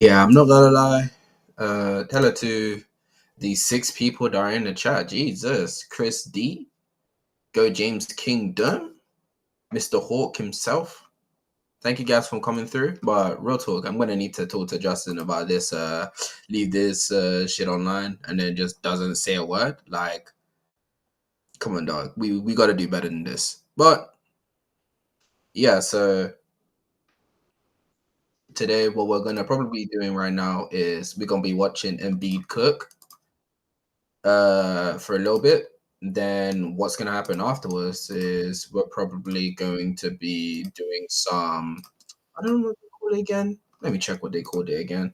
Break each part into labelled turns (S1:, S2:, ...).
S1: Yeah, I'm not gonna lie. Tell it to the 6 people that are in the chat. Jesus, Chris D, Go James Kingdom, Mr. Hawk himself. Thank you guys for coming through. But real talk, I'm gonna need to talk to Justin about this. Leave this shit online and then just doesn't say a word. Like, come on, dog. We gotta do better than this. But yeah, so today what we're gonna probably be doing right now is we're gonna be watching Embiid cook for a little bit. Then what's gonna happen afterwards is we're probably going to be doing some, I don't know what they call it again. Let me check what they called it again.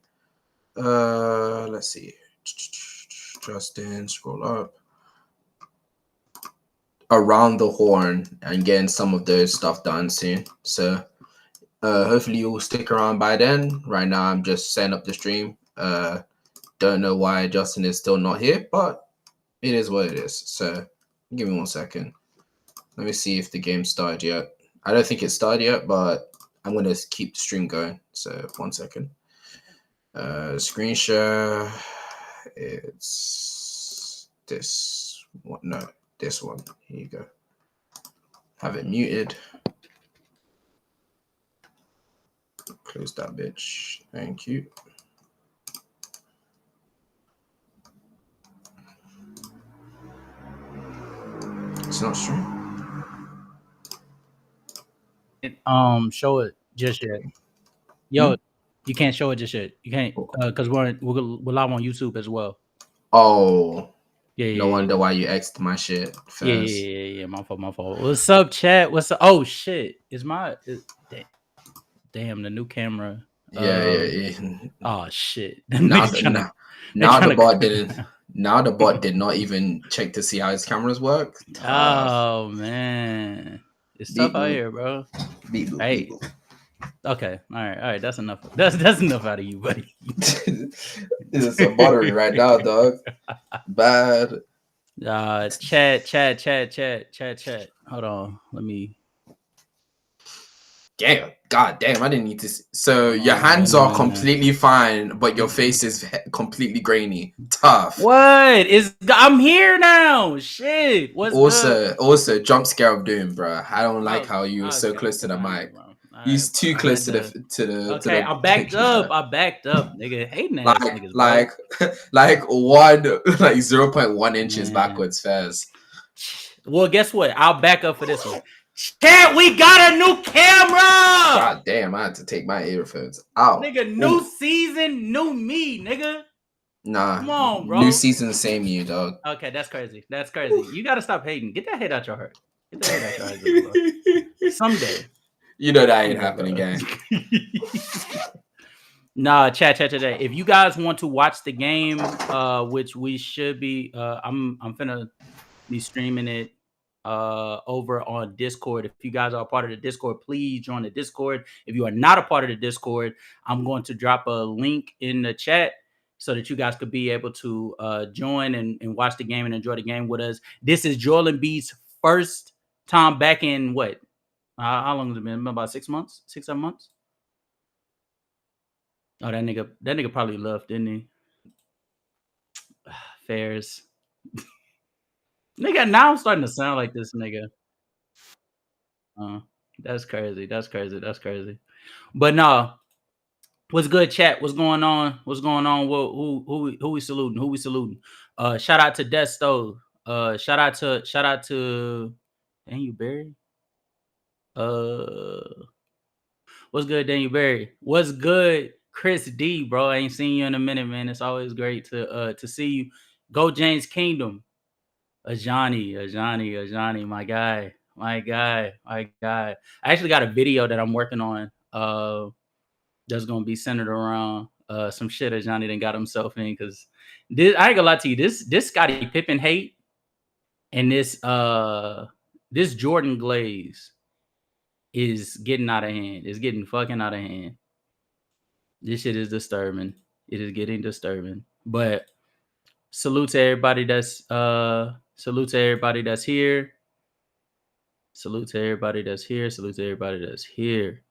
S1: Let's see. Justin, scroll up. Around the horn and getting some of those stuff done soon. So hopefully you'll stick around by then. Right now I'm just setting up the stream. Don't know why Justin is still not here, but it is what it is. So give me 1 second. Let me see if the game started yet. I don't think it started yet, but I'm gonna keep the stream going. So 1 second. Screen share. It's this one. No, this one. Here you go. Have it muted. Close that bitch. Thank you. It's not streaming.
S2: Show it just yet. Yo, you can't show it just yet. You can't because we're live on YouTube as well.
S1: Oh,
S2: yeah.
S1: No wonder why you X'd my shit first.
S2: Yeah. My fault. What's up, chat? What's up? Oh shit! Damn the new camera.
S1: Yeah.
S2: Oh shit!
S1: Now the bot didn't. Now the bot did not even check to see how his cameras work. Tough.
S2: Oh man, it's tough out here, bro. Hey. Okay, all right. That's enough. That's enough out of you, buddy.
S1: It's a buttery right now, dog. Bad.
S2: Chat. Hold on, let me.
S1: Damn, god damn, I didn't need to. So your hands are completely fine, but your face is completely grainy. Tough.
S2: What is? I'm here now. Shit. What's
S1: also jump scare of doom, bro. I don't like how you were so close to the mic. He's too close to the.
S2: Okay, I backed up. Nigga. Hating ass niggas,
S1: bro. like 0.1 inches backwards first.
S2: Well, guess what? I'll back up for this one. Chat, we got a new camera!
S1: God damn, I had to take my earphones out.
S2: Nigga, new season, new me, nigga.
S1: Nah.
S2: Come on, bro.
S1: New season, same you, dog.
S2: Okay, that's crazy. You gotta stop hating. Get that hate out your heart. Bro. Someday.
S1: You know that ain't happening, gang.
S2: Nah, chat today. If you guys want to watch the game, which we should be, I'm finna be streaming it over on Discord. If you guys are a part of the Discord, please join the Discord. If you are not a part of the Discord, I'm going to drop a link in the chat so that you guys could be able to join and watch the game and enjoy the game with us. This is Joel Embiid's first time back in what? How long has it been? About 6 months? 6-7 months? Oh, that nigga probably left, didn't he? Fairs. Nigga, now I'm starting to sound like this nigga. That's crazy. But no, what's good, chat? What's going on? Who we saluting? Shout out to Death Stove. Shout out to Daniel Berry. What's good, Daniel Berry? What's good, Chris D, bro? I ain't seen you in a minute, man. It's always great to see you. Go James Kingdom. Ajani, my guy. I actually got a video that I'm working on that's gonna be centered around some shit that Johnny done got himself in, because this, I ain't gonna lie to you, this Scottie Pippen hate and this Jordan Glaze is getting out of hand. It's getting fucking out of hand. This shit is disturbing. It is getting disturbing. But salute to everybody that's here. Salute to everybody that's here.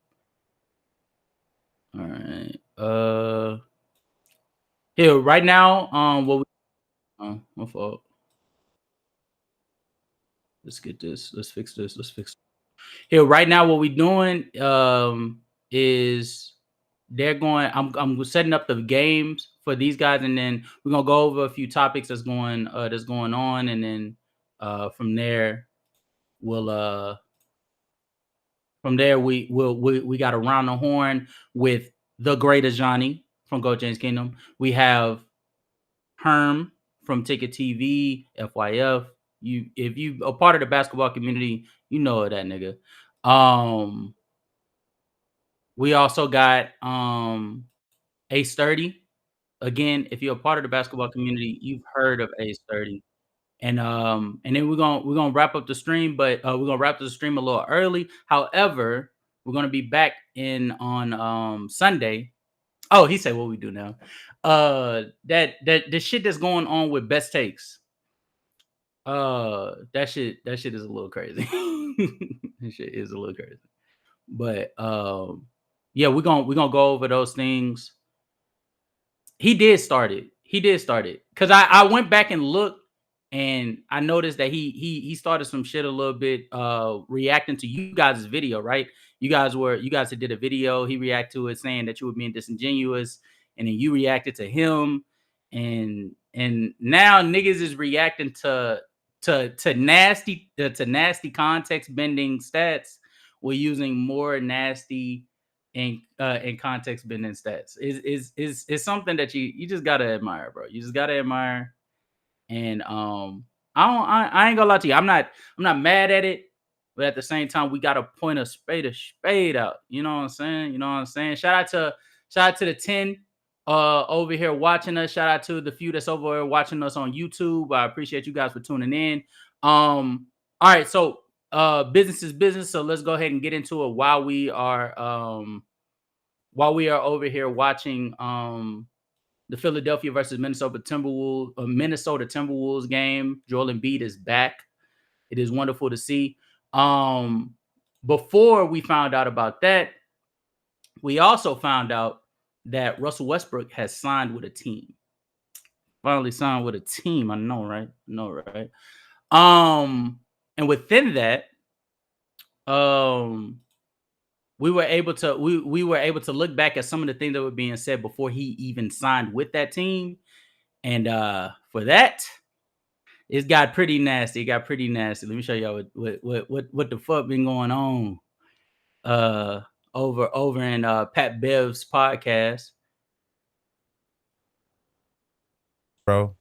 S2: All right. Here right now, what we my fault. Let's get this. Let's fix this. Let's fix here right now. What we doing is they're going. I'm setting up the games for these guys, and then we're gonna go over a few topics that's going on, and then from there we'll we got around the horn with the great Johnny from Go James Kingdom. We have Herm from Ticket TV, FYF. If you a part of the basketball community, you know that nigga. We also got Ace 30. Again, if you're a part of the basketball community, you've heard of Ace 30. And then we're gonna wrap up the stream, but we're gonna wrap up the stream a little early. However, we're gonna be back in on Sunday. Oh, he said what we do now. That the shit that's going on with best takes. That shit is a little crazy. That shit is a little crazy. But yeah, we're gonna go over those things. He did start it. Because I went back and looked, and I noticed that he started some shit a little bit reacting to you guys' video, right? You guys had did a video, he reacted to it saying that you were being disingenuous, and then you reacted to him, and now niggas is reacting to nasty context bending stats. We're using more nasty and context bending stats. Is something that you just gotta admire, bro. You just gotta admire. And I ain't gonna lie to you. I'm not mad at it, but at the same time, we gotta point a spade out. You know what I'm saying? Shout out to the 10 over here watching us. Shout out to the few that's over here watching us on YouTube. I appreciate you guys for tuning in. All right, so business is business. So let's go ahead and get into it while we are over here watching the Philadelphia versus Minnesota Timberwolves game. Joel Embiid is back. It is wonderful to see. Before we found out about that, we also found out that Russell Westbrook has signed with a team. Finally signed with a team. I know, right? And within that, we were able to look back at some of the things that were being said before he even signed with that team, and for that, it got pretty nasty. Let me show y'all what the fuck been going on over in Pat Bev's podcast,
S3: bro.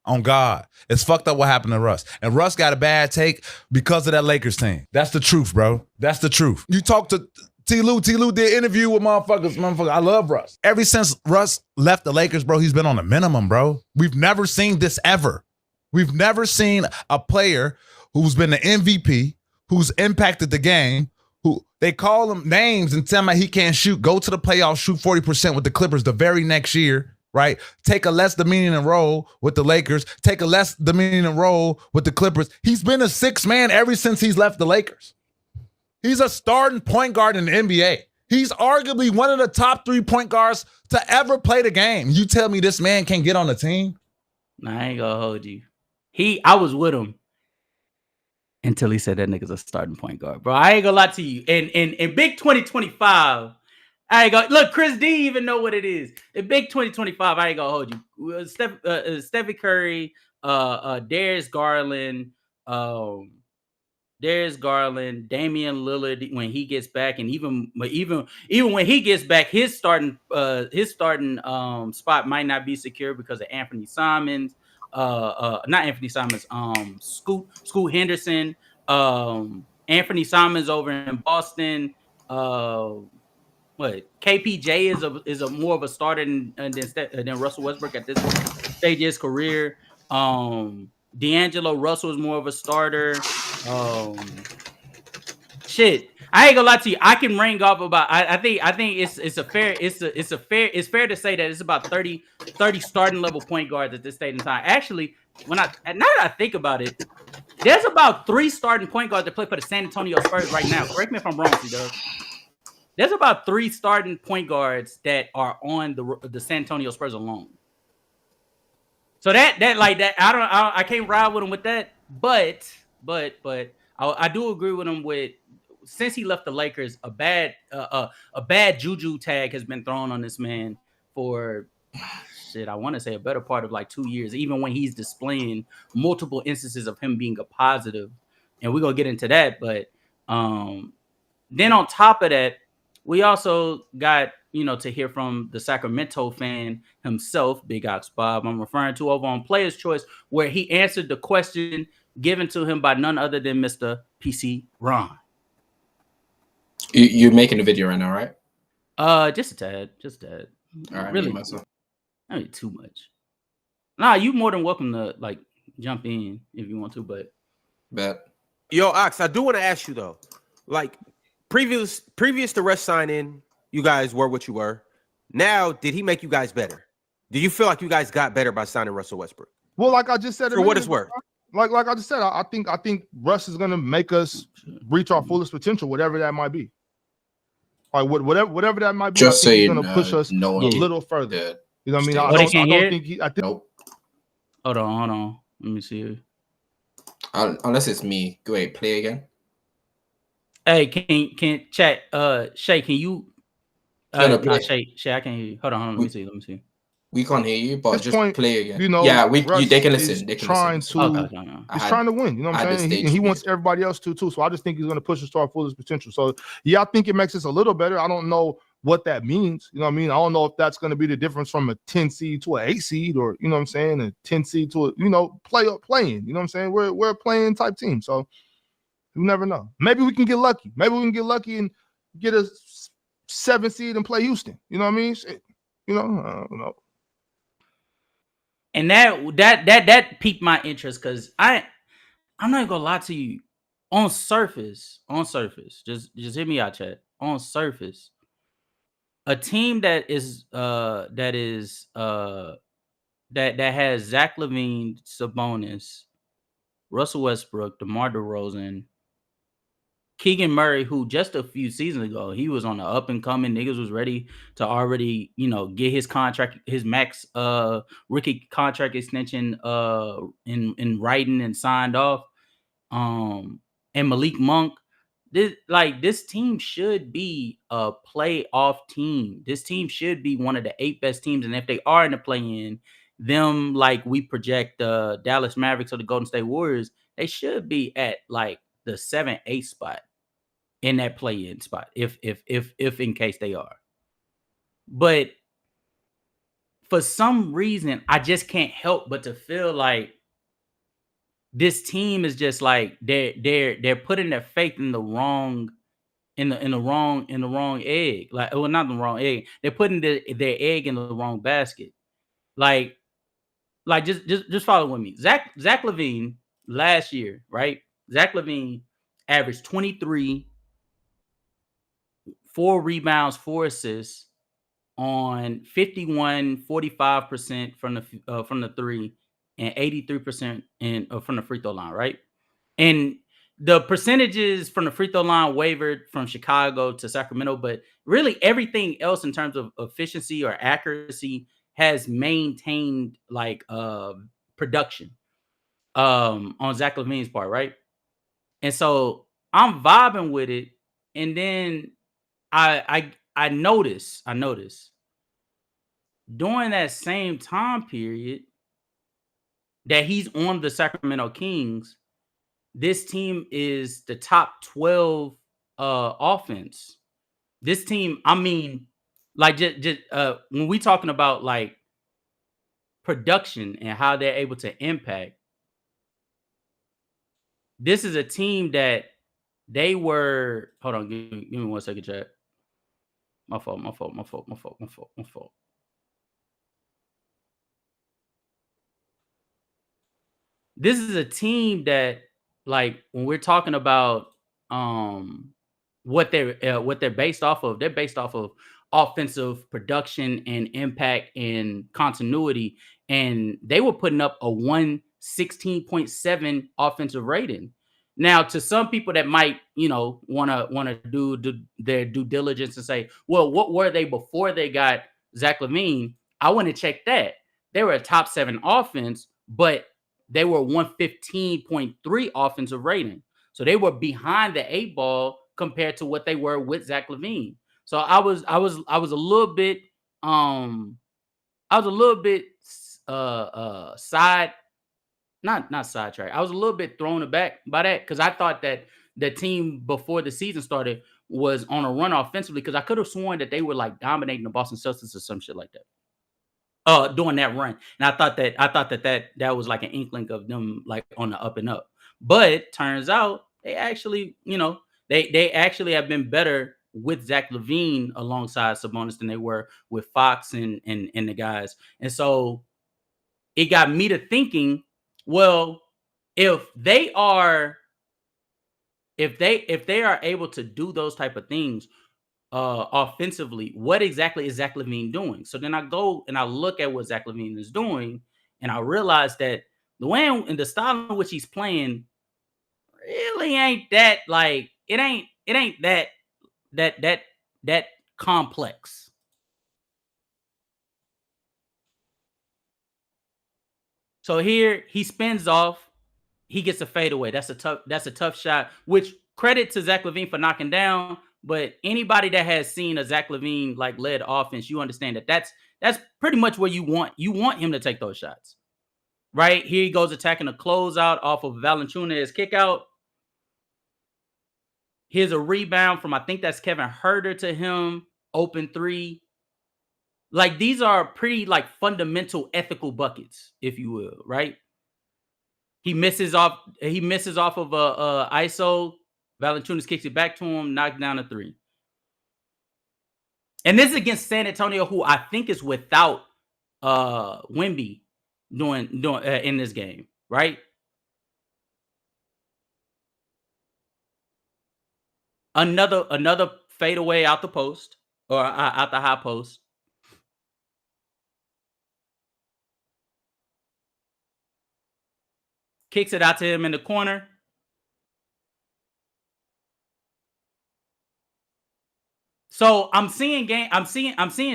S3: On God, it's fucked up what happened to Russ. And Russ got a bad take because of that Lakers team. That's the truth, bro. That's the truth. You talk to T-Lou did interview with motherfuckers. I love Russ. Ever since Russ left the Lakers, bro, he's been on a minimum, bro. We've never seen this ever. We've never seen a player who's been the MVP, who's impacted the game, who they call him names and tell him he can't shoot, go to the playoffs, shoot 40% with the Clippers the very next year. Right? Take a less demeaning role with the Lakers. Take a less demeaning role with the Clippers. He's been a sixth man ever since he's left the Lakers. He's a starting point guard in the NBA. He's arguably one of the top 3 point guards to ever play the game. You tell me this man can't get on the team?
S2: Nah, I ain't gonna hold you. I was with him until he said that nigga's a starting point guard. Bro, I ain't gonna lie to you. In Big 2025, I ain't gonna look. Chris D even know what it is. In Big 2025, I ain't gonna hold you. Stephen Curry, Darius Garland, Damian Lillard when he gets back, and even when he gets back, his starting spot might not be secure because of Anthony Simons. Not Anthony Simons. Scoot Henderson. Anthony Simons over in Boston. What KPJ is a more of a starter than Russell Westbrook at this stage of his career. D'Angelo Russell is more of a starter. Shit, I ain't gonna lie to you. I can ring off about. I think it's fair to say that it's about 30 starting level point guards at this stage in time. Actually, now that I think about it, there's about 3 starting point guards that play for the San Antonio Spurs right now. Correct me if I'm wrong, C-Dub. There's about 3 starting point guards that are on the San Antonio Spurs alone. So that I can't ride with him with that. But I do agree with him with, since he left the Lakers, a bad juju tag has been thrown on this man for shit. I want to say a better part of like 2 years, even when he's displaying multiple instances of him being a positive, and we're gonna get into that. But then on top of that, we also got, to hear from the Sacramento fan himself, Big Ox Bob. I'm referring to over on Player's Choice, where he answered the question given to him by none other than Mr. PC Ron.
S1: You're making a video right now, right?
S2: Just a tad.
S1: All right,
S2: really, I mean, too much. Nah, you more than welcome to like jump in if you want to, but
S4: Yo, Ox, I do want to ask you though, like previous to Russ signing, you guys were what you were. Now, did he make you guys better? Do you feel like you guys got better by signing Russell Westbrook?
S5: Well, like I just said,
S4: for what it's worth.
S5: Like I just said, I think Russ is gonna make us reach our fullest potential, whatever that might be. Like whatever that might be.
S1: Just
S5: I think
S1: saying,
S5: he's gonna push us a little further.
S1: Yeah.
S5: You know what I mean?
S1: What,
S5: I don't think he. I think.
S1: Nope.
S2: Hold on. Let me see.
S1: Unless it's me. Go ahead, play again.
S2: Hey, can chat? Shay, can you?
S1: Play.
S2: Shay, I can't hear you. Hold on. Let me see.
S1: We can't hear you, but just play again.
S5: You know,
S1: yeah, they can listen. They can
S5: trying
S1: listen.
S5: to, he's trying to win. You know what I'm saying? He wants everybody else to too. So I just think he's going to push us to our fullest potential. So yeah, I think it makes us a little better. I don't know what that means. You know what I mean? I don't know if that's going to be the difference from a 10 seed to an 8 seed, or you know what I'm saying, a 10 seed to a playing. You know what I'm saying? We're a playing type team. So you never know. Maybe we can get lucky. And get a 7 seed and play Houston. You know what I mean? I don't know.
S2: And that piqued my interest because I'm not gonna lie to you. On surface, just hear me out, chat. On surface, a team that has Zach LaVine, Sabonis, Russell Westbrook, DeMar DeRozan, Keegan Murray, who just a few seasons ago, he was on the up and coming. Niggas was ready to already, get his contract, his max rookie contract extension in writing and signed off. And Malik Monk. This team should be a playoff team. This team should be one of the 8 best teams. And if they are in the play-in, them, like we project the Dallas Mavericks or the Golden State Warriors, they should be at like the 7-8 spot in that play-in spot, if in case they are. But for some reason, I just can't help but to feel like this team is just like they're putting their faith in the wrong egg. Like, well, not the wrong egg. They're putting their egg in the wrong basket. Like just follow with me. Zach LaVine last year, right? Zach LaVine averaged 23, 4 rebounds, 4 assists on 45% from the 3 and 83% from the free throw line, right? And the percentages from the free throw line wavered from Chicago to Sacramento, but really everything else in terms of efficiency or accuracy has maintained like production on Zach LaVine's part, right? And so I'm vibing with it, and then I notice during that same time period that he's on the Sacramento Kings, this team is the top 12 offense. This team, I mean, like just when we talking about like production and how they're able to impact, this is a team that they were. Hold on, give me 1 second, chat. My fault. This is a team that, like, when we're talking about what they're based off of, they're based off of offensive production and impact and continuity, and they were putting up a 116.7 offensive rating. Now, to some people that might, want to do their due diligence and say, well, what were they before they got Zach LaVine? I want to check that. They were a top 7 offense, but they were 115.3 offensive rating. So they were behind the 8 ball compared to what they were with Zach LaVine. So I was a little bit not sidetracked. I was a little bit thrown aback by that because I thought that the team before the season started was on a run offensively, because I could have sworn that they were like dominating the Boston Celtics or some shit like that. During that run. And I thought that was like an inkling of them like on the up and up. But turns out they actually, they actually have been better with Zach LaVine alongside Sabonis than they were with Fox and the guys. And so it got me to thinking, well, if they are able to do those type of things offensively, what exactly is Zach LaVine doing? So then I go and I look at what Zach LaVine is doing, and I realize that the way and the style in which he's playing really ain't that, like, it ain't that complex. So here he spins off, he gets a fadeaway. That's a tough shot, which credit to Zach LaVine for knocking down. But anybody that has seen a Zach LaVine like led offense, you understand that that's pretty much where you want him to take those shots. Right here, he goes attacking a closeout off of Valanciunas kick out. Here's a rebound from, I think that's Kevin Huerter to him, open 3. Like, these are pretty like fundamental ethical buckets, if you will, right? He misses off of a ISO. Valanciunas kicks it back to him, knocks down a 3. And this is against San Antonio, who I think is without Wemby doing in this game, right? Another fadeaway out the post, or out the high post. Kicks it out to him in the corner. So I'm seeing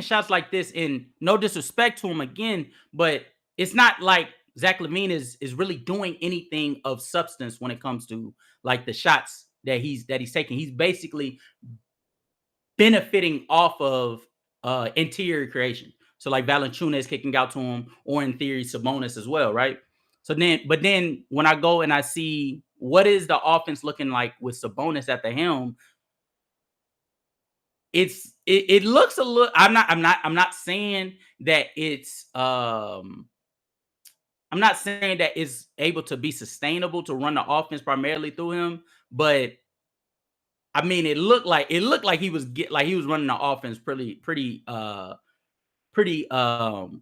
S2: shots like this, in no disrespect to him again, but it's not like Zach LaVine is really doing anything of substance when it comes to like the shots that he's taking. He's basically benefiting off of interior creation. So like Valanciunas kicking out to him, or in theory Sabonis as well, right? So then when I go and I see what is the offense looking like with Sabonis at the helm, it looks a little. I'm not saying that it's I'm not saying that it's able to be sustainable to run the offense primarily through him, but I mean, it looked like he was running the offense pretty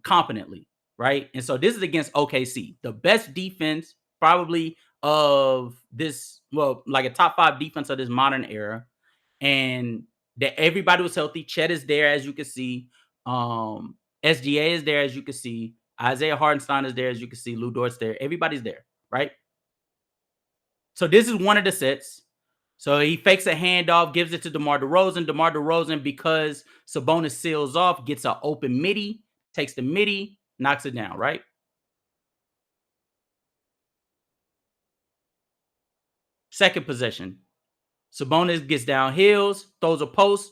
S2: competently, right? And so this is against OKC, the best defense probably of this, well, like a top 5 defense of this modern era, and that everybody was healthy. Chet is there, as you can see. SGA is there, as you can see. Isaiah Hartenstein is there, as you can see. Lou Dort's there. Everybody's there, right? So this is one of the sets. So he fakes a handoff, gives it to DeMar DeRozan. DeMar DeRozan, because Sabonis seals off, gets an open midi, takes the midi, knocks it down, right? Second possession. Sabonis gets down hills, throws a post.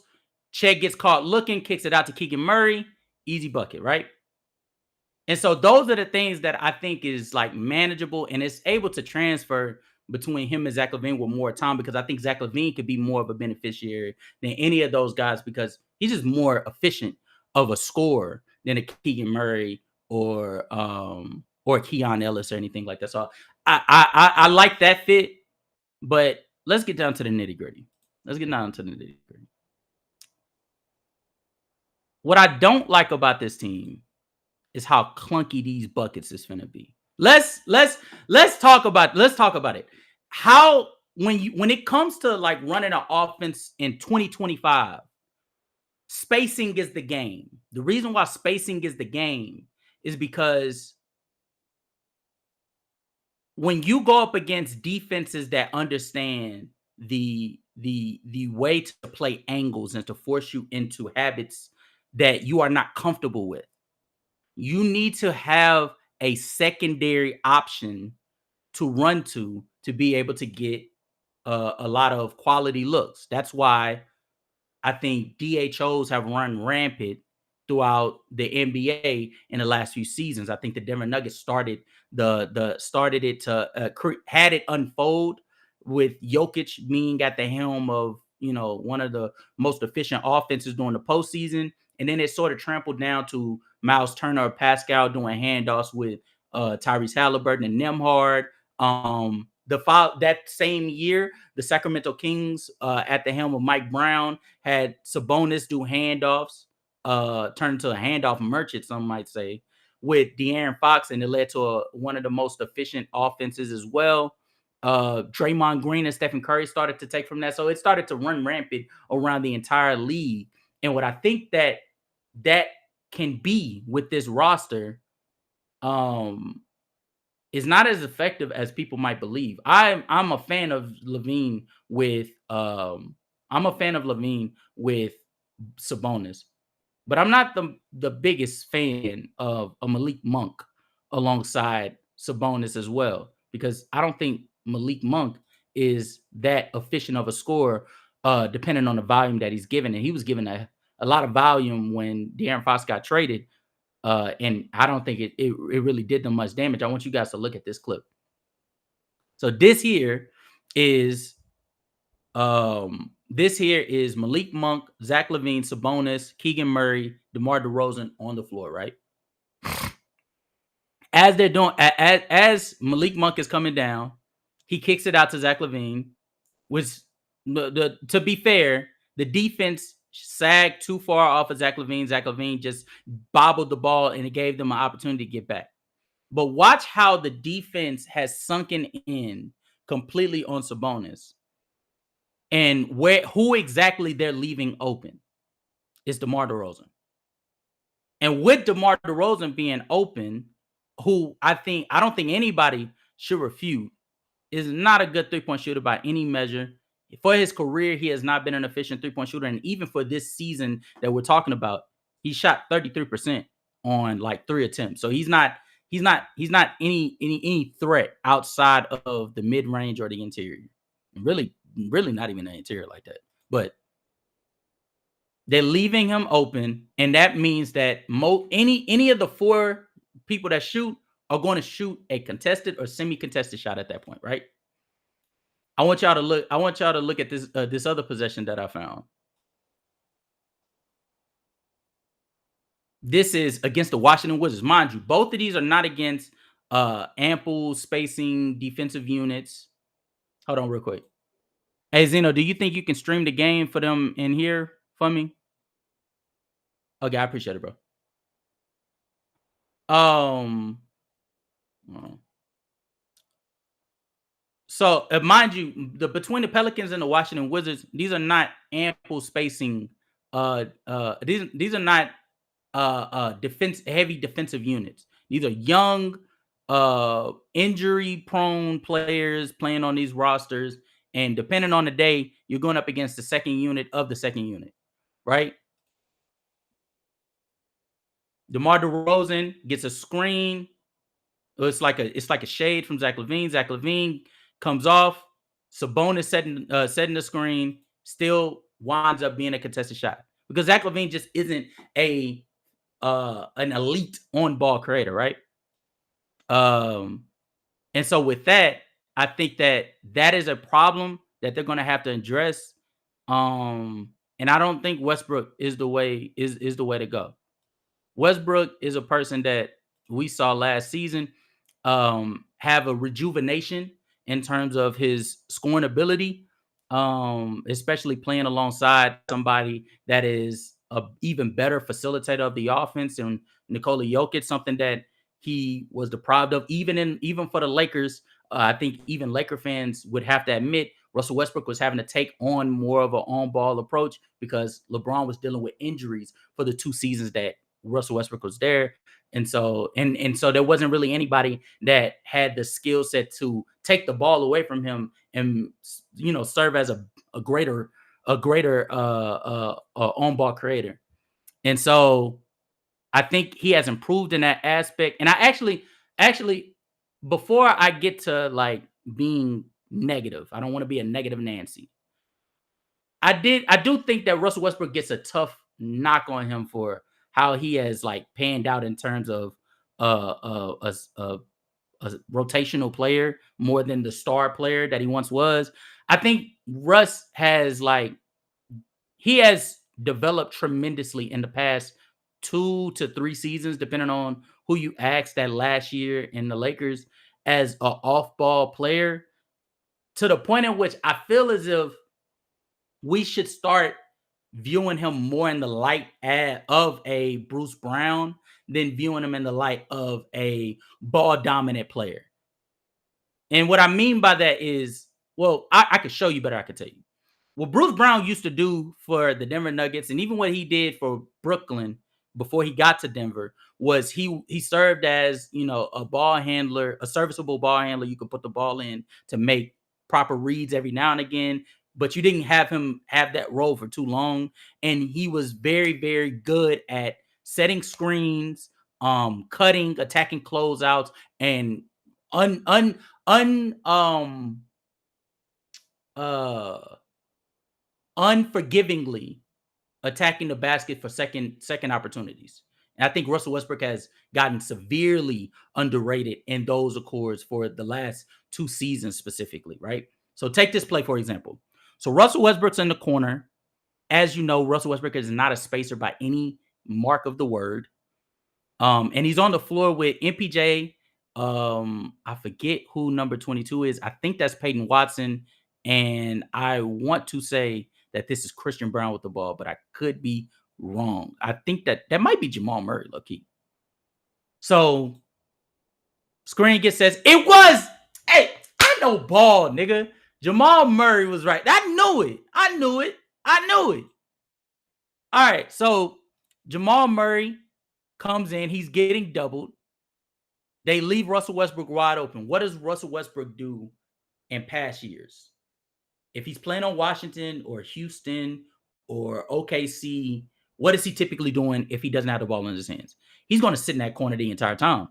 S2: Chet gets caught looking, kicks it out to Keegan Murray. Easy bucket, right? And so those are the things that I think is like manageable, and it's able to transfer between him and Zach LaVine with more time, because I think Zach LaVine could be more of a beneficiary than any of those guys, because he's just more efficient of a scorer than a Keegan Murray or Keon Ellis or anything like that. So I like that fit, but let's get down to the nitty gritty. What I don't like about this team is how clunky these buckets is finna be. Let's talk about it. How when it comes to like running an offense in 2025, spacing is the game. The reason why spacing is the game is because when you go up against defenses that understand the way to play angles and to force you into habits that you are not comfortable with, you need to have a secondary option to run to be able to get a lot of quality looks. That's why I think DHOs have run rampant throughout the NBA in the last few seasons. I think the Denver Nuggets started it to had it unfold with Jokic being at the helm of, you know, one of the most efficient offenses during the postseason, and then it sort of trampled down to Miles Turner or Pascal doing handoffs with Tyrese Halliburton and Nembhard. That same year, the Sacramento Kings at the helm of Mike Brown had Sabonis do handoffs, turned into a handoff merchant, some might say, with De'Aaron Fox, and it led to one of the most efficient offenses as well. Draymond Green and Stephen Curry started to take from that, so it started to run rampant around the entire league. And what I think that can be with this roster, is not as effective as people might believe. I'm a fan of Levine with Sabonis, but I'm not the biggest fan of a Malik Monk alongside Sabonis as well, because I don't think Malik Monk is that efficient of a scorer, depending on the volume that he's given. And he was given a lot of volume when De'Aaron Fox got traded. And I don't think it really did them much damage. I want you guys to look at this clip. So this here is Malik Monk, Zach LaVine, Sabonis, Keegan Murray, DeMar DeRozan on the floor, right? As they're doing, as Malik Monk is coming down, he kicks it out to Zach LaVine. To be fair, the defense sagged too far off of Zach LaVine. Zach LaVine just bobbled the ball, and it gave them an opportunity to get back. But watch how the defense has sunken in completely on Sabonis, and who exactly they're leaving open is DeMar DeRozan. And with DeMar DeRozan being open, who I don't think anybody should refute, is not a good three-point shooter by any measure. For his career, he has not been an efficient three-point shooter. And even for this season that we're talking about, he shot 33% on like 3 attempts. So he's not any threat outside of the mid-range or the interior. Really not even the interior like that. But they're leaving him open, and that means that any of the 4 people that shoot are going to shoot a contested or semi-contested shot at that point, right? I want y'all to look at this other possession that I found. This is against the Washington Wizards. Mind you, both of these are not against ample spacing defensive units. Hold on real quick. Hey, Zeno, do you think you can stream the game for them in here for me? Okay, I appreciate it, bro. So mind you, between the Pelicans and the Washington Wizards, these are not ample spacing. These are not heavy defensive units. These are young, injury-prone players playing on these rosters, and depending on the day, you're going up against the second unit of the second unit, right? DeMar DeRozan gets a screen. It's like a shade from Zach LaVine. Zach LaVine comes off. Sabonis setting the screen, still winds up being a contested shot because Zach LaVine just isn't an elite on-ball creator, right? And so with that, I think that is a problem that they're going to have to address. And I don't think Westbrook is the way to go. Westbrook is a person that we saw last season have a rejuvenation in terms of his scoring ability, especially playing alongside somebody that is a even better facilitator of the offense, and Nikola Jokic, something that he was deprived of. Even for the Lakers, I think even Laker fans would have to admit Russell Westbrook was having to take on more of an on-ball approach because LeBron was dealing with injuries for the 2 seasons that Russell Westbrook was there. And so there wasn't really anybody that had the skill set to take the ball away from him and, you know, serve as a greater on ball creator. And so I think he has improved in that aspect. And I actually, before I get to like being negative, I don't want to be a negative Nancy. I do think that Russell Westbrook gets a tough knock on him for how he has like panned out in terms of a rotational player more than the star player that he once was. I think Russ has he has developed tremendously in the past 2 to 3 seasons, depending on who you ask, that last year in the Lakers as an off-ball player, to the point in which I feel as if we should start viewing him more in the light of a Bruce Brown than viewing him in the light of a ball-dominant player. And what I mean by that is, well, I could show you, but I could tell you. What Bruce Brown used to do for the Denver Nuggets, and even what he did for Brooklyn before he got to Denver, was he served as, you know, a ball handler, a serviceable ball handler. You could put the ball in to make proper reads every now and again, but you didn't have him have that role for too long. And he was very, very good at setting screens, cutting, attacking closeouts, and unforgivingly attacking the basket for second opportunities. And I think Russell Westbrook has gotten severely underrated in those accords for the last 2 seasons specifically, right? So take this play, for example. So Russell Westbrook's in the corner. As you know, Russell Westbrook is not a spacer by any mark of the word. And he's on the floor with MPJ. I forget who number 22 is. I think that's Peyton Watson. And I want to say that this is Christian Brown with the ball, but I could be wrong. I think that might be Jamal Murray, low-key. So screen gets says, it was, hey, I know ball, nigga. Jamal Murray was right. I knew it. All right, so Jamal Murray comes in. He's getting doubled. They leave Russell Westbrook wide open. What does Russell Westbrook do in past years? If he's playing on Washington or Houston or OKC, what is he typically doing if he doesn't have the ball in his hands? He's going to sit in that corner the entire time.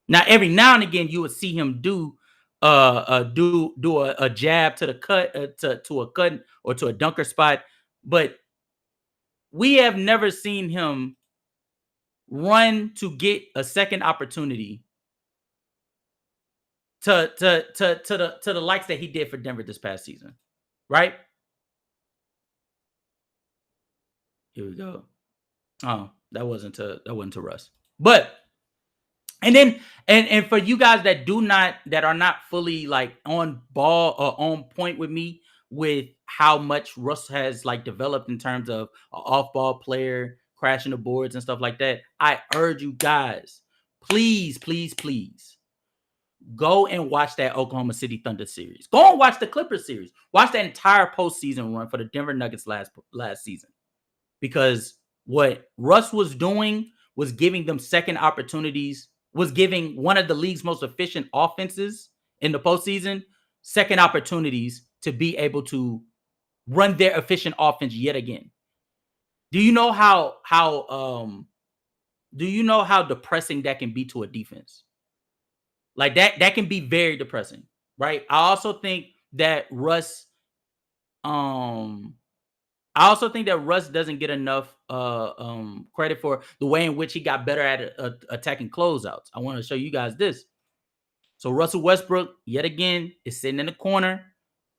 S2: Now, every now and again, you would see him do a jab to the cut, to a cut or to a dunker spot, but we have never seen him run to get a second opportunity to the likes that he did for Denver this past season, right? Here we go. Oh, that wasn't to Russ. But and then and for you guys that are not fully like on ball or on point with me with how much Russ has like developed in terms of an off-ball player, crashing the boards and stuff like that, I urge you guys, please go and watch that Oklahoma City Thunder series. Go and watch the Clippers series. Watch that entire postseason run for the Denver Nuggets last season. Because what Russ was doing was giving them second opportunities, was giving one of the league's most efficient offenses in the postseason second opportunities to be able to run their efficient offense yet again. Do you know how depressing that can be to a defense? Like that can be very depressing, right? I also think that Russ doesn't get enough credit for the way in which he got better at attacking closeouts. I want to show you guys this. So Russell Westbrook, yet again, is sitting in the corner.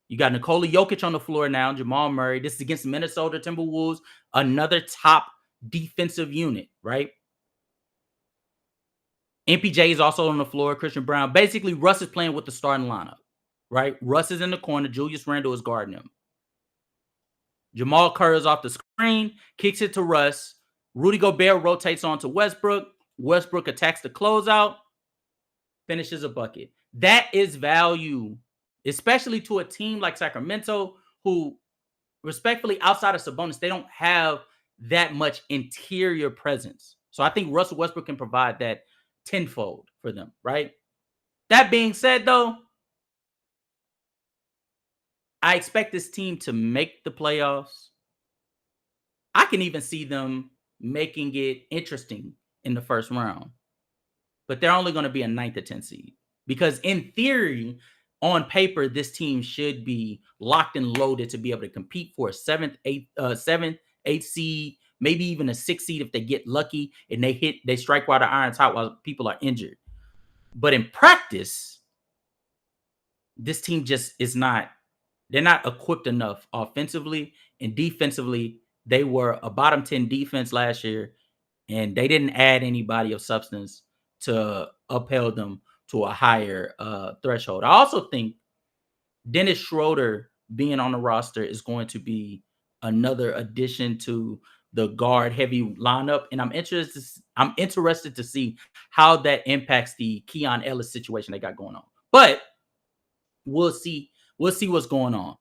S2: You got Nikola Jokic on the floor now, Jamal Murray. This is against the Minnesota Timberwolves, another top defensive unit, right? MPJ is also on the floor, Christian Brown. Basically, Russ is playing with the starting lineup, right? Russ is in the corner. Julius Randle is guarding him. Jamal Curry is off the screen, kicks it to Russ. Rudy Gobert rotates onto Westbrook. Westbrook attacks the closeout, finishes a bucket. That is value, especially to a team like Sacramento, who, respectfully, outside of Sabonis, they don't have that much interior presence. So I think Russell Westbrook can provide that tenfold for them, right? That being said, though, I expect this team to make the playoffs. I can even see them making it interesting in the first round, but they're only going to be a 9th to 10th seed because in theory, on paper, this team should be locked and loaded to be able to compete for a 7th, 8th seed, maybe even a 6th seed if they get lucky and they strike while the iron's hot while people are injured. But in practice, this team just is not. They're not equipped enough offensively and defensively. They were a bottom 10 defense last year, and they didn't add anybody of substance to upheld them to a higher threshold. I also think Dennis Schroeder being on the roster is going to be another addition to the guard heavy lineup, and I'm interested to see how that impacts the Keon Ellis situation they got going on. But we'll see. We'll see what's going on.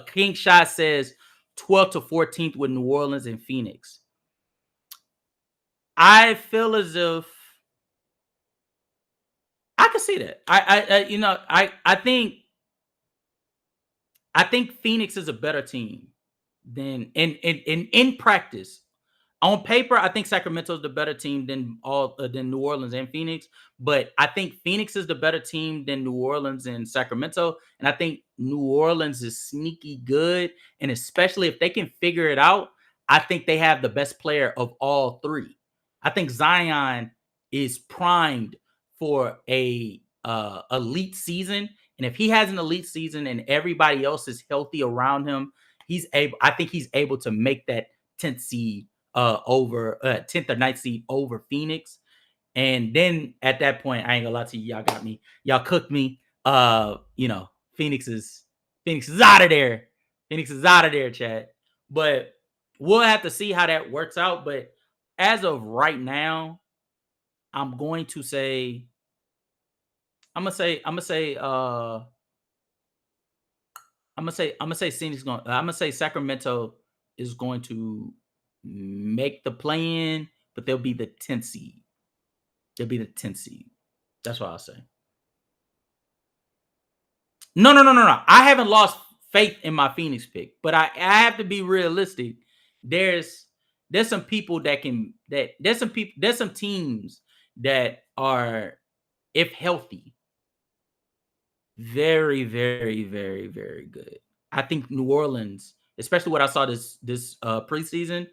S2: King Shot says 12th to 14th with New Orleans and Phoenix. I feel as if I can see that. I think Phoenix is a better team than in practice. On paper, I think Sacramento is the better team than New Orleans and Phoenix. But I think Phoenix is the better team than New Orleans and Sacramento. And I think New Orleans is sneaky good. And especially if they can figure it out, I think they have the best player of all three. I think Zion is primed for a elite season. And if he has an elite season and everybody else is healthy around him, I think he's able to make that 10th seed over 10th or 9th seed over Phoenix. And then at that point, I ain't gonna lie to you, y'all got me. Y'all cooked me. Phoenix is out of there. Phoenix is out of there, Chad. But we'll have to see how that works out. But as of right now, I'm gonna say Sacramento is going to make the play-in, but they'll be the 10th seed. That's what I'll say. No. I haven't lost faith in my Phoenix pick, but I have to be realistic. There's some people there's some teams that are, if healthy, very, very, very, very good. I think New Orleans, especially what I saw this preseason,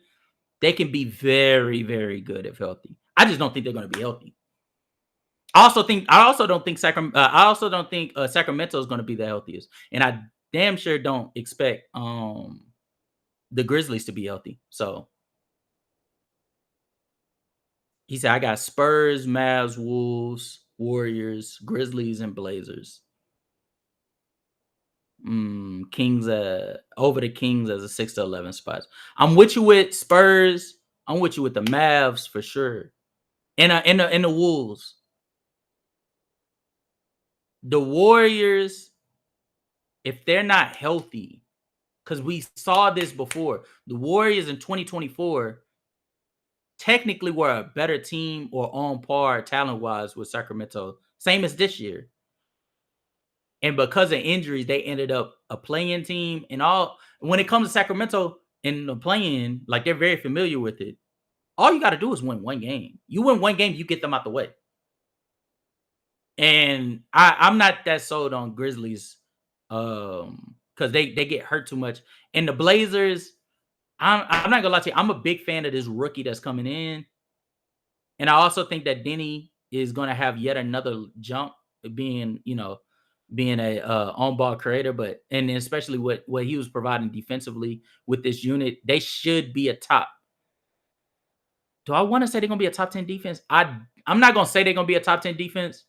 S2: they can be very, very good if healthy. I just don't think they're going to be healthy. I also don't think Sacramento is going to be the healthiest, and I damn sure don't expect the Grizzlies to be healthy. So he said, I got Spurs, Mavs, Wolves, Warriors, Grizzlies, and Blazers. Kings over the Kings as a 6 to 11 spots. I'm with you with Spurs. I'm with you with the Mavs for sure. And the Wolves. The Warriors, if they're not healthy, because we saw this before, the Warriors in 2024 technically were a better team or on par talent-wise with Sacramento, same as this year. And because of injuries, they ended up a play-in team. And when it comes to Sacramento in the play-in, like they're very familiar with it. All you got to do is win one game. You win one game, you get them out the way. And I'm not that sold on Grizzlies because they get hurt too much. And the Blazers, I'm not gonna lie to you, I'm a big fan of this rookie that's coming in. And I also think that Denny is gonna have yet another jump, being a on-ball creator, but and especially what he was providing defensively with this unit, they should be a top. Do I want to say they're gonna be a top 10 defense? I'm not gonna say they're gonna be a top 10 defense,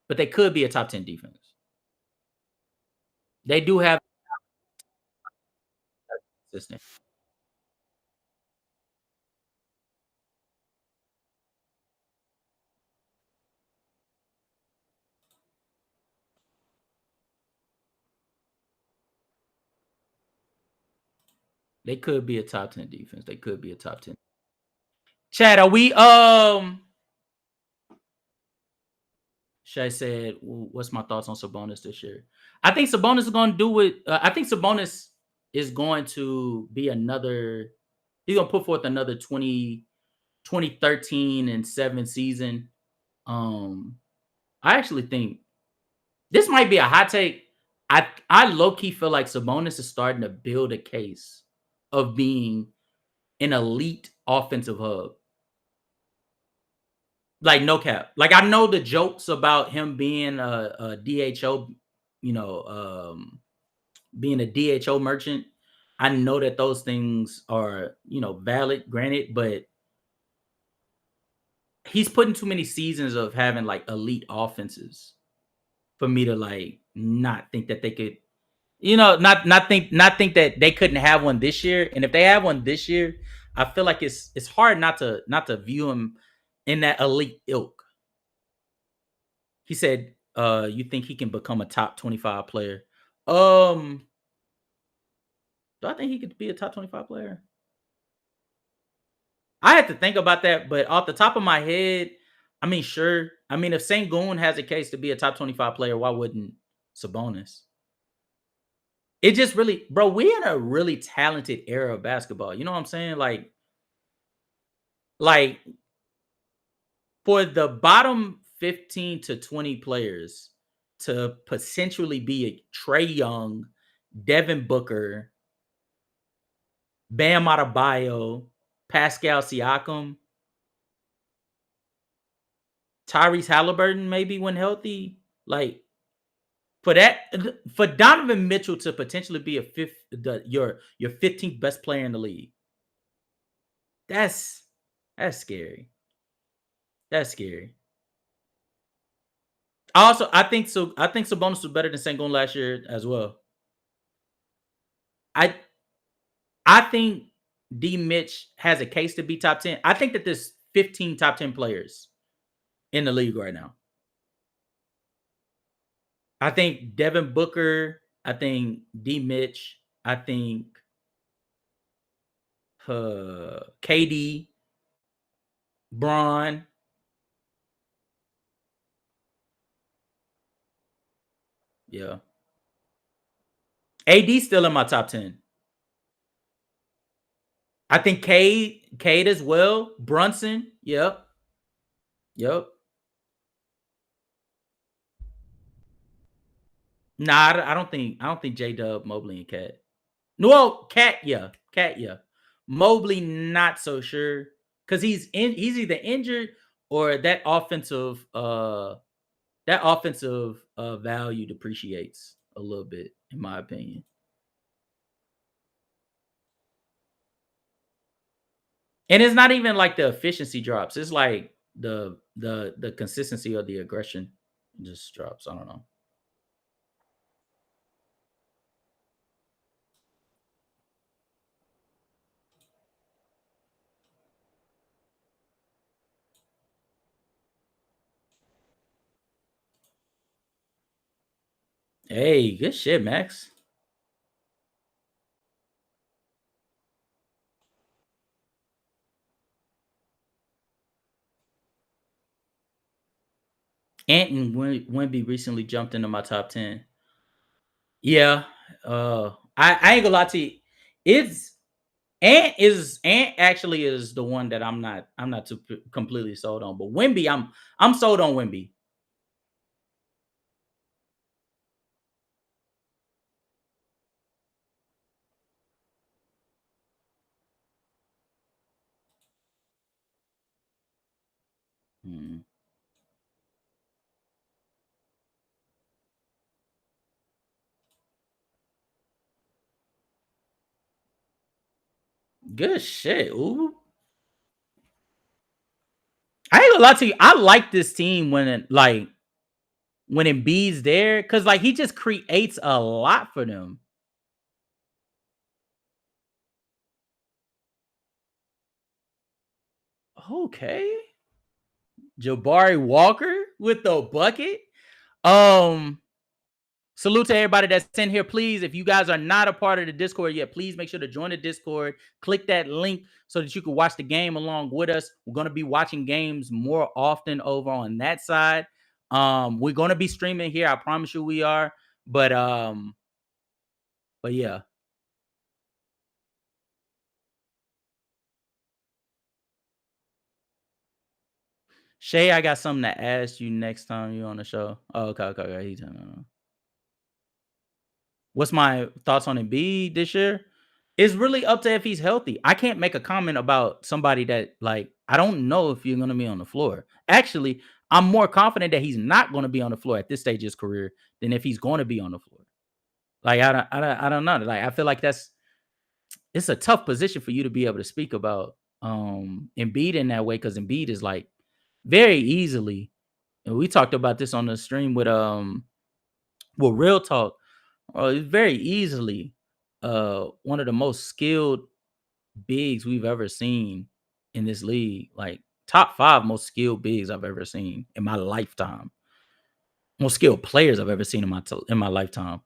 S2: but they could be a top 10 defense. They do have consistent. They could be a top 10 defense. They could be a top 10. Chad, are we Shay said, what's my thoughts on Sabonis this year? I think Sabonis is going to do it. I think Sabonis is going to be another. He's going to put forth another 2013 and 7 season. I actually think this might be a hot take. I low key feel like Sabonis is starting to build a case of being an elite offensive hub. Like no cap. Like I know the jokes about him being a DHO, being a DHO merchant. I know that those things are, valid, granted, but he's putting too many seasons of having like elite offenses for me to like not think that they could, not think that they couldn't have one this year. And if they have one this year, I feel like it's hard not to view him in that elite ilk. He said, you think he can become a top 25 player? Do I think he could be a top 25 player? I had to think about that, but off the top of my head, I mean, sure. I mean, if Sengun has a case to be a top 25 player, why wouldn't Sabonis? It just really, bro, we're in a really talented era of basketball. You know what I'm saying? Like for the bottom 15 to 20 players to potentially be a Trae Young, Devin Booker, Bam Adebayo, Pascal Siakam, Tyrese Halliburton, maybe when healthy. Like for Donovan Mitchell to potentially be your 15th best player in the league. That's scary. That's scary. Also, I think Sabonis was better than Sengun last year as well. I think D Mitch has a case to be top 10. I think that there's 15 top 10 players in the league right now. I think Devin Booker, I think D Mitch, I think KD, Braun. Yeah. AD still in my top 10. I think Cade as well. Brunson. Yep. Nah, I don't think J-Dub, Mobley, and Cat. Well, Cat, yeah. Mobley, not so sure. Because he's either injured or that offensive value depreciates a little bit, in my opinion. And it's not even like the efficiency drops. It's like the consistency of the aggression just drops. I don't know. Hey, good shit, Max. Ant and Wemby recently jumped into my top 10. Yeah. I ain't gonna lie to you. Ant actually is the one that I'm not too completely sold on. But Wemby, I'm sold on Wemby. Good shit. Ooh. I ain't gonna lie to you. I like this team when Embiid's there, because like he just creates a lot for them. Okay. Jabari Walker with the bucket. Salute to everybody that's in here. Please, if you guys are not a part of the Discord yet, please make sure to join the Discord. Click that link so that you can watch the game along with us. We're going to be watching games more often over on that side. We're going to be streaming here. I promise you we are. But yeah. Shay, I got something to ask you next time you're on the show. Oh, okay. He's what's my thoughts on Embiid this year? It's really up to if he's healthy. I can't make a comment about somebody that, like, I don't know if you're going to be on the floor. Actually, I'm more confident that he's not going to be on the floor at this stage of his career than if he's going to be on the floor. Like, I don't know. Like, I feel like it's a tough position for you to be able to speak about Embiid in that way, because Embiid is like very easily, and we talked about this on the stream with Real Talk. Very easily one of the most skilled bigs we've ever seen in this league. Like top 5 most skilled bigs I've ever seen in my lifetime. Most skilled players I've ever seen in my lifetime.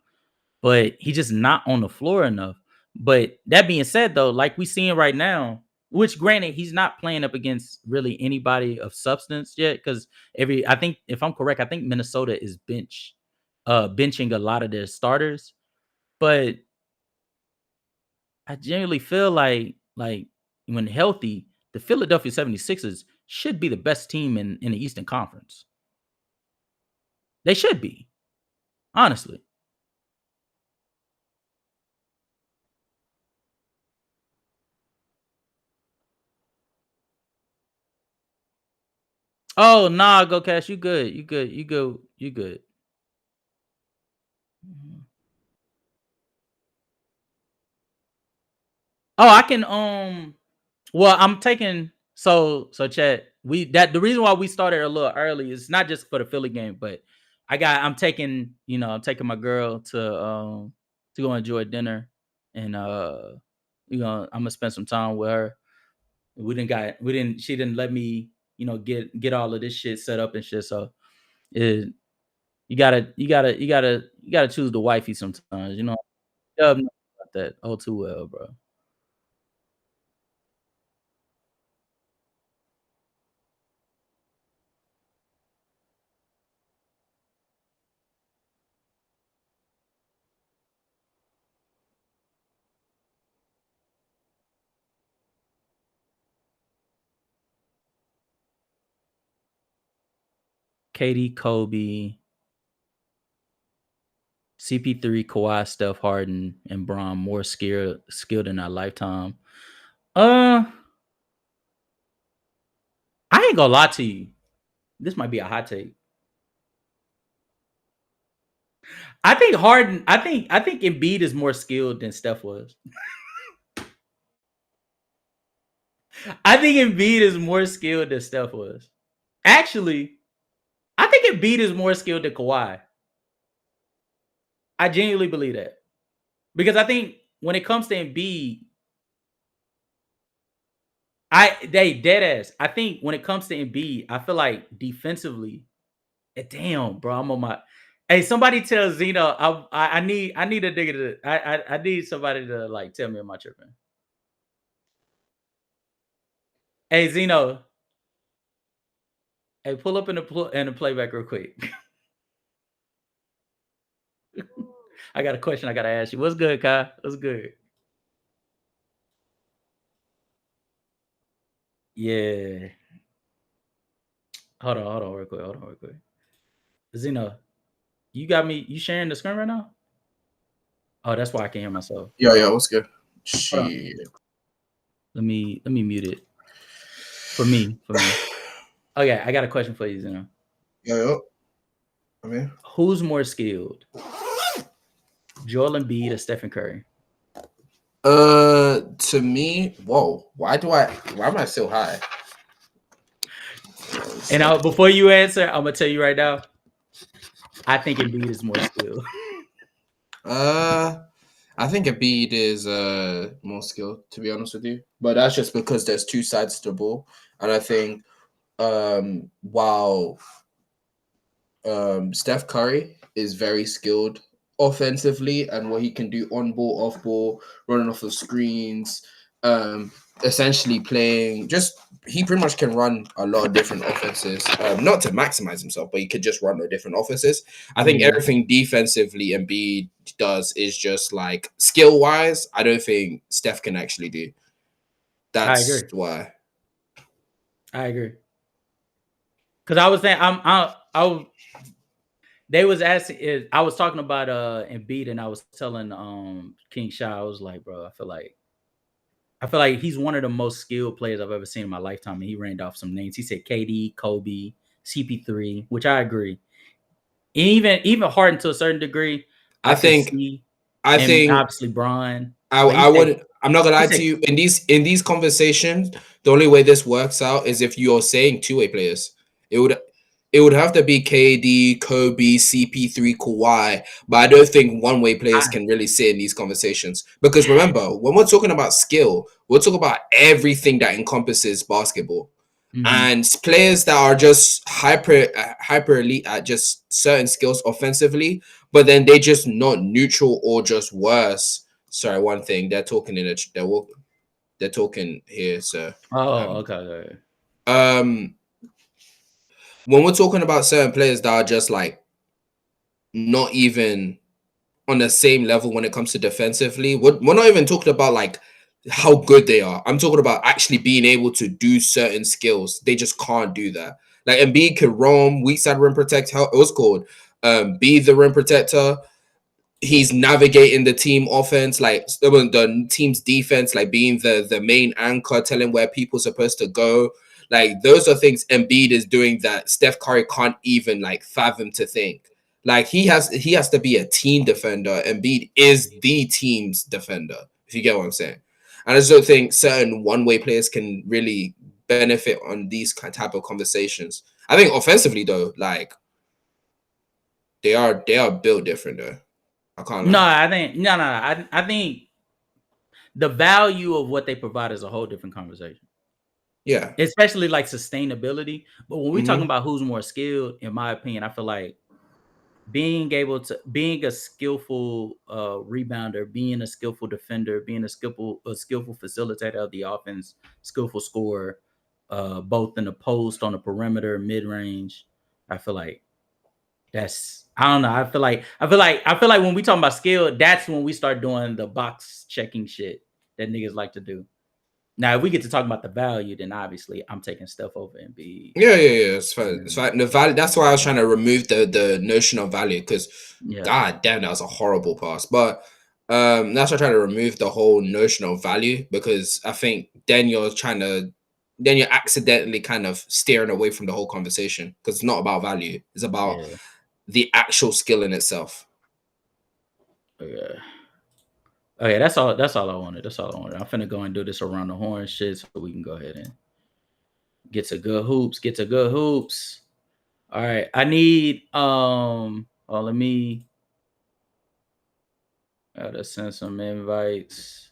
S2: But he's just not on the floor enough. But that being said, though, like we seeing right now, which granted he's not playing up against really anybody of substance yet, because I think if I'm correct, I think Minnesota is benching a lot of their starters. But I genuinely feel like when healthy, the Philadelphia 76ers should be the best team in the Eastern Conference. They should be, honestly. Oh, nah, Go Cash, you good. You good. Oh, I can well, I'm taking so chat. The reason why we started a little early is not just for the Philly game, but I'm taking my girl to go enjoy dinner, and I'm gonna spend some time with her. She didn't let me, get all of this shit set up and shit. So you gotta choose the wifey sometimes, Dub knows about that all too well, bro. Katie, Kobe, CP3, Kawhi, Steph, Harden, and Bron more skilled in our lifetime. I ain't gonna lie to you. This might be a hot take. I think Harden. I think Embiid is more skilled than Steph was. I think Embiid is more skilled than Steph was. Actually, I think Embiid is more skilled than Kawhi. I genuinely believe that. Because I think when it comes to Embiid, they dead ass. I think when it comes to Embiid, I feel like defensively, damn, bro, I'm on my. Hey, somebody tell Zeno I need a nigga to I need somebody to like tell me am I tripping. Hey Zeno, hey, pull up in the playback real quick. I got a question I gotta ask you. What's good, Kai? What's good? Yeah. Hold on, real quick. Zeno, you got me. You sharing the screen right now? Oh, that's why I can't hear myself.
S1: Yeah, what's good? Shit.
S2: Let me mute it. For me. Okay, I got a question for you, Zeno.
S1: Yeah. I mean,
S2: who's more skilled? Joel Embiid or Stephen Curry?
S1: To me, whoa. Why am I so high?
S2: And before you answer, I'm gonna tell you right now. I think Embiid is more skilled.
S1: I think Embiid is more skilled, to be honest with you. But that's just because there's two sides to the ball, and I think while Steph Curry is very skilled offensively and what he can do on ball, off ball, running off of screens, essentially playing he pretty much can run a lot of different offenses, not to maximize himself, but he could just run the different offenses. I think everything defensively Embiid does is just like skill wise, I don't think Steph can actually do. That's why.
S2: I agree. Because I was saying they was asking, I was talking about Embiid, and I was telling King Shy, I was like, bro, I feel like he's one of the most skilled players I've ever seen in my lifetime. And he rained off some names. He said KD, Kobe, CP3, which I agree. And even Harden to a certain degree.
S1: I think
S2: obviously Bron.
S1: I'm not gonna lie to you. In these conversations, the only way this works out is if you're saying two-way players. It would have to be KD, Kobe, CP3, Kawhi, but I don't think one-way players can really sit in these conversations. Because remember, when we're talking about skill, we're talking about everything that encompasses basketball. Mm-hmm. And players that are just hyper elite at just certain skills offensively, but then they just not neutral or just worse. Sorry, one thing they're talking they're talking here, so.
S2: Okay.
S1: When we're talking about certain players that are just like not even on the same level when it comes to defensively, we're not even talking about like how good they are. I'm talking about actually being able to do certain skills. They just can't do that. Like Embiid could roam, weak side rim protect. How it was called, be the rim protector. He's navigating the team offense, like the team's defense, like being the main anchor, telling where people are supposed to go. Like those are things Embiid is doing that Steph Curry can't even like fathom to think. Like he has to be a team defender. Embiid is the team's defender, if you get what I'm saying. And I just don't think certain one-way players can really benefit on these type of conversations. I think offensively though, like they are built different though. I can't lie.
S2: I think the value of what they provide is a whole different conversation.
S1: Yeah.
S2: Especially like sustainability. But when we're talking about who's more skilled, in my opinion, I feel like being a skillful rebounder, being a skillful defender, being a skillful facilitator of the offense, skillful scorer, both in the post, on the perimeter, mid-range. I feel like I don't know. I feel like when we talk about skill, that's when we start doing the box checking shit that niggas like to do. Now, if we get to talk about the value, then obviously I'm taking stuff over Embiid.
S1: Yeah. It's fine. It's fine. The value. That's why I was trying to remove the notion of value, because god damn, that was a horrible pass. But that's why I try to remove the whole notion of value, because I think then you're accidentally kind of steering away from the whole conversation, because it's not about value. It's about the actual skill in itself.
S2: Okay, that's all I wanted. I'm finna go and do this around the horn shit so we can go ahead and get to good hoops. All right. I need let me gotta send some invites.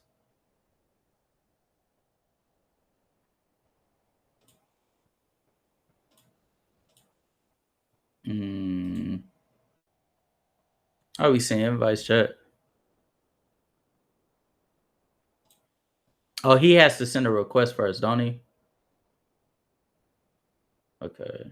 S2: Are we saying invites, chat? Oh, he has to send a request first, don't he? Okay.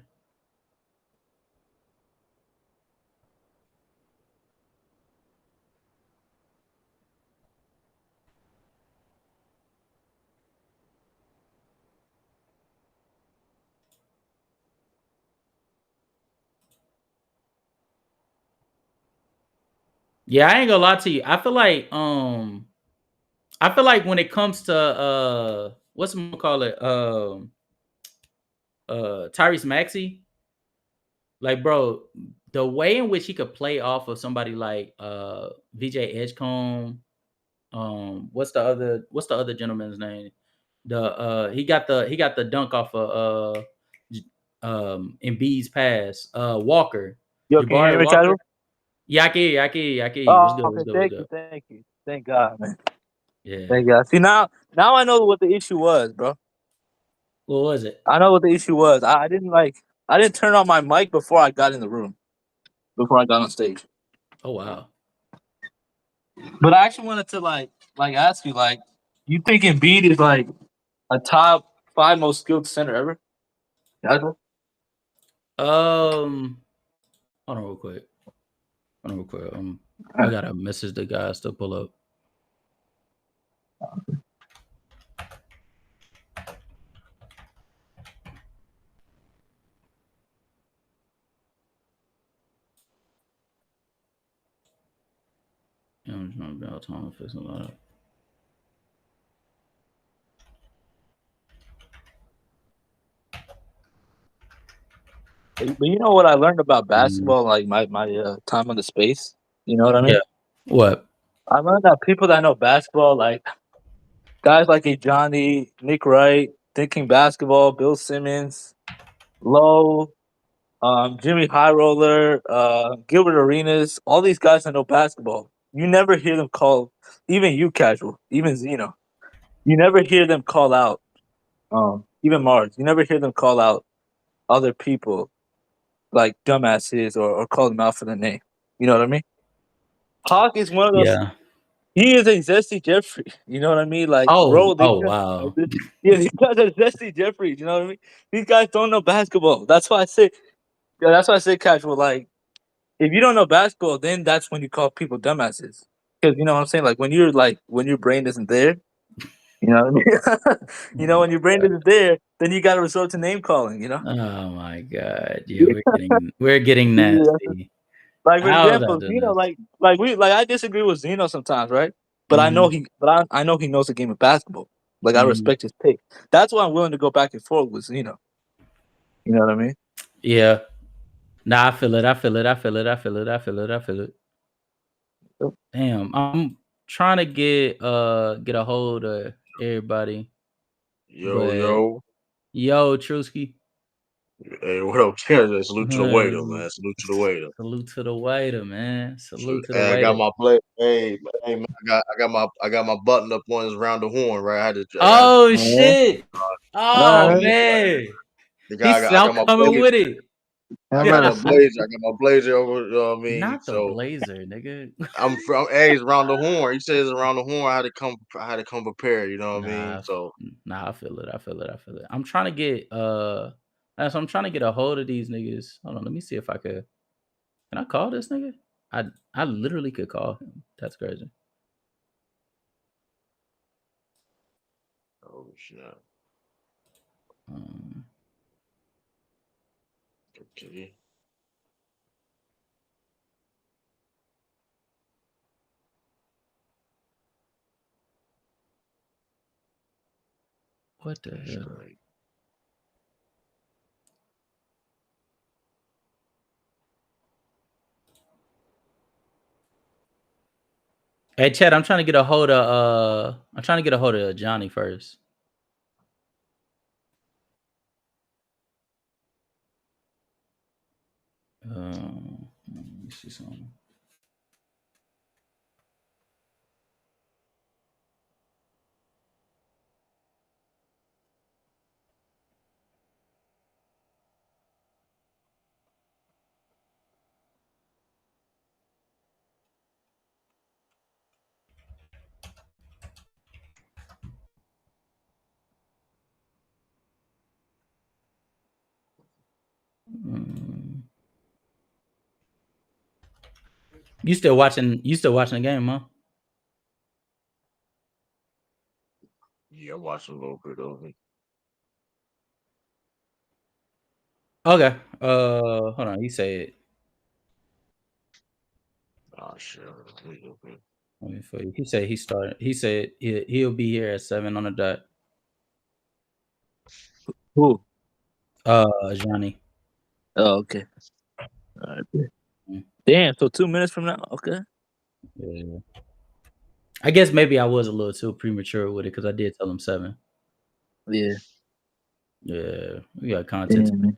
S2: Yeah, I ain't gonna lie to you. I feel like when it comes to what's I'm gonna call it, Tyrese Maxey, like, bro, the way in which he could play off of somebody like VJ Edgecombe, what's the other gentleman's name? He got the dunk off of Embiid's pass. Walker.
S6: Yo, can you hear me, Walker?
S2: Yeah, I can hear you.
S6: Okay, thank you. Thank God, man. Yeah. Thank God. See, now I know what the issue was, bro.
S2: What was it?
S6: I know what the issue was. I didn't turn on my mic before I got in the room. Before I got on stage.
S2: Oh wow.
S6: But I actually wanted to like ask you, like, you think Embiid is like a top 5 most skilled center ever?
S2: Hold on real quick. I gotta message the guys to pull up. Yeah, I'm trying to be out time to fix a lot.
S6: But you know what I learned about basketball, like my time on the space? You know what I mean?
S2: Yeah. What?
S6: I learned that people that know basketball, like guys like a Johnny, Nick Wright, Thinking Basketball, Bill Simmons, Lowe, Jimmy High Roller, Gilbert Arenas, all these guys that know basketball. You never hear them call, even you casual, even Zeno. You never hear them call out, even Mars. You never hear them call out other people like dumbasses or call them out for the name. You know what I mean? Hawk is one of those.
S2: Yeah.
S6: He is a Zesty Jeffrey. You know what I mean? Like,
S2: Oh,
S6: bro,
S2: wow.
S6: Yeah, these guys are Zesty Jeffries. You know what I mean? These guys don't know basketball. That's why I say, casual. Like, if you don't know basketball, then that's when you call people dumbasses. Because you know what I'm saying? Like when your brain isn't there, you know what I mean? When your brain isn't there, then you got to resort to name calling. You know?
S2: Oh my God! Yeah, we're getting nasty.
S6: Like for
S2: How is
S6: example,
S2: that
S6: Zeno,
S2: nasty?
S6: I disagree with Zeno sometimes, right? But I know I know he knows the game of basketball. Like I respect his pick. That's why I'm willing to go back and forth with Zeno. You know what I mean?
S2: Yeah. Nah, I feel it. Damn, I'm trying to get a hold of everybody.
S7: Yo.
S2: Yo, Trusky.
S7: Hey, what up, Canada? Salute to the waiter, man. Salute to the waiter.
S2: Salute to the waiter, man. Salute to the
S7: Hey,
S2: waiter.
S7: I got my plate. Hey, man, I got my button up ones around the horn, right? I had to.
S2: Oh shit! Oh man!
S7: The guy, I got my
S2: coming
S7: blazer.
S2: with it.
S7: I got my blazer. I got my blazer over. You know what I mean?
S2: Not the blazer, nigga.
S7: I'm from. Hey, it's around the horn. He says around the horn. I had to come prepared. You know what I mean? So
S2: I feel it. I'm trying to get so I'm trying to get a hold of these niggas. Hold on, let me see if I could. Can I call this nigga? I literally could call him. That's crazy.
S7: oh shit. Okay.
S2: What the hell? Hey Chad, I'm trying to get a hold of Johnny first. Let me see something. You still watching the game, huh?
S7: Yeah, I watched a little bit of it.
S2: Okay. Hold on. He said.
S7: Oh shit.
S2: Let me for you. He said he started. He said he'll be here at 7 on the dot.
S6: Who?
S2: Johnny.
S6: Oh, okay. All right. Damn. So 2 minutes from now. Okay.
S2: Yeah. I guess maybe I was a little too premature with it because I did tell him 7.
S6: Yeah.
S2: Yeah, we got content.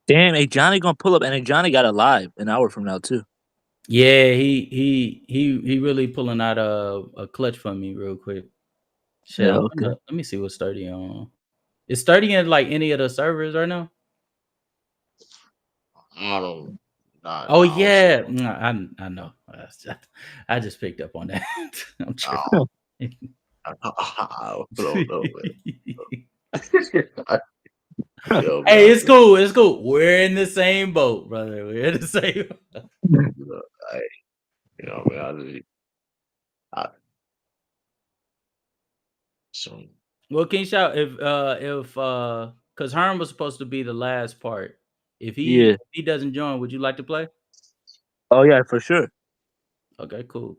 S6: Damn, hey Johnny gonna pull up, and Johnny got a live an hour from now too.
S2: Yeah, he really pulling out a clutch for me real quick. Shit,
S6: Yeah, okay.
S2: let me see what's 30 on. Is 30 in like any of the servers right now?
S7: I
S2: Oh
S7: I don't see
S2: yeah,
S7: him.
S2: I know. I just picked up on that. I'm tripping.
S7: I don't know, man. Yo, man,
S2: Hey, it's cool. It's cool. We're in the same boat, brother. We're in the same.
S7: man, I so
S2: Well, King Shout, if because Herm was supposed to be the last part. If
S6: Yeah.
S2: he doesn't join, would you like to play?
S6: Oh yeah, for sure.
S2: Okay, cool.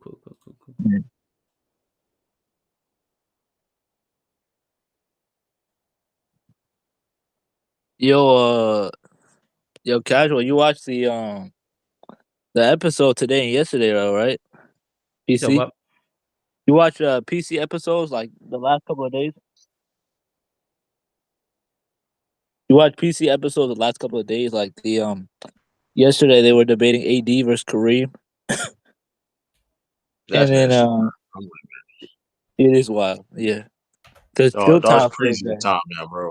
S6: Yeah. Yo, Casual, you watched the episode today and yesterday, though, right?
S2: You said
S6: PC.
S2: what?
S6: You watch PC episodes like the last couple of days. You watch PC episodes the last couple of days, like the yesterday they were debating AD versus Kareem,
S7: that's
S6: and then
S7: nasty.
S6: it is wild, yeah. Because
S7: Dog, it's
S6: Chilltown said
S7: preseason
S6: that.
S7: time now, bro.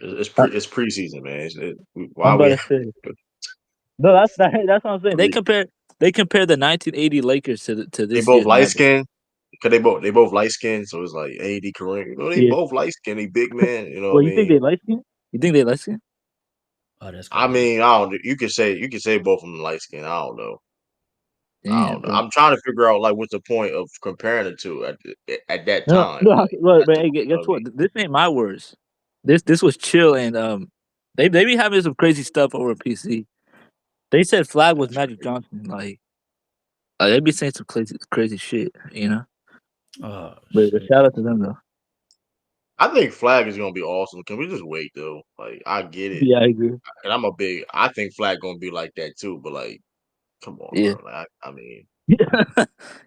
S6: Uh,
S7: It's preseason, man.
S6: I'm
S7: Why
S6: about
S7: we
S6: to say no. That's what I'm saying. They compare the 1980 Lakers to
S7: they
S6: this
S7: both
S6: year's
S7: light
S6: Mavericks.
S7: skinned? Cause they both light skinned, so it's like AD Kareem. You know, they
S6: Yeah.
S7: both light skinned, they big man. You know
S6: Well,
S7: what I
S6: you think
S7: mean?
S6: they light skin? You think they light skin?
S2: Oh, that's
S7: I
S2: crazy.
S7: mean, I don't. You could say both of them light skinned. I don't know. I
S6: Damn,
S7: don't know.
S6: bro.
S7: I'm trying to figure out like what's the point of comparing the two at that
S6: No,
S7: time.
S6: no.
S7: Like
S6: Look,
S7: at
S6: but
S7: the,
S6: hey,
S7: you know
S6: guess
S7: what I
S6: what?
S7: mean?
S6: This ain't my words. This was chill, and they be having some crazy stuff over PC. They said Flag was
S7: That's
S6: Magic
S7: crazy.
S6: Johnson. They be saying some crazy shit, you know.
S2: Oh
S6: But
S2: shit.
S6: shout out to them though.
S7: I think Flag is gonna be awesome. Can we just wait though? Like I get it,
S6: Yeah, I agree.
S7: and I think Flag gonna be like that too. But like, come on,
S6: Yeah,
S7: bro. Like, I mean,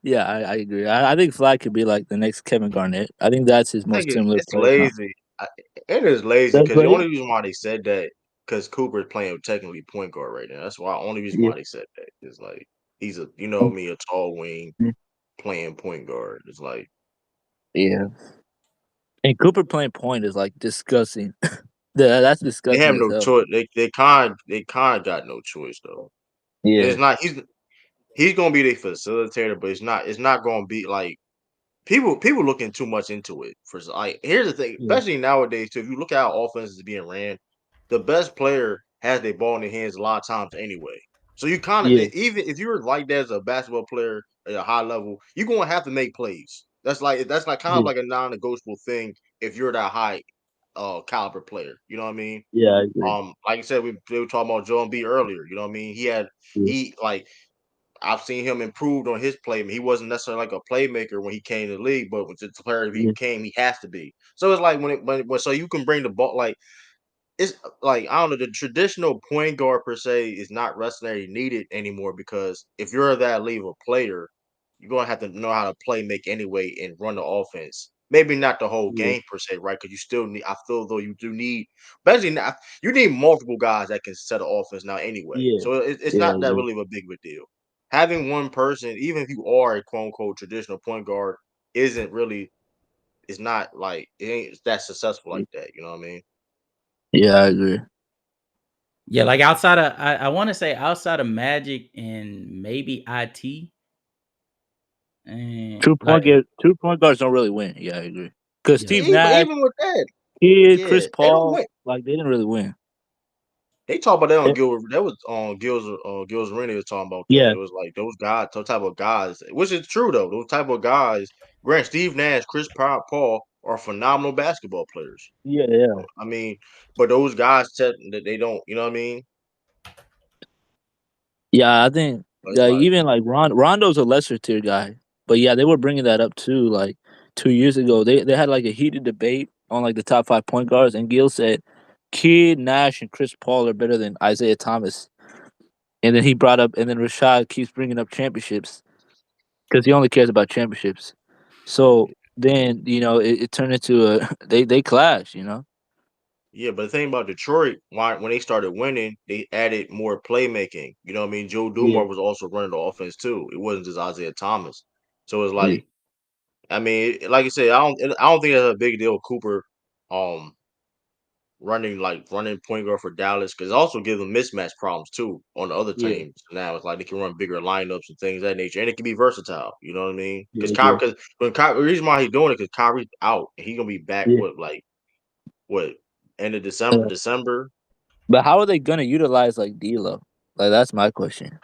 S6: yeah, I agree. I think Flag could be like the next Kevin Garnett. I think that's his
S7: I think
S6: most similar
S7: it's
S6: play comp.
S7: lazy. It is lazy
S6: That's
S7: because the
S6: right.
S7: only reason why they said that because Cooper is playing technically point guard right now. That's why only reason
S6: Yeah,
S7: why they said that is like he's a you know me a tall wing playing point guard. It's like
S6: yeah. And Cooper playing point is like disgusting. That's
S7: they
S6: disgusting
S7: have
S6: as
S7: no
S6: hell.
S7: choice. They kind of got no choice though. And
S6: Yeah,
S7: it's not he's gonna be the facilitator, but it's not gonna be like people looking too much into it. For like, here's the thing,
S6: yeah,
S7: especially nowadays too. If you look at how offense is being ran, the best player has their ball in their hands a lot of times anyway. So you kind of
S6: yeah,
S7: even if you're like that as a basketball player at a high level, you're gonna have to make plays. That's like kind of
S6: yeah,
S7: like a non-negotiable thing if you're that high caliber player. You know what I mean?
S6: yeah. I agree.
S7: Like I said, they were talking about Joel Embiid earlier. You know what I mean?
S6: Yeah,
S7: He like I've seen him improved on his play. He wasn't necessarily like a playmaker when he came to the league, but with the player he
S6: yeah,
S7: became, he has to be. So it's like when so you can bring the ball like it's like I don't know the traditional point guard per se is not necessarily needed anymore because if you're that elite of a player, you're gonna have to know how to play make anyway and run the offense. Maybe not the whole
S6: yeah,
S7: game per se, right? Because you still need. I feel though you do need, especially now, you need multiple guys that can set an offense now anyway.
S6: yeah,
S7: So it's
S6: yeah. I
S7: not that
S6: agree.
S7: really of a big of a deal. Having one person, even if you are a quote unquote traditional point guard, isn't really. It's not like it ain't that successful like that. You know what I mean?
S6: Yeah, I agree.
S2: Yeah, like outside of I want to say outside of Magic and maybe IT and like
S6: True point guards don't really win. Yeah, I agree. Because
S2: yeah.
S6: Steve
S7: Even
S6: Nash,
S7: even with that,
S6: Kid,
S7: yeah,
S6: Chris
S7: they don't
S6: Paul,
S7: win.
S6: like they didn't really win.
S7: They talk about that on
S6: Eh,
S7: Gil. That was on Gil's Arena was talking about that.
S6: Yeah,
S7: It was like those guys, those type of guys, which is true though. Those type of guys, Grant, Steve Nash, Paul are phenomenal basketball players.
S6: yeah, yeah,
S7: I mean, but those guys said that they don't. You know what I mean?
S6: yeah. I think
S7: It's like
S6: even like Rondo's a lesser tier guy, but yeah, they were bringing that up too. Like 2 years ago, they had like a heated debate on like the top 5 point guards, and Gil said Kid, Nash, and Chris Paul are better than Isaiah Thomas. And then he brought up, and then Rashad keeps bringing up championships because he only cares about championships. So then it turned into a they clash.
S7: yeah, but the thing about Detroit, why when they started winning, they added more playmaking. You know what I mean? Joe
S6: Yeah,
S7: Dumars was also running the offense too. It wasn't just Isaiah Thomas. So it's
S6: yeah,
S7: like I mean, like I said, I don't think that's a big deal. Cooper, um, running point guard for Dallas because it also gives them mismatch problems too on the other
S6: Yeah.
S7: teams. Now it's like they can run bigger lineups and things of that nature, and it can be versatile. You know what I mean? Because
S6: Yeah.
S7: the reason why he's doing it because Kyrie's out and he's gonna be back.
S6: Yeah.
S7: What end of
S6: Yeah.
S7: December?
S6: But how are they gonna utilize like D'Lo? Like that's my question.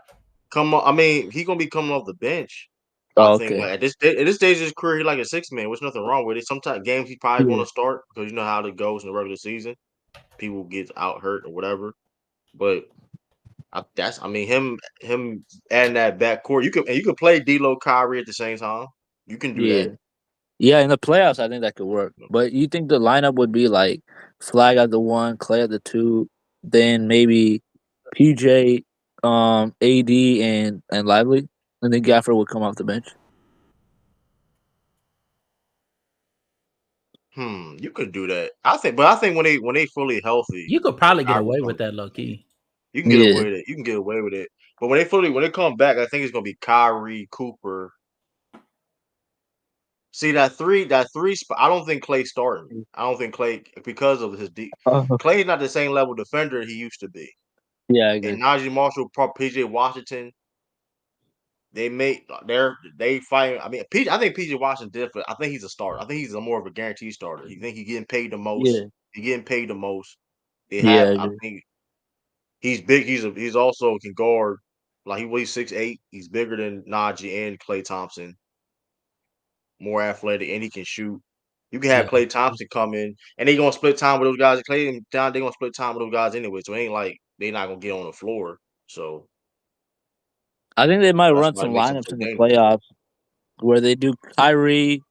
S7: Come on, I mean he's gonna be coming off the bench. I
S6: Oh,
S7: think
S6: okay.
S7: like at this stage of his career, he's like a 6 man. There's nothing wrong with it. Sometimes games he's probably
S6: Yeah.
S7: going to start because you know how it goes in the regular season. People get out hurt or whatever, but I mean him adding that backcourt. You can play D'Lo Kyrie at the same time. You can do
S6: Yeah.
S7: that.
S6: Yeah, in the playoffs, I think that could work. But you think the lineup would be like Flag at the 1, Clay at the 2, then maybe PJ, AD, and Lively, and then Gafford would come off the bench.
S7: You could do that. I think when they fully healthy,
S2: You could probably get
S7: Kyrie
S2: away
S7: comes,
S2: with that low key.
S7: you can get
S6: Yeah.
S7: away with it. You can get away with it. But when they come back, I think it's gonna be Kyrie, Cooper. See that three spot. I don't think Clay's starting. I don't think Clay because of his deep. Clay's not the same level defender he used to be.
S6: Yeah, I
S7: And
S6: agree.
S7: Najee Marshall, PJ Washington, they fight. I mean, I think PJ Washington different. I think he's a starter. I think he's a more of a guaranteed starter. You think he's getting paid the most?
S6: Yeah.
S7: He getting paid the most. They
S6: Yeah, I
S7: have. I
S6: agree.
S7: think he's big. He's also can guard. Like he weighs 6'8". He's bigger than Najee and Klay Thompson. More athletic, and he can shoot. You can have
S2: Yeah.
S7: Klay Thompson come in, and they gonna split time with those guys. Klay and John, they gonna split time with those guys anyway. So it ain't like they not gonna get on the floor. So
S6: I think they might
S7: that's
S6: run
S7: why it
S6: some
S7: makes them
S6: lineups
S7: so
S6: in the
S7: dangerous.
S6: playoffs where they do Kyrie,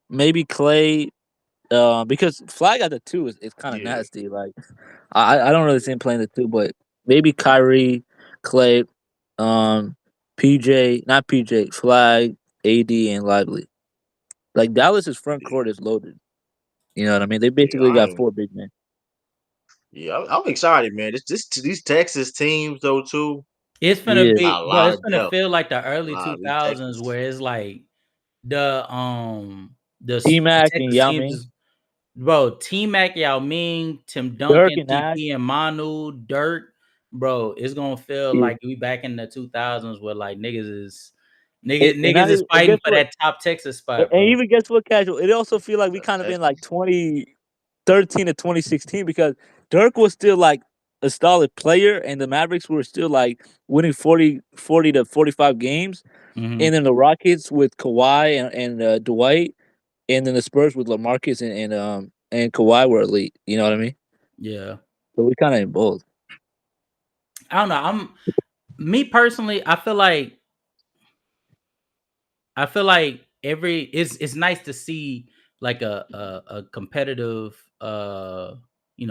S6: maybe Clay, because Flag at the 2 is kind of
S7: Yeah.
S6: nasty. Like I don't really see him playing the 2, but maybe Kyrie, Clay, PJ, not PJ, Flag, AD, and Lively. Like Dallas's front
S7: Yeah,
S6: court is loaded. You know what I mean? They
S7: yeah,
S6: basically got 4 big men.
S7: I'm excited, man. These Texas teams though too.
S2: It's gonna
S6: Yeah,
S2: be,
S7: Got a
S2: bro.
S7: lot
S2: It's
S7: of
S2: gonna
S7: depth.
S2: feel like the
S7: A
S2: early
S7: lot of these
S2: 2000s
S7: Texas.
S2: where it's like the
S6: T-Mac and
S2: Texas
S6: Yao
S2: teams
S6: Ming,
S2: is, bro. T Mac, Yao Ming, Tim
S6: Dirk
S2: Duncan,
S6: and Nash.
S2: TP and Manu, Dirk, bro. It's gonna feel
S6: Yeah,
S2: like we back in the 2000s where like
S6: and
S2: niggas is
S6: and
S2: fighting
S6: guess
S2: for
S6: what?
S2: that top Texas
S6: And
S2: spot, bro.
S6: even guess what, casual? It also feel like we
S7: That's
S6: kind of been like
S7: Texas.
S6: 2013 to 2016 because Dirk was still like a solid player, and the Mavericks were still like winning 40 to 45 games,
S2: Mm-hmm.
S6: and then the Rockets with Kawhi and Dwight, and then the Spurs with LaMarcus and Kawhi were elite. You know what I mean?
S2: Yeah.
S6: So we kind of in both.
S2: I don't know. Me personally, I feel like it's nice to see like a competitive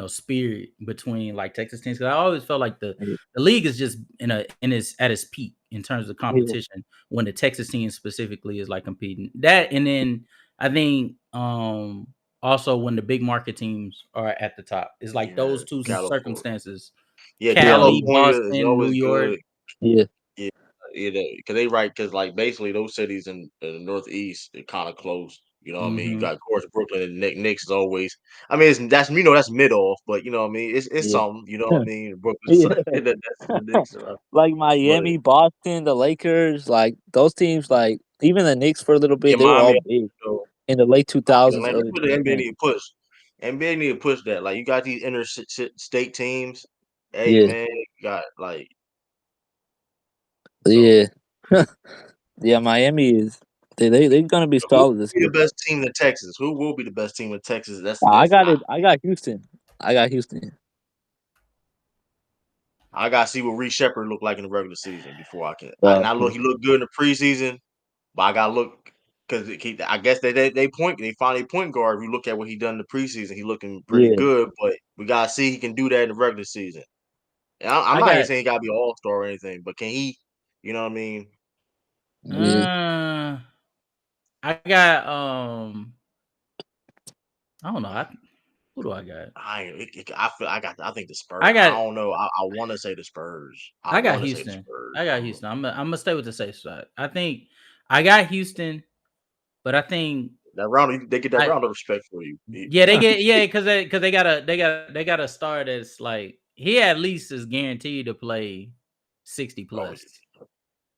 S2: spirit between like Texas teams, because I always felt like the league is just in its at its peak in terms of
S6: Yeah,
S2: competition when the Texas team specifically is like competing. That, and then I think also when the big market teams are at the top. It's like
S7: Yeah,
S2: those two
S7: California.
S2: circumstances.
S7: Yeah,
S6: yeah,
S2: Cali,
S7: California is
S2: Boston, New
S7: always
S2: York.
S7: good.
S6: yeah,
S7: Yeah, because because like basically those cities in the Northeast are kind of close. You know what I mean? You
S2: Hmm.
S7: got of course Brooklyn and Knicks is always. I mean, that's mid off, but you know what I mean. It's
S6: yeah.
S7: something. You know what I mean? Brooklyn,
S6: Yeah.
S7: that's the Knicks,
S6: Like
S7: but
S6: Miami, Boston, the Lakers, like those teams, like even the Knicks for a little
S7: yeah,
S6: bit, they were all
S7: Miami.
S6: big
S7: So,
S6: in the late
S7: Atlanta,
S6: 2000s,
S7: that's
S6: early
S7: what the NBA
S6: 2010s.
S7: need to push. NBA need to push that. Like you got these state teams. Hey
S6: Yeah,
S7: man, you got like so.
S6: yeah, yeah. Miami is they're gonna be
S7: Who will
S6: solid this
S7: be the
S6: year.
S7: best team in Texas? Who will be the best team in Texas?
S6: I got it. I got Houston. I got Houston.
S7: I gotta see what Reece Shepard look like in the regular season before I can. And I
S6: Okay.
S7: look, he looked good in the preseason, but I gotta look because I guess they finally point guard. If you look at what he done in the preseason, he looking pretty
S6: Yeah,
S7: good. But we gotta see he can do that in the regular season. And I'm
S2: I
S7: not even
S2: got
S7: saying he gotta be an all star or anything, but can he? You know what I mean?
S6: yeah.
S2: uh I got I don't know. Who do I got?
S7: I think the Spurs.
S2: I
S7: I
S2: got
S7: don't know. I want to say the Spurs. I
S2: I got
S7: want to say the
S2: Houston.
S7: Spurs.
S2: I got Houston. I'm gonna stay with the safe side. I think I got Houston, but I think
S7: That round, they get that round of respect for you.
S2: Yeah, they get because they got a star that's like he at least is guaranteed to play 60 plus.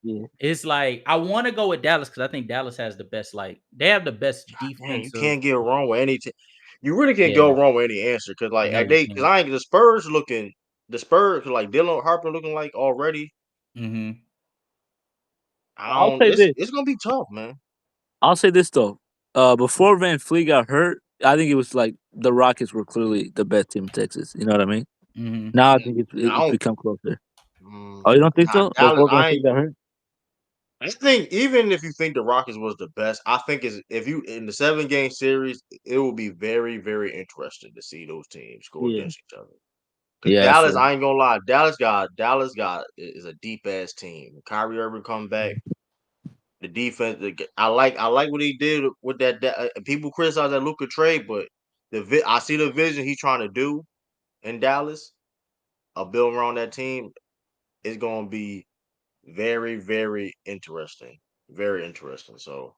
S6: Yeah.
S2: It's like I want to go with Dallas because I think Dallas has the best. Like they have the best defensive.
S7: Man, you can't get wrong with any. You really can't go wrong with any answer because like
S2: No,
S7: because I ain't the Spurs like Dylan Harper looking like already.
S2: Mm-hmm.
S6: I'll say this.
S7: It's gonna be tough, man.
S6: I'll say this though. Before Van Fleet got hurt, I think it was like the Rockets were clearly the best team in Texas. You know what I mean?
S2: Mm-hmm.
S6: Now I think it's become closer. Oh, you don't think so?
S7: Dallas,
S6: Before Van Fleet got hurt?
S7: I think even if you think the Rockets was the best, I think if you in the 7-game series, it will be very, very interesting to see those teams go against each other. Because Dallas, I ain't gonna lie, Dallas is a deep ass team. When Kyrie Irving come back, the defense. I like what he did with that. People criticize that Luka trade, but I see the vision he's trying to do in Dallas. Building around that team is gonna be very, very interesting. Very interesting. So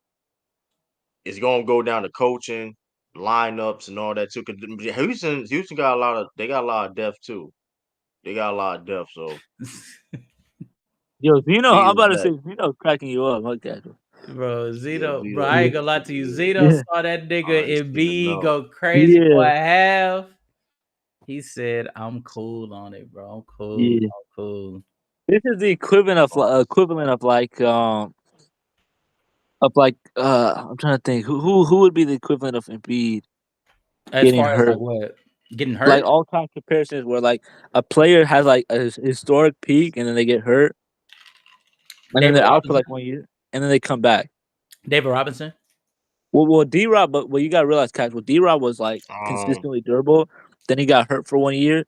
S7: it's gonna go down to coaching, lineups, and all that too. Cause Houston got a lot of depth too. They got a lot of depth. So
S6: yo, Zeno, I'm about to say Zeno's cracking you up. Look at him.
S2: Bro, Zeno, bro, I ain't gonna lie to you. Zeno saw that nigga Embiid go crazy for a half. He said, "I'm cool on it, bro. I'm cool. I'm cool."
S6: This is the equivalent of I'm trying to think who would be the equivalent of Embiid getting hurt?
S2: As like what? Getting hurt?
S6: Like all time comparisons where like a player has like a historic peak and then they get hurt, and then they're out for like 1 year, and then they come back.
S2: David Robinson.
S6: Well, D-Rob, but you gotta realize, Cash. Well, D-Rob was like consistently durable. Then he got hurt for 1 year.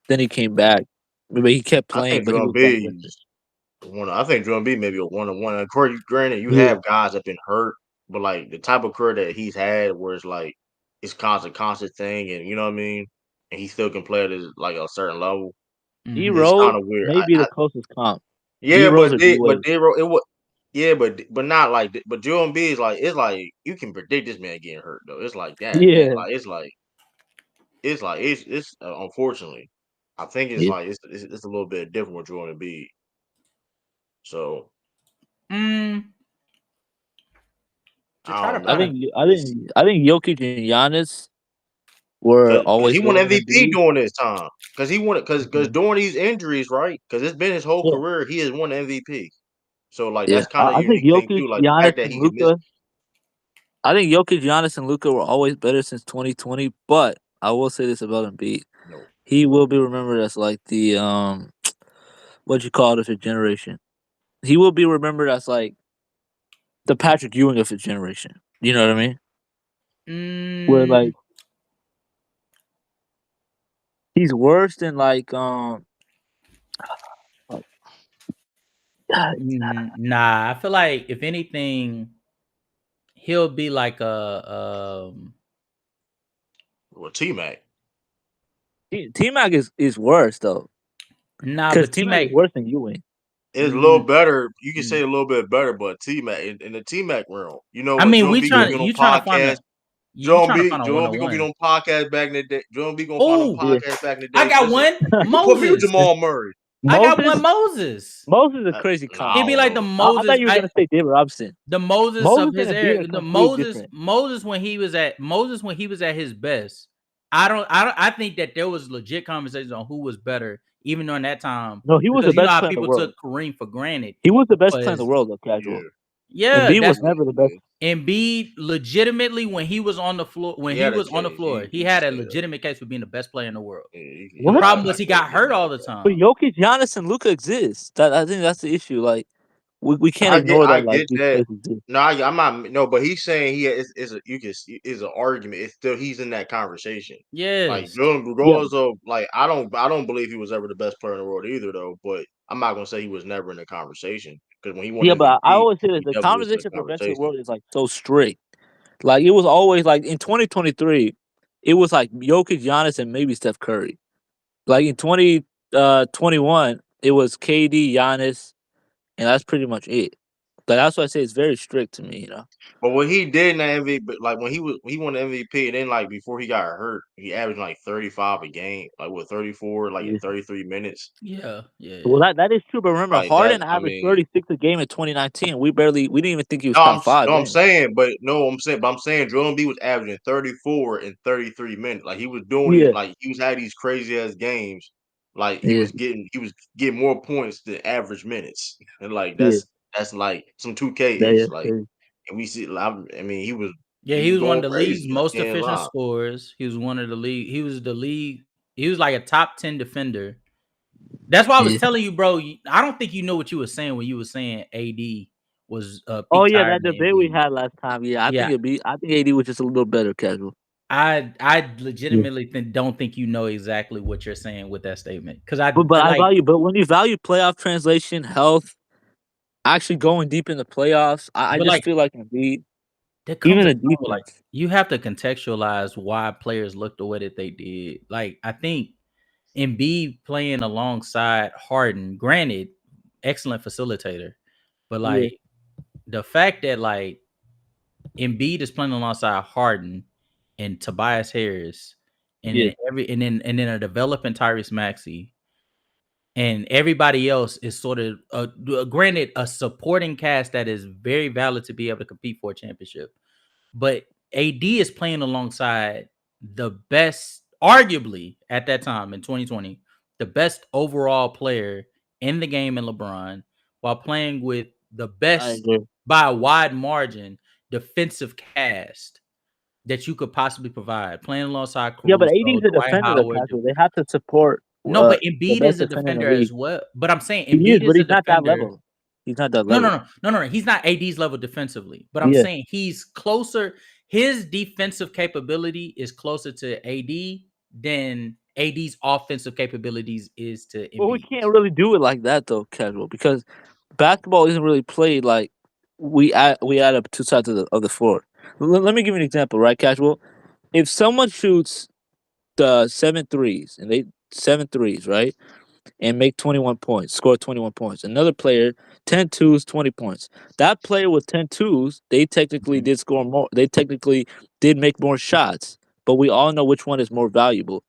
S6: Then he came back. But he kept playing. But he was
S7: I think Joel Embiid maybe a 1-on-1. Of course, granted, you have guys that been hurt, but like the type of career that he's had, where it's like it's constant thing, and you know what I mean, and he still can play at like a certain level.
S6: D-Rose kind of weird. Maybe the closest comp.
S7: Yeah, but D-Rose, it was. Yeah, but not like. But Joel Embiid is like, it's like you can predict this man getting hurt though. It's like that.
S6: Yeah,
S7: man. Like it's unfortunately, I think it's like it's a little bit different with Joel Embiid. So,
S6: I think Jokic and Giannis were always.
S7: He won MVP during this time because during these injuries, right? Because it's been his whole career. He has won MVP. So like that's kind of
S6: I think
S7: unique
S6: Jokic,
S7: thing too. Like
S6: Giannis,
S7: the fact that
S6: and
S7: he
S6: Luka. I think Jokic, Giannis, and Luka were always better since 2020. But I will say this about Embiid: he will be remembered as like the what you call it of his generation. He will be remembered as like the Patrick Ewing of his generation. You know what I mean? Where like he's worse than like
S2: Nah, I feel like if anything, he'll be like a
S7: T-Mac.
S6: T-Mac is worse though.
S2: Nah, but
S6: T-Mac is worse than Ewing.
S7: It's a little better. You can say a little bit better, but T-Mac in the T-Mac realm, you know.
S2: I mean,
S7: Joel B
S2: trying to find
S7: Joel B gonna get on podcast back in the day. Joel B gonna find on podcast back in the day.
S2: I got one.
S7: Put me with Jamal Murray.
S2: I got one. Moses.
S6: Moses is a crazy comp.
S2: He'd be like the Moses.
S6: I thought you were gonna say David Robinson.
S2: The Moses of his era. The Moses when he was at his best. I think that there was legit conversations on who was better, even during that time.
S6: No, he was the best player in the world.
S2: People took Kareem for granted.
S6: He was the best player in the world, though, casual.
S2: Yeah,
S6: Embiid was never the best.
S2: Embiid, legitimately, when he was on the floor, he had a legitimate case for being the best player in the world. The problem was he got hurt all the time.
S6: But Jokic, Giannis, and Luka exist. I think that's the issue. Like we can't ignore that. Like these places exist.
S7: No, I'm not. No, but he's saying is an argument. It's still he's in that conversation.
S2: Yeah,
S7: like regardless of like I don't believe he was ever the best player in the world either though. But I'm not gonna say he was never in the conversation because when he won MVP,
S6: but I always say that the conversation for best in the world is like so strict. Like it was always like in 2023, it was like Jokic, Giannis, and maybe Steph Curry. Like in 2021, it was KD, Giannis, and that's pretty much it. That's why I say it's very strict to me.
S7: But what he did in the MVP, like when he won the MVP, and then like before he got hurt, he averaged like 35 a game, like with 34, like in 33 minutes.
S2: Yeah.
S6: Well, that is true, but remember,
S7: Like
S6: Harden
S7: that, I
S6: averaged
S7: mean,
S6: 36 a game in 2019. We didn't even think he was
S7: no,
S6: top five.
S7: I'm saying, but I'm saying Joel Embiid was averaging 34 in 33 minutes. Like he was doing
S6: Yeah,
S7: it, like he was having these crazy ass games. Like he
S6: yeah,
S7: was getting more points than average minutes, and like
S6: yeah.
S7: that's like some 2K
S6: Yeah,
S7: ish. Like,
S6: crazy.
S7: and we see, I mean, he was
S2: He was one
S7: going
S2: of the league's
S7: crazy. I
S2: most
S7: can't
S2: efficient
S7: lie.
S2: scorers. He was one of the league. He was the league. He was like a top 10 defender. That's why I was
S6: Yeah.
S2: telling you, bro. I don't think you know what you were saying when you were saying AD was
S6: Oh
S2: peak
S6: yeah,
S2: higher
S6: that
S2: than
S6: debate we
S2: Embiid.
S6: had last time. Yeah, I
S2: Yeah,
S6: think AD was just a little better casual.
S2: I legitimately don't think you know exactly what you're saying with that statement because I
S6: But
S2: feel
S6: I
S2: like
S6: value. But when you value playoff translation, health, actually going deep in the playoffs, I
S2: but
S6: just
S2: like
S6: feel like Embiid,
S2: there
S6: even
S2: comes a
S6: the
S2: point where like
S6: defense.
S2: you have to contextualize why players look the way that they did. Like I think Embiid playing alongside Harden, granted, excellent facilitator, but
S6: Yeah,
S2: like the fact that like Embiid is playing alongside Harden and Tobias Harris, and
S6: yeah,
S2: then a developing Tyrese Maxey, and everybody else is sort of granted a supporting cast that is very valid to be able to compete for a championship. But AD is playing alongside the best, arguably at that time in 2020, the best overall player in the game in LeBron, while playing with the
S6: I
S2: best
S6: agree.
S2: by a wide margin defensive cast that you could possibly provide. Playing alongside
S6: Yeah, but
S2: Caruso,
S6: AD is a
S2: Dwight
S6: defender, the
S2: Howard.
S6: casual. They have to support
S2: No, but
S6: the
S2: Embiid
S6: best
S2: is a
S6: defender in the
S2: defender
S6: league.
S2: as well. But I'm saying
S6: He is,
S2: Embiid
S6: but
S2: is a
S6: he's not that
S2: defender.
S6: level. He's not that
S2: No,
S6: level.
S2: no. He's not AD's level defensively, but I'm
S6: Yeah.
S2: saying he's closer. His defensive capability is closer to AD than AD's offensive capabilities is to
S6: Well, we
S2: Embiid.
S6: can't really do it like that though, casual, because basketball isn't really played like we add up two sides of the floor. Let me give you an example, right, casual? If someone shoots the 7 threes and they 7 threes, right, and make 21 points, score 21 points. Another player 10 twos, 20 points. That player with 10 twos, they technically did score more. They technically did make more shots, but we all know which one is more valuable.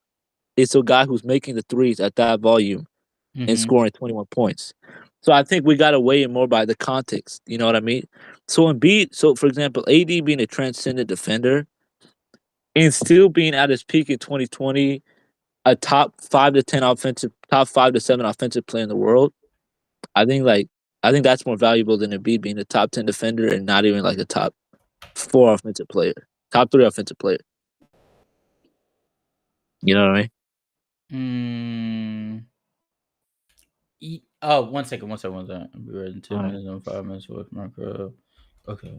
S6: It's a guy who's making the threes at that volume and
S2: Mm-hmm.
S6: scoring 21 points. So I think we got to weigh it more by the context. You know what I mean? So Embiid, so for example, AD being a transcendent defender and still being at his peak in 2020, a top 5 to 10 offensive, top 5 to 7 offensive player in the world. I think that's more valuable than Embiid being a top 10 defender and not even like a top 4 offensive player, top 3 offensive player. You know what I mean?
S2: Oh, 1 second. I'll be ready in 10
S6: All right.
S2: minutes and 5 minutes with my girl. Okay.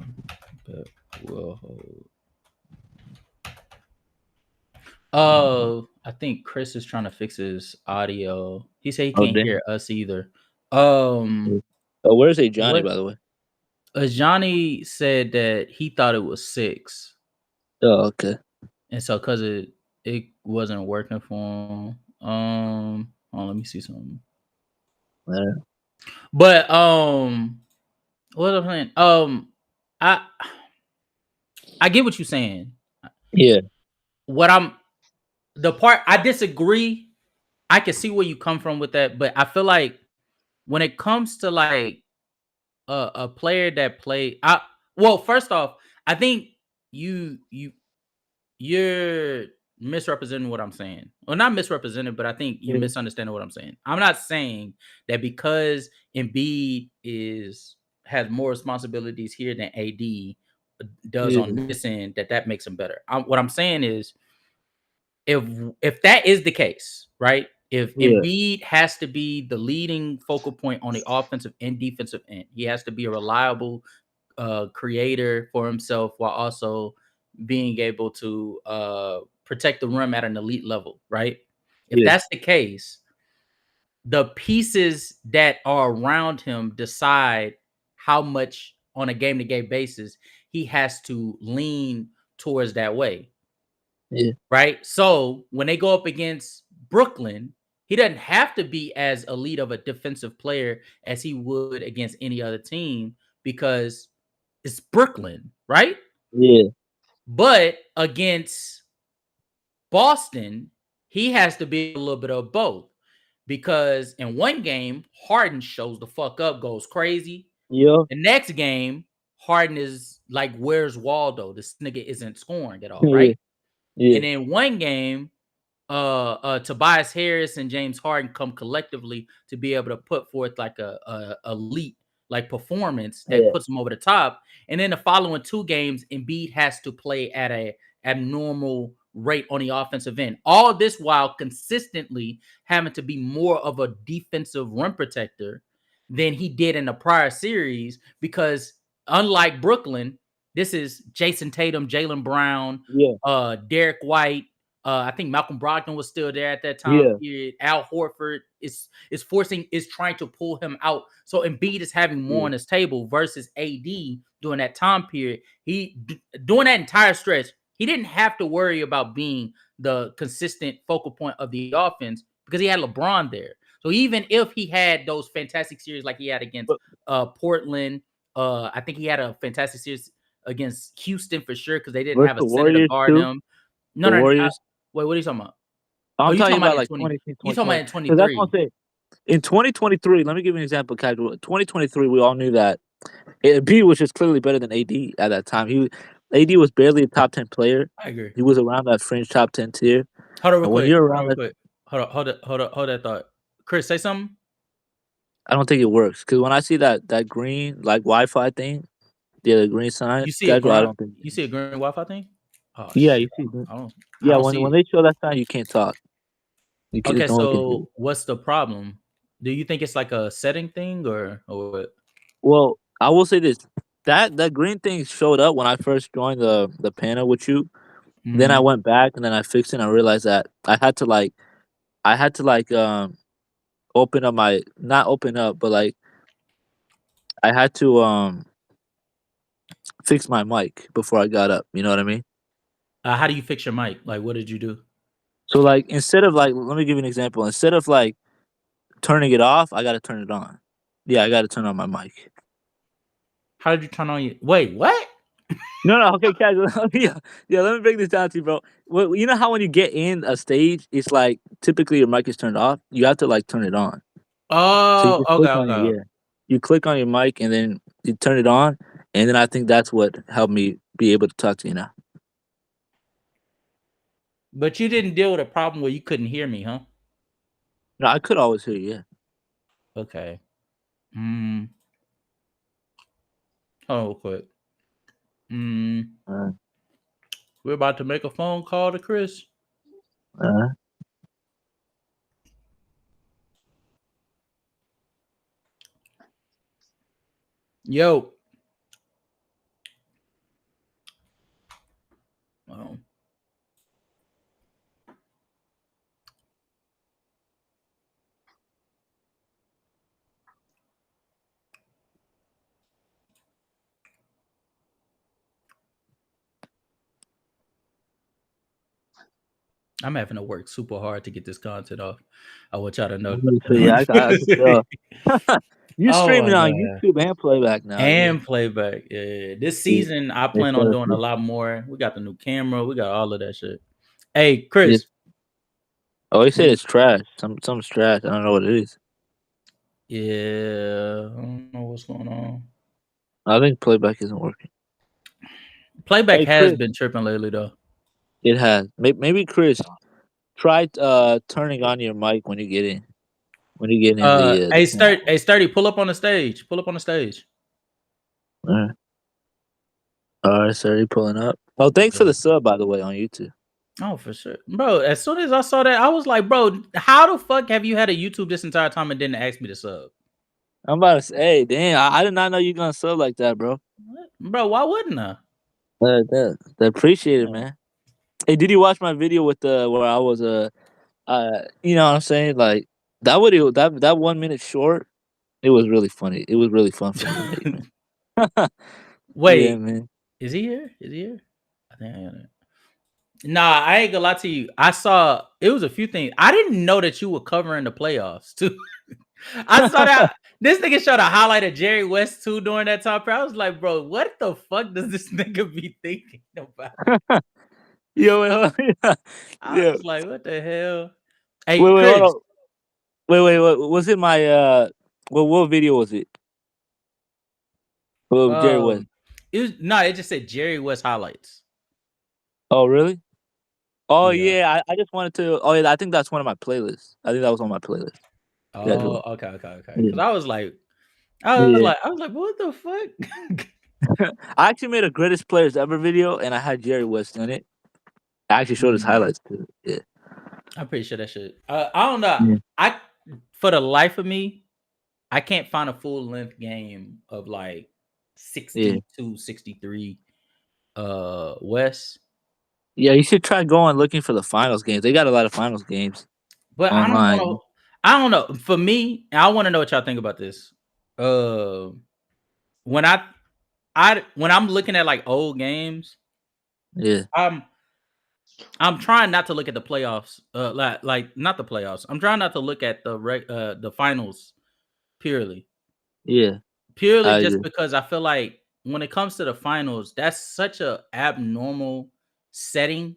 S2: That will hold. Oh, I think Chris is trying to fix his audio. He said he
S6: Oh
S2: can't
S6: damn.
S2: hear us either.
S6: Where's a Johnny,
S2: What
S6: by the way?
S2: Johnny said that he thought it was 6,
S6: Oh, okay.
S2: and so because it wasn't working for him. Hold on, let me see something.
S6: Yeah.
S2: But what was I saying? I get what you're saying.
S6: Yeah.
S2: The part I disagree. I can see where you come from with that, but I feel like when it comes to like a player that play, well, first off, I think you're misrepresenting what I'm saying. Well, not misrepresenting, but I think you're
S6: Yeah.
S2: misunderstanding what I'm saying. I'm not saying that because Embiid has more responsibilities here than AD does
S6: Yeah.
S2: on this end that makes him better. What I'm saying is if that is the case, right? If
S6: Yeah.
S2: Embiid has to be the leading focal point on the offensive and defensive end, he has to be a reliable creator for himself while also being able to protect the rim at an elite level, right? If
S6: Yeah.
S2: that's the case, the pieces that are around him decide how much on a game-to-game basis he has to lean towards that way.
S6: Yeah.
S2: Right? So when they go up against Brooklyn, he doesn't have to be as elite of a defensive player as he would against any other team because it's Brooklyn, right?
S6: Yeah.
S2: But against Boston, he has to be a little bit of both. Because in one game, Harden shows the fuck up, goes crazy.
S6: Yeah.
S2: The next game, Harden is like, where's Waldo? This nigga isn't scoring at all, right?
S6: Yeah.
S2: And in one game, Tobias Harris and James Harden come collectively to be able to put forth like a elite like performance that puts them over the top. And then the following two games, Embiid has to play at a abnormal rate on the offensive end. All this while consistently having to be more of a defensive rim protector than he did in the prior series, because unlike Brooklyn, this is Jason Tatum, Jaylen Brown, Derek White. I think Malcolm Brogdon was still there at that time period. Al Horford is trying to pull him out. So Embiid is having more on his table versus AD during that time period. During that entire stretch, he didn't have to worry about being the consistent focal point of the offense because he had LeBron there. So even if he had those fantastic series like he had against Portland, I think he had a fantastic series against Houston for sure because they didn't have a center to guard him. No,
S6: Warriors.
S2: Wait, what are you talking about?
S6: I'm talking about like 20.
S2: You talking about in 23?
S6: That's what I'm saying. In 2023, let me give you an example. Casual. 2023, we all knew that Embiid was just clearly better than AD at that time. AD was barely a top 10 player.
S2: I agree.
S6: He was around that fringe top 10 tier.
S2: Hold on, real quick. Hold that thought. Chris, say something.
S6: I don't think it works because when I see that green like Wi-Fi thing, the green sign.
S2: You see I don't think you see a green Wi-Fi thing.
S6: Oh, yeah, shit. You see. When they show that sign, you can't talk.
S2: Okay, so what's the problem? Do you think it's like a setting thing or what?
S6: Well, I will say this: that green thing showed up when I first joined the panel with you. Mm-hmm. Then I went back and then I fixed it. And I realized that I had to open up my not open up, but like I had to fix my mic before I got up. You know what I mean?
S2: How do you fix your mic? Like, what did you do?
S6: So like instead of like, let me give you an example. Instead of like turning it off, I got to turn it on. Yeah, I got to turn on my mic.
S2: How did you turn on your? Wait, what?
S6: No, okay, casual. yeah. Let me break this down to you, bro. Well, you know how when you get in a stage, it's like typically your mic is turned off. You have to like turn it on.
S2: Oh, so okay.
S6: You click on your mic and then you turn it on, and then I think that's what helped me be able to talk to you now.
S2: But you didn't deal with a problem where you couldn't hear me, huh?
S6: No, I could always hear you. Yeah.
S2: Okay. Oh, quick. We're about to make a phone call to Chris. Yo. Oh. I'm having to work super hard to get this content off. I want y'all to know.
S6: Yeah, I can tell. You streaming on YouTube and playback now.
S2: And playback. Yeah. This season, I plan on doing a lot more. We got the new camera. We got all of that shit. Hey, Chris.
S6: Oh, he said it's trash. Something's trash. I don't know what it is.
S2: Yeah, I don't know what's going on.
S6: I think playback isn't working.
S2: Playback has been tripping lately, though.
S6: It has. Maybe Chris, try turning on your mic when you get in. When you get in the.
S2: Hey, Sturdy, pull up on the stage. Pull up on the stage.
S6: All right, Sturdy, pulling up. Oh, thanks for the sub, by the way, on YouTube.
S2: Oh, for sure, bro. As soon as I saw that, I was like, bro, how the fuck have you had a YouTube this entire time and didn't ask me to sub?
S6: I'm about to say, hey, damn, I did not know you gonna sub like that, bro.
S2: What? Bro, why wouldn't I?
S6: That appreciate it, man. Hey, did you watch my video with where I was you know what I'm saying? Like that video, that 1 minute short, it was really funny. It was really fun for me.
S2: Wait,
S6: yeah, man.
S2: Is he here? I think I got it. Nah, I ain't gonna lie to you. I saw it was a few things. I didn't know that you were covering the playoffs too. I saw that. This nigga showed a highlight of Jerry West too during that time period. I was like, bro, what the fuck does this nigga be thinking about?
S6: Yo, wait,
S2: I
S6: yeah.
S2: was like, what the hell? Hey,
S6: Wait, hold
S2: Chris.
S6: on. Wait. Was it my what video was it? Jerry West.
S2: It just said Jerry West highlights.
S6: Oh, really? Oh
S2: Yeah.
S6: yeah, I just wanted to. Oh yeah, I think that's one of my playlists. I think that was on my playlist.
S2: Oh, okay.
S6: Yeah.
S2: Because I was like, what the fuck?
S6: I actually made a greatest players ever video, and I had Jerry West in it. I actually showed his highlights too. Yeah.
S2: I'm pretty sure that shit. I don't know.
S6: Yeah.
S2: I for the life of me, I can't find a full length game of like 62, 63 West.
S6: Yeah, you should try going looking for the finals games. They got a lot of finals games.
S2: But
S6: Online.
S2: I don't know. For me, I want to know what y'all think about this. When when I'm looking at like old games,
S6: Yeah.
S2: I'm trying not to look at the playoffs. Like not the playoffs. I'm trying not to look at the finals purely.
S6: Yeah.
S2: Purely
S6: I
S2: just
S6: agree.
S2: because I feel like when it comes to the finals, that's such a abnormal setting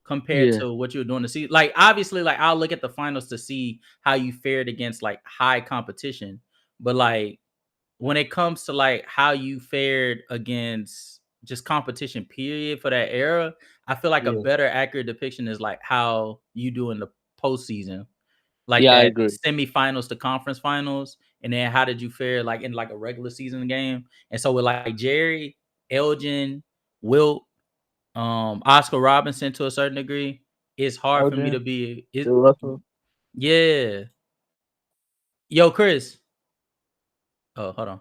S2: compared
S6: Yeah.
S2: to what you're doing to see. Like obviously, like I'll look at the finals to see how you fared against like high competition, but like when it comes to like how you fared against just competition period for that era, I feel like a
S6: Yeah.
S2: better accurate depiction is like how you do in the postseason, like
S6: Yeah, I
S2: that
S6: agree.
S2: semifinals to conference finals, and then how did you fare like in like a regular season game? And so with like Jerry, Elgin, Wilt, Oscar Robinson to a certain degree, it's hard for me to
S6: Elgin,
S2: be
S6: Bill Russell.
S2: yeah. Yo, Chris. Oh, hold on.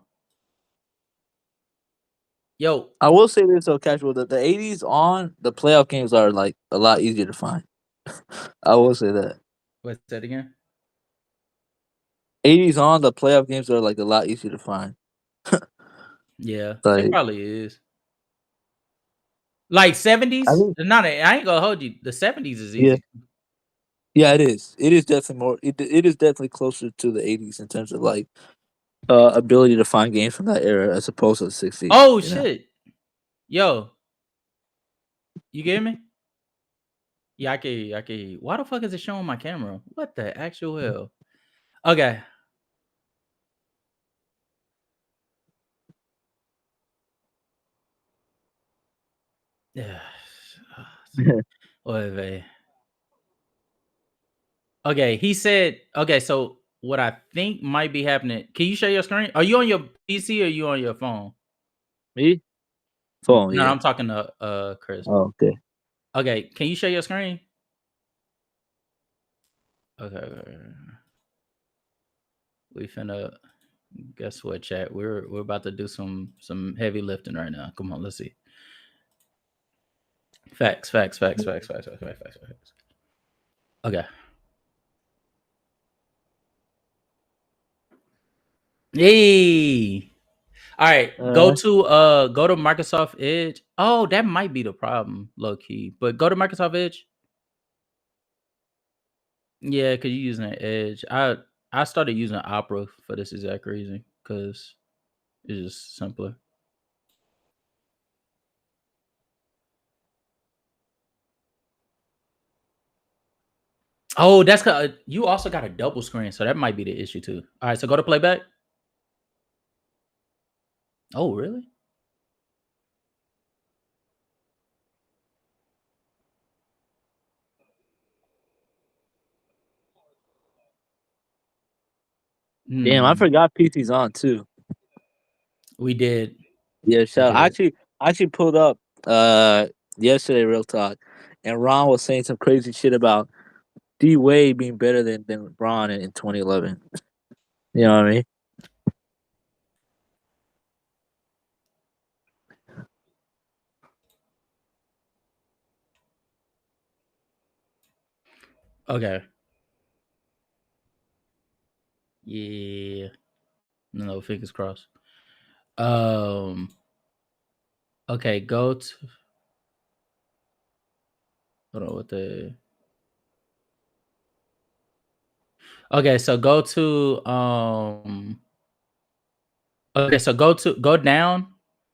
S2: Yo,
S6: I will say this though, casual, that the '80s on the playoff games are like a lot easier to find. I will say that.
S2: what's that again?
S6: '80s on the playoff games are like a lot easier to find.
S2: Yeah, it
S6: Like
S2: probably is. Like
S6: I
S2: 70s?
S6: think,
S2: Not I ain't gonna hold you. The 70s is
S6: yeah,
S2: easy.
S6: yeah, it is. It is definitely more. It is definitely closer to the '80s in terms of like ability to find games from that era as opposed to the '60s.
S2: Oh
S6: You know.
S2: shit. Yo, you get me? Yeah, I can hear you. I can hear you. Why the fuck is it showing my camera? What the actual hell? Okay. Yeah. Wait, wait. Okay, he said, okay, so what I think might be happening. Can you share your screen? Are you on your PC or are you on your phone?
S6: Me? Phone,
S2: No,
S6: yeah.
S2: I'm talking to Chris.
S6: Oh, okay.
S2: Okay, can you share your screen? Okay. We finna guess what, chat? We're about to do some heavy lifting right now. Come on, let's see. Facts. Okay. Hey. All right. Go to Microsoft Edge. Oh, that might be the problem, low key. But go to Microsoft Edge. Yeah, because you're using an Edge. I started using Opera for this exact reason, because it's just simpler. Oh, that's you also got a double screen, so that might be the issue too. All right, so go to playback. Oh, really?
S6: Damn, I
S2: Hmm.
S6: forgot PC's on too.
S2: We did.
S6: Yeah,
S2: We
S6: shout.
S2: did.
S6: I actually pulled up yesterday, real talk, and Ron was saying some crazy shit about D Wade being better than LeBron in 2011. You know what I mean?
S2: Okay. Yeah. No, fingers crossed. Um. Okay, go to. Hold on. What the? Okay, so go to okay, so go down,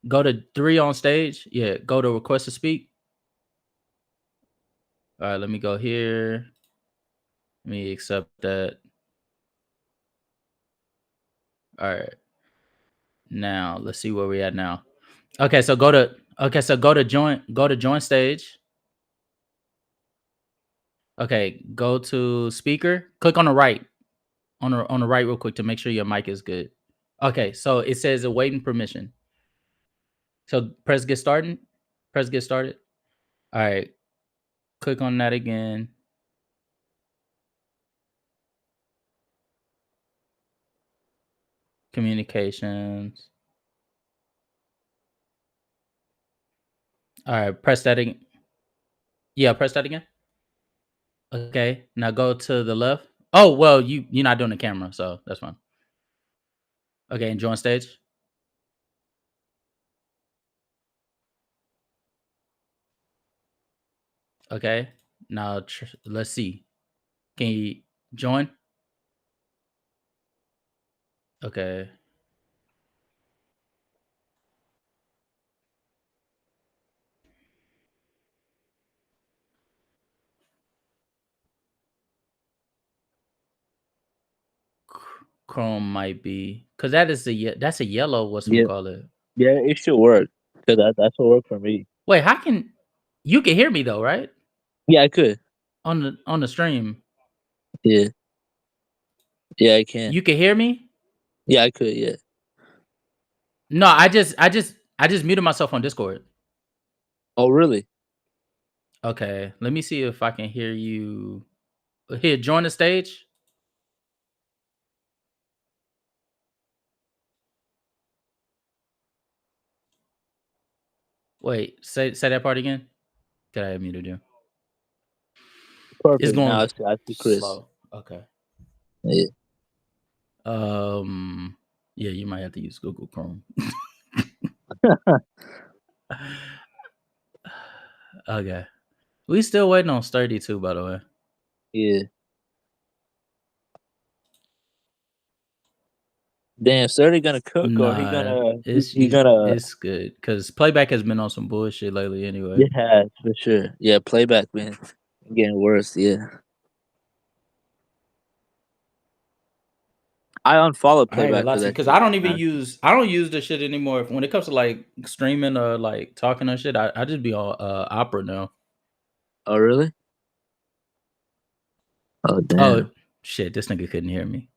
S2: go to 3 on stage. Yeah, go to request to speak. All right, let me go here. Let me accept that. All right. Now, let's see where we at now. Okay, so go to join stage. Okay, go to speaker. Click on the right. On the right real quick to make sure your mic is good. Okay, so it says awaiting permission. So press get started. Press get started. All right. Click on that again. Communications. All right, press that again. Yeah, press that again. Okay, now go to the left. Oh, well, you're not doing the camera, so that's fine. Okay, and join stage. Okay, now let's see. Can you join? Okay. Chrome might be because that's a yellow. What's we
S6: Yeah,
S2: call it?
S6: yeah, it should work. Cause that's what worked for me.
S2: Wait, how can you can hear me though, right?
S6: Yeah, I could.
S2: On the stream,
S6: Yeah, yeah, I can.
S2: you can hear me.
S6: Yeah, I could. Yeah.
S2: No, I just muted myself on Discord.
S6: Oh, really?
S2: Okay, let me see if I can hear you. Here, join the stage. Wait, say that part again. Did I muted you? It's
S6: Perfect. Now
S2: going
S6: I see Chris.
S2: slow. Okay.
S6: Yeah.
S2: Yeah, you might have to use Google Chrome. Okay. We still waiting on Sturdy too, by the way.
S6: Yeah. Damn, Sturdy gonna cook or he
S2: Nah,
S6: gonna
S2: it's
S6: he gonna
S2: it's good because playback has been on some bullshit lately anyway.
S6: yeah, for sure. Yeah, playback man getting worse, yeah. I unfollowed
S2: I ain't gonna
S6: playback
S2: lie
S6: for
S2: to you
S6: that
S2: because
S6: shit.
S2: I don't use this shit anymore. When it comes to like streaming or like talking and shit, I just be on Opera now.
S6: Oh really? Oh
S2: Oh
S6: damn.
S2: shit, this nigga couldn't hear me.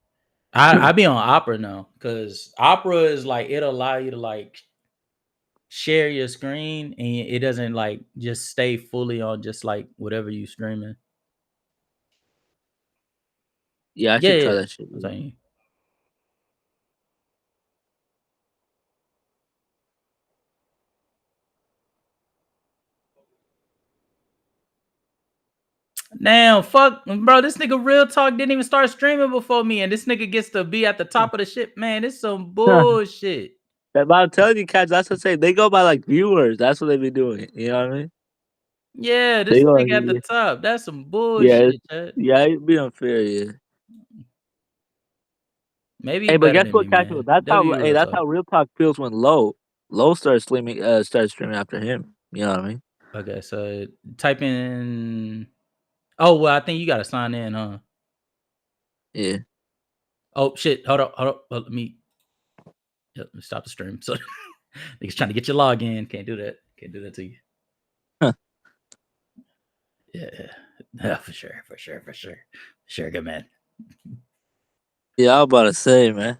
S2: I be on Opera now because Opera is like it'll allow you to like share your screen and it doesn't like just stay fully on just like whatever you streaming.
S6: Yeah, I
S2: Yeah,
S6: should try
S2: yeah.
S6: that shit.
S2: I'm
S6: Yeah.
S2: telling you. Damn, fuck, bro. This nigga real talk didn't even start streaming before me, and this nigga gets to be at the top of the shit. Man, this some bullshit.
S6: But I'm telling you, cats, that's what I'm saying. They go by like viewers. That's what they be doing. You know what I mean?
S2: Yeah,
S6: They
S2: this
S6: go,
S2: nigga at the top. That's some
S6: yeah,
S2: bullshit, Chad.
S6: yeah, it'd be unfair, yeah.
S2: Maybe
S6: Hey,
S2: he
S6: but
S2: better
S6: guess
S2: than me,
S6: what, Casual?
S2: man. W real
S6: That's
S2: talk.
S6: how Real Talk feels when Low starts streaming after him. You know what I mean?
S2: Okay, so type in. Oh well, I think you gotta sign in, huh?
S6: Yeah.
S2: Oh shit! Hold up. Let me stop the stream. So niggas trying to get your login. Can't do that. Can't do that to you.
S6: Huh.
S2: Yeah, for sure. Good man.
S6: Yeah, I was about to say, man.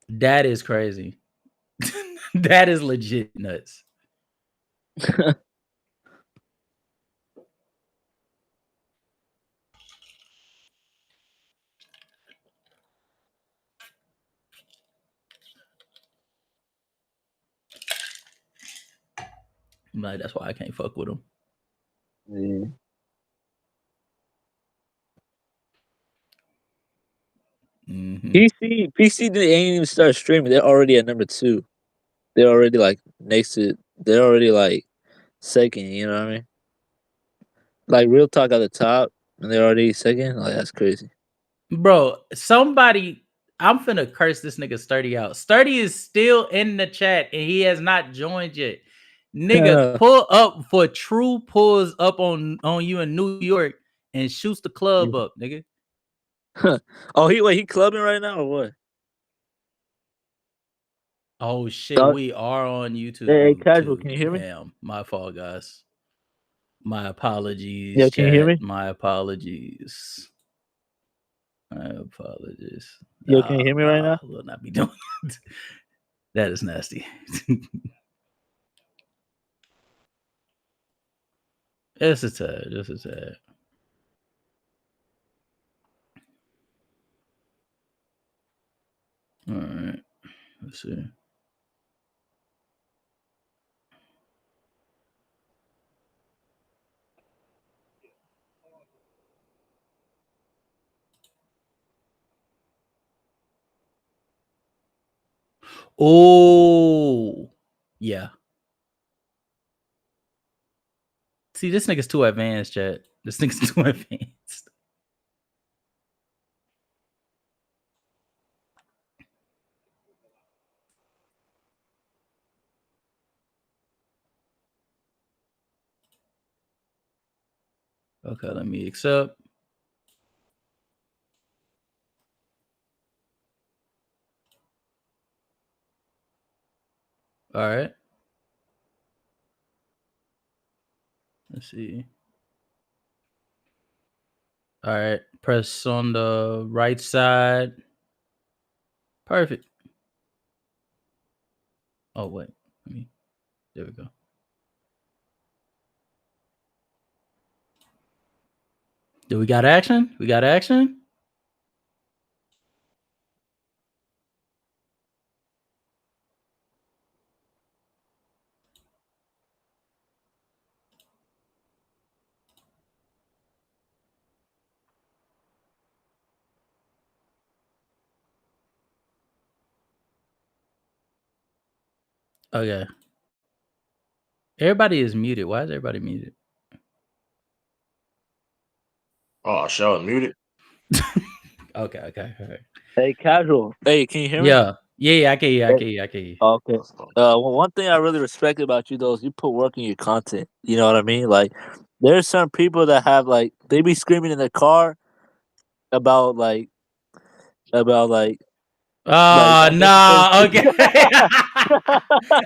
S2: That is crazy. That is legit nuts. Like that's why I can't fuck with him.
S6: Yeah.
S2: Mm-hmm.
S6: PC didn't even start streaming. They're already at number 2. They're already like next to. They're already like second. You know what I mean? Like Real Talk at the top, and they're already second. Like that's crazy,
S2: bro. Somebody, I'm finna curse this nigga Sturdy out. Sturdy is still in the chat and he has not joined yet. Nigga, pull up for True pulls up on you in New York and shoots the club up, nigga.
S6: Oh, he clubbing right now or what?
S2: Oh shit, we are on YouTube.
S6: Hey, Casual,
S2: too.
S6: can you hear me?
S2: Damn, my fault, guys. My apologies.
S6: Yeah, can you hear me?
S2: My apologies. My apologies.
S6: Yo, can you hear me right now?
S2: I will not be doing it. That is nasty. Just a tad. All right. Let's see. Oh, yeah. See, this nigga's too advanced, chat. This nigga's too advanced. Okay, let me accept. All right. Let's see. All right. Press on the right side. Perfect. Oh, wait. There we go. Do we got action? We got action? Okay. Everybody is muted. Why is everybody muted?
S7: Oh, Sean muted.
S2: Okay. All right.
S6: Hey, Casual. Hey, can you hear me?
S2: Yeah, I can hear you.
S6: Okay. Well, one thing I really respect about you though is you put work in your content. You know what I mean? Like, there's some people that have like they be screaming in their car about like.
S2: Nah, okay.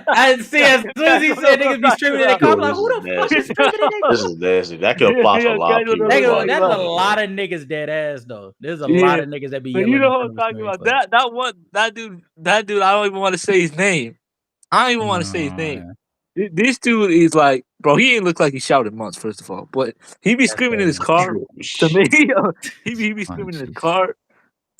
S2: I see, as soon as he said niggas be streaming in their car, I'm like, who the fuck is streaming in their car?
S7: This is nasty. That could apply to a lot of people.
S2: Nigga, that's a lot of niggas dead ass though. There's a lot of niggas that be yelling.
S6: You know what I'm talking about? That dude. I don't even want to say his name. I don't even want to say his name. This dude is like, bro. He ain't look like he shouted months. First of all, but he be screaming in his car. To me, he be screaming in his car,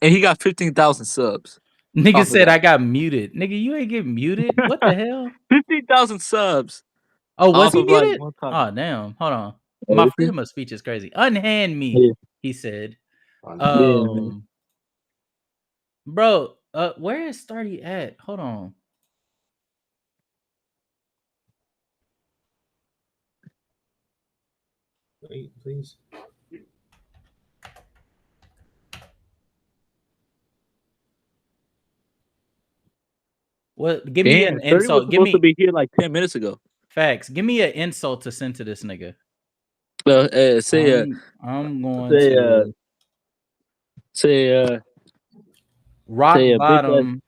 S6: and he got 15,000 subs.
S2: Nigga said I got muted. Nigga, you ain't get muted. What the hell?
S6: 15,000 subs.
S2: Oh, was he muted? Oh, damn. Hold on. My freedom of speech is crazy. Unhand me, he said. Bro, where is Sturdy at? Hold on.
S4: Wait, please.
S2: What? Give me an insult.
S6: Give me to be here like 10 minutes ago.
S2: Facts. Give me an insult to send to this nigga. I'm going to
S6: say
S2: rock bottom.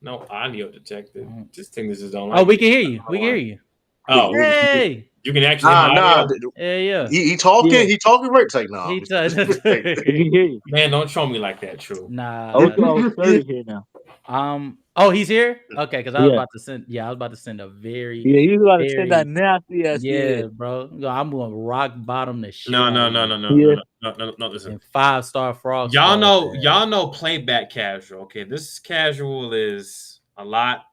S4: No audio detected. This thing is don't.
S2: Oh, we can hear you. We can hear you.
S4: Oh,
S2: hey.
S4: You can actually.
S2: Yeah.
S7: He talking. Yeah. He talking right. It's like nah.
S6: He can hear you.
S4: Man, don't show me like that. True.
S2: Nah.
S6: Oh, Sturdy here now.
S2: Oh, he's here. Okay, because I was about to send. Yeah, I was about to send a very.
S6: Yeah, you about to send that nasty ass.
S2: Yeah, bro. I'm going rock bottom the shit.
S4: No. Listen.
S2: And 5-star frog.
S4: Y'all know playback casual. Okay, this casual is a lot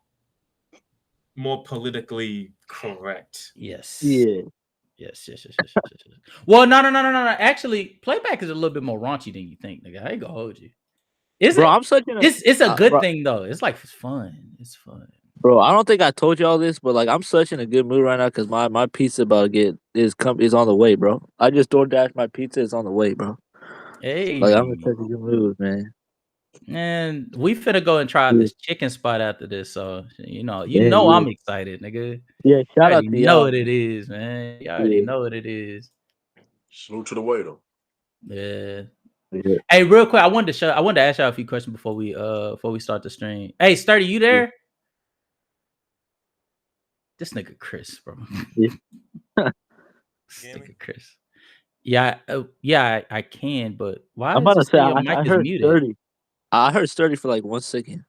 S4: more politically correct.
S2: Yes.
S6: Yeah.
S2: Yes. Well, no. Actually, playback is a little bit more raunchy than you think, nigga. I ain't gonna hold you. It's a good thing though. It's like it's fun. It's fun.
S6: Bro, I don't think I told y'all this, but like I'm such in a good mood right now because my pizza about to is on the way, bro. I just DoorDash my pizza. It's on the way, bro.
S2: Hey,
S6: Like I'm in such a good mood, man.
S2: And we finna go and try out
S6: Yeah.
S2: this chicken spot after this. So
S6: Yeah.
S2: I'm excited, nigga.
S6: Yeah,
S2: You
S6: shout out
S2: already
S6: to
S2: know
S6: y'all.
S2: what it is, man. You already know what it is.
S7: Salute to the waiter.
S2: Yeah.
S6: Yeah.
S2: Hey, real quick, I wanted to ask y'all a few questions before we start the stream. Hey, Sturdy, you there? This nigga Chris, bro.
S6: Yeah.
S2: This nigga Chris. Yeah, I can, but why
S6: I'm
S2: does
S6: about
S2: it
S6: to say
S2: say your mic
S6: I
S2: is
S6: heard
S2: muted?
S6: 30. I heard 30 for like 1 second.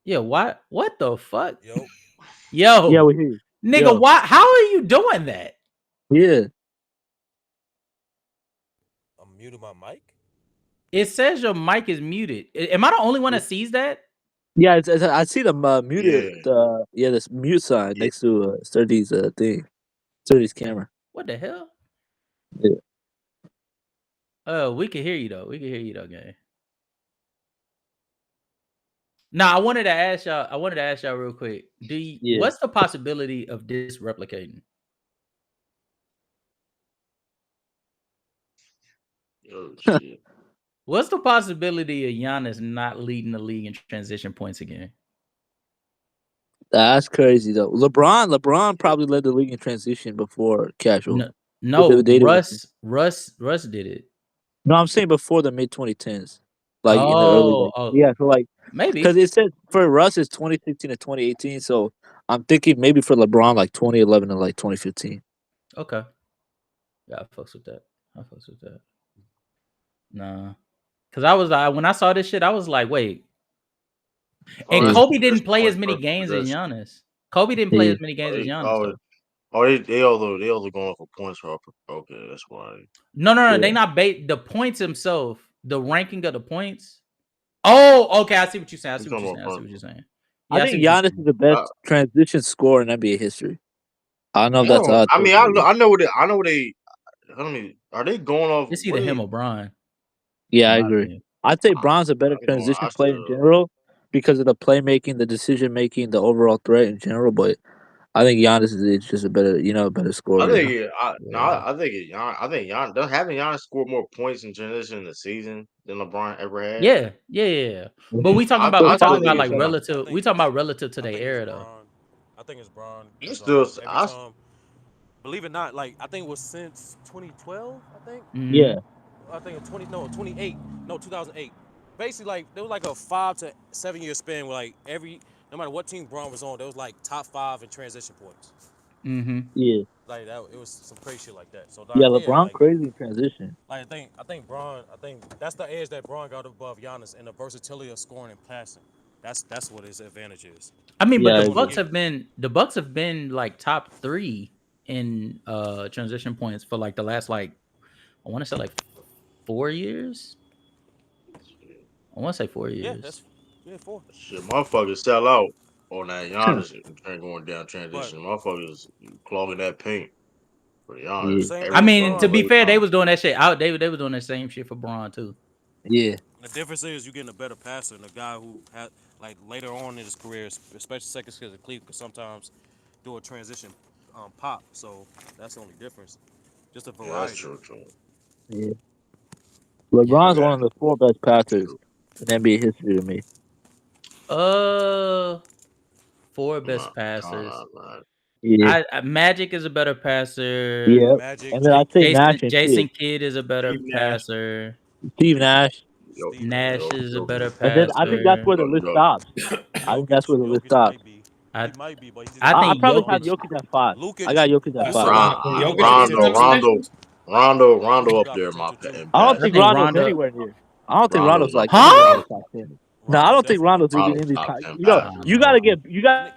S2: Yeah, what the fuck?
S8: Yo.
S6: Yeah, we hear you.
S2: Nigga,
S6: Yo.
S2: why? How are you doing that?
S6: Yeah.
S8: I'm muting my mic.
S2: It says your mic is muted. Am I the only one that sees that?
S6: Yeah, I see the muted.
S7: Yeah.
S6: This mute sign
S7: Yeah.
S6: next to Sturdy's thing, Sturdy's camera.
S2: What the hell?
S6: Yeah.
S2: We can hear you though. Gang. Now I wanted to ask y'all real quick. What's the possibility of this replicating?
S7: Oh shit.
S2: What's the possibility of Giannis not leading the league in transition points again?
S6: That's crazy though. LeBron probably led the league in transition before casual.
S2: No, Russ did it.
S6: No, I'm saying before the mid 2010s, like in the early. Yeah, so like
S2: maybe
S6: because it said for Russ it's 2016 to 2018. So I'm thinking maybe for LeBron like 2011 to like 2015.
S2: Okay. Yeah, I fucks with that. Nah, because I was when I saw this shit, I was like, wait. And Kobe didn't play as many games as Giannis.
S7: They all going for points for okay, that's why.
S2: No, they not the points themselves, the ranking of the points. Oh, okay, I see what you're saying.
S6: Yeah, I think Giannis is the best transition scorer in NBA history. I don't know if that's odd.
S7: I mean, I know they. I mean, are they going off?
S2: It's either him or Bron.
S6: Yeah, I agree. I'd say Bron's a better transition player in general because of the playmaking, the decision making, the overall threat in general. But I think Giannis is just a better scorer.
S7: I think Giannis having Giannis scored more points in transition in the season than LeBron ever had.
S2: Yeah. But we talking about like relative. We talking about relative to their era though.
S8: I think it's Bron.
S7: Believe
S8: it or not, like I think it was since 2012. I think.
S2: Mm-hmm.
S6: Yeah.
S8: I think in 2008. Basically, like there was like a 5 to 7 year span where like no matter what team Bron was on, there was like top 5 in transition points.
S2: Mm-hmm.
S6: Yeah.
S8: Like that, it was some crazy shit like that. So
S6: LeBron crazy in transition.
S8: Like I think Bron. I think that's the edge that Bron got above Giannis and the versatility of scoring and passing. That's what his advantage is.
S2: I mean, but the Bucks have been like top 3 in transition points for like the last I want to say like 4 years. I want to say 4 years.
S8: Yeah, 4.
S7: Shit, motherfuckers sell out on that Giannis going down transition. Motherfuckers clogging that paint for Giannis.
S6: Yeah.
S2: I mean, to be fair, they was doing that shit out. They was doing the same shit for Bron too.
S6: Yeah.
S8: The difference is you getting a better passer and a guy who had like later on in his career, especially second season Cleveland, could sometimes do a transition pop. So that's the only difference. Just a variety.
S7: Yeah, that's true.
S6: Yeah. LeBron's one of the 4 best passers in NBA history to me.
S2: 4 best passers.
S6: Yeah.
S2: Magic is a better passer.
S6: Yeah.
S8: Magic,
S6: and then I think
S2: Jason Kidd is a better passer.
S6: Steve Nash.
S2: Nash is a better passer.
S6: And then I think that's where the list stops. I think that's where the list stops.
S8: He might be, but
S6: I probably have Jokic at 5. I got Jokic at
S7: 5. Rondo up there, my pet.
S6: I don't think Rondo's anywhere near. I don't think Rondo's like
S2: huh?
S6: No, I don't think Rondo's even in the top. You got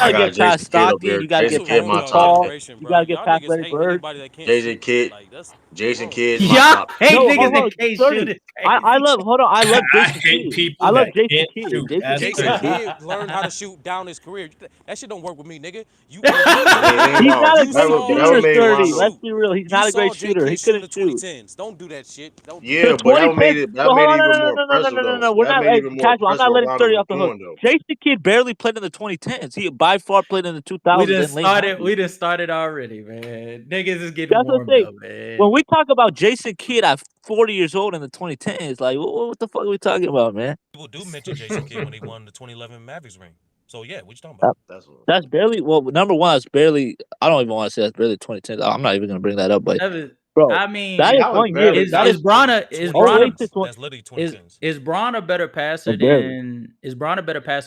S7: I
S6: gotta
S7: got
S6: get past
S7: Jason Kidd up
S6: Stockton.
S7: there.
S6: You gotta
S7: Jason
S6: get
S8: What's
S7: Kidd
S6: past
S8: wrong with
S7: my
S6: Too
S8: y'all
S7: top
S6: Tall.
S7: 10.
S8: generation,
S6: You
S8: bro?
S6: gotta get
S8: Y'all
S6: past
S8: niggas
S6: Larry
S8: hate
S6: Bird.
S8: anybody that can't
S7: Jason
S8: shoot.
S7: Kidd.
S8: Like that's
S7: Jason
S8: wrong.
S7: Kidd's my
S2: Y'all
S7: top.
S2: hate
S6: No,
S2: niggas
S6: hold
S2: that
S6: on.
S2: can't
S6: 30.
S2: shoot. It's crazy.
S6: I love
S3: I
S6: Jason
S3: hate
S6: Kidd.
S3: people
S6: I love
S3: that
S6: Jason
S3: can't
S6: Kidd.
S3: shoot.
S6: Jason
S3: That's
S6: Kidd.
S8: Jason
S3: crazy.
S8: Kidd learned how to shoot down his career. That shit don't work with me, nigga. You
S7: I mean, it ain't
S6: He's
S7: no
S6: not a
S8: you
S7: that
S6: great
S7: would
S8: saw
S7: that would
S6: shooter,
S8: J
S7: made
S8: Kidd
S6: 30.
S7: Rondo.
S6: Let's
S8: shoot.
S6: be real. He's
S8: You
S6: not a
S8: saw
S6: great
S8: J
S6: shooter. He
S8: Kidd shoot in
S6: couldn't
S8: the
S6: shoot.
S8: 2010s. Don't do that shit. Don't do
S7: Yeah,
S6: The
S8: that.
S7: but that made
S6: 2010.
S7: it
S6: But
S7: that
S6: hold
S7: made it
S6: on,
S7: even
S6: no,
S7: more
S6: no, no, no,
S7: impressive
S6: no, no,
S7: though.
S6: no. We're
S7: That
S6: not.
S7: made it
S6: Hey,
S7: even more
S6: casual. I'm
S7: impressive
S6: not
S7: what
S6: letting
S7: Rondo
S6: 30
S7: was
S6: off the hook.
S7: doing though.
S6: Jason Kidd barely played in the 2010s. He by far played in the 2000s and late 90s.
S2: We just started already, man. Niggas is getting
S6: That's the
S2: warmed
S6: thing.
S2: up, man.
S6: When we talk about Jason Kidd at 40 years old in the 2010s, like, what the fuck are we talking about, man?
S8: People do mention Jason Kidd when he won the 2011 Mavericks ring. So yeah, what you talking
S6: Uh,
S8: about?
S7: That's what.
S6: That's barely. Well, number one, that's barely. I don't even want to say that's barely 2010s. I'm not even gonna bring that up, but
S2: That was,
S6: bro,
S2: I
S6: that
S2: mean,
S6: is
S7: That was
S6: 1 year.
S7: barely
S2: is
S6: That
S7: not.
S6: is
S2: is Bronner is
S6: 08
S2: Bronner
S6: to
S8: 2010s.
S6: 20.
S8: That's literally
S2: is
S8: 2010s.
S2: is Braun a better passer
S6: Barely.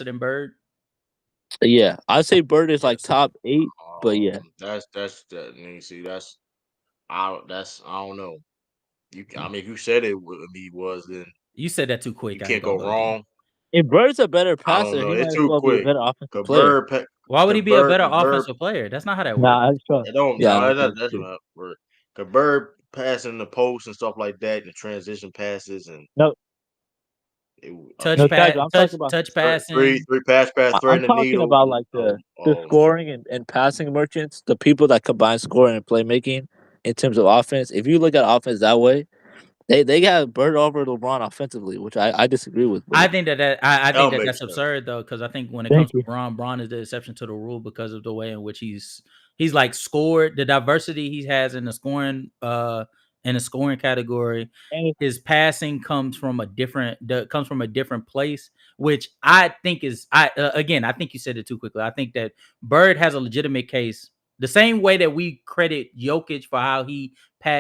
S2: than Bird?
S6: Yeah, I'd say Bird is like
S8: Yes.
S6: top 8, but yeah.
S7: That's that. You see, I don't know. I mean, if you said he was, then
S2: You said that too
S7: you
S2: quick. I ain't
S7: can't
S2: gonna
S7: go
S2: hold you.
S7: wrong.
S6: If Bird's a better
S7: I don't
S6: passer,
S7: know.
S6: he might
S7: It's
S6: as
S7: too
S6: well be a
S7: quick.
S6: better offensive
S7: Cause
S6: player.
S2: Why would he be a better
S7: Cause Bird,
S2: offensive player? That's not how that works.
S6: Nah, that's true.
S7: it don't.
S6: Yeah,
S7: No,
S6: that's
S7: that's
S6: true.
S7: not work. Cause Bird passing the post and stuff like that, and transition passes, and
S6: No,
S7: I mean,
S6: no, casual. I'm talking about.
S2: Touch passing.
S7: three pass
S6: I'm
S7: threading the
S6: talking
S7: needle.
S6: about like the scoring and passing merchants, the people that combine scoring and playmaking in terms of offense. If you look at offense that way, they got Bird over LeBron offensively, which I disagree with.
S2: I
S6: But
S2: think I
S7: That
S2: think
S7: don't make
S2: that's
S7: sense.
S2: absurd though, because I think when it
S6: thank
S2: comes to
S6: you.
S2: Braun is the exception to the rule because of the way in which he's like scored, the diversity he has in the scoring category.
S6: And
S2: His passing comes from a different place, which I think is again, I think you said it too quickly. I think that Bird has a legitimate case. The same way that we credit Jokic for how he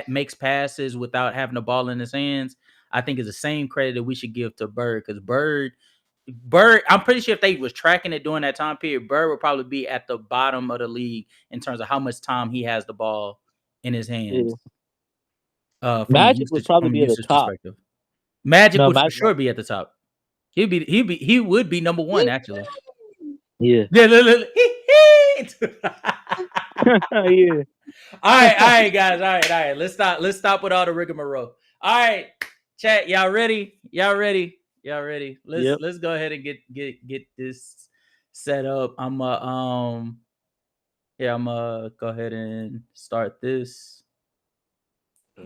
S2: makes passes without having the ball in his hands, I think is the same credit that we should give to Bird, because Bird, I'm pretty sure if they was tracking it during that time period, Bird would probably be at the bottom of the league in terms of how much time he has the ball in his hands.
S6: Magic would probably
S2: From a
S6: be at the
S2: usage
S6: top.
S2: perspective. Magic
S6: No,
S2: would for sure be at the top. He would be number one actually.
S6: yeah,
S2: Yeah, look.
S6: yeah.
S2: All right, guys. All right. Let's stop with all the rigmarole. All right, chat. Y'all ready?
S6: Yep.
S2: Let's go ahead and get this set up. I'm go ahead and start this.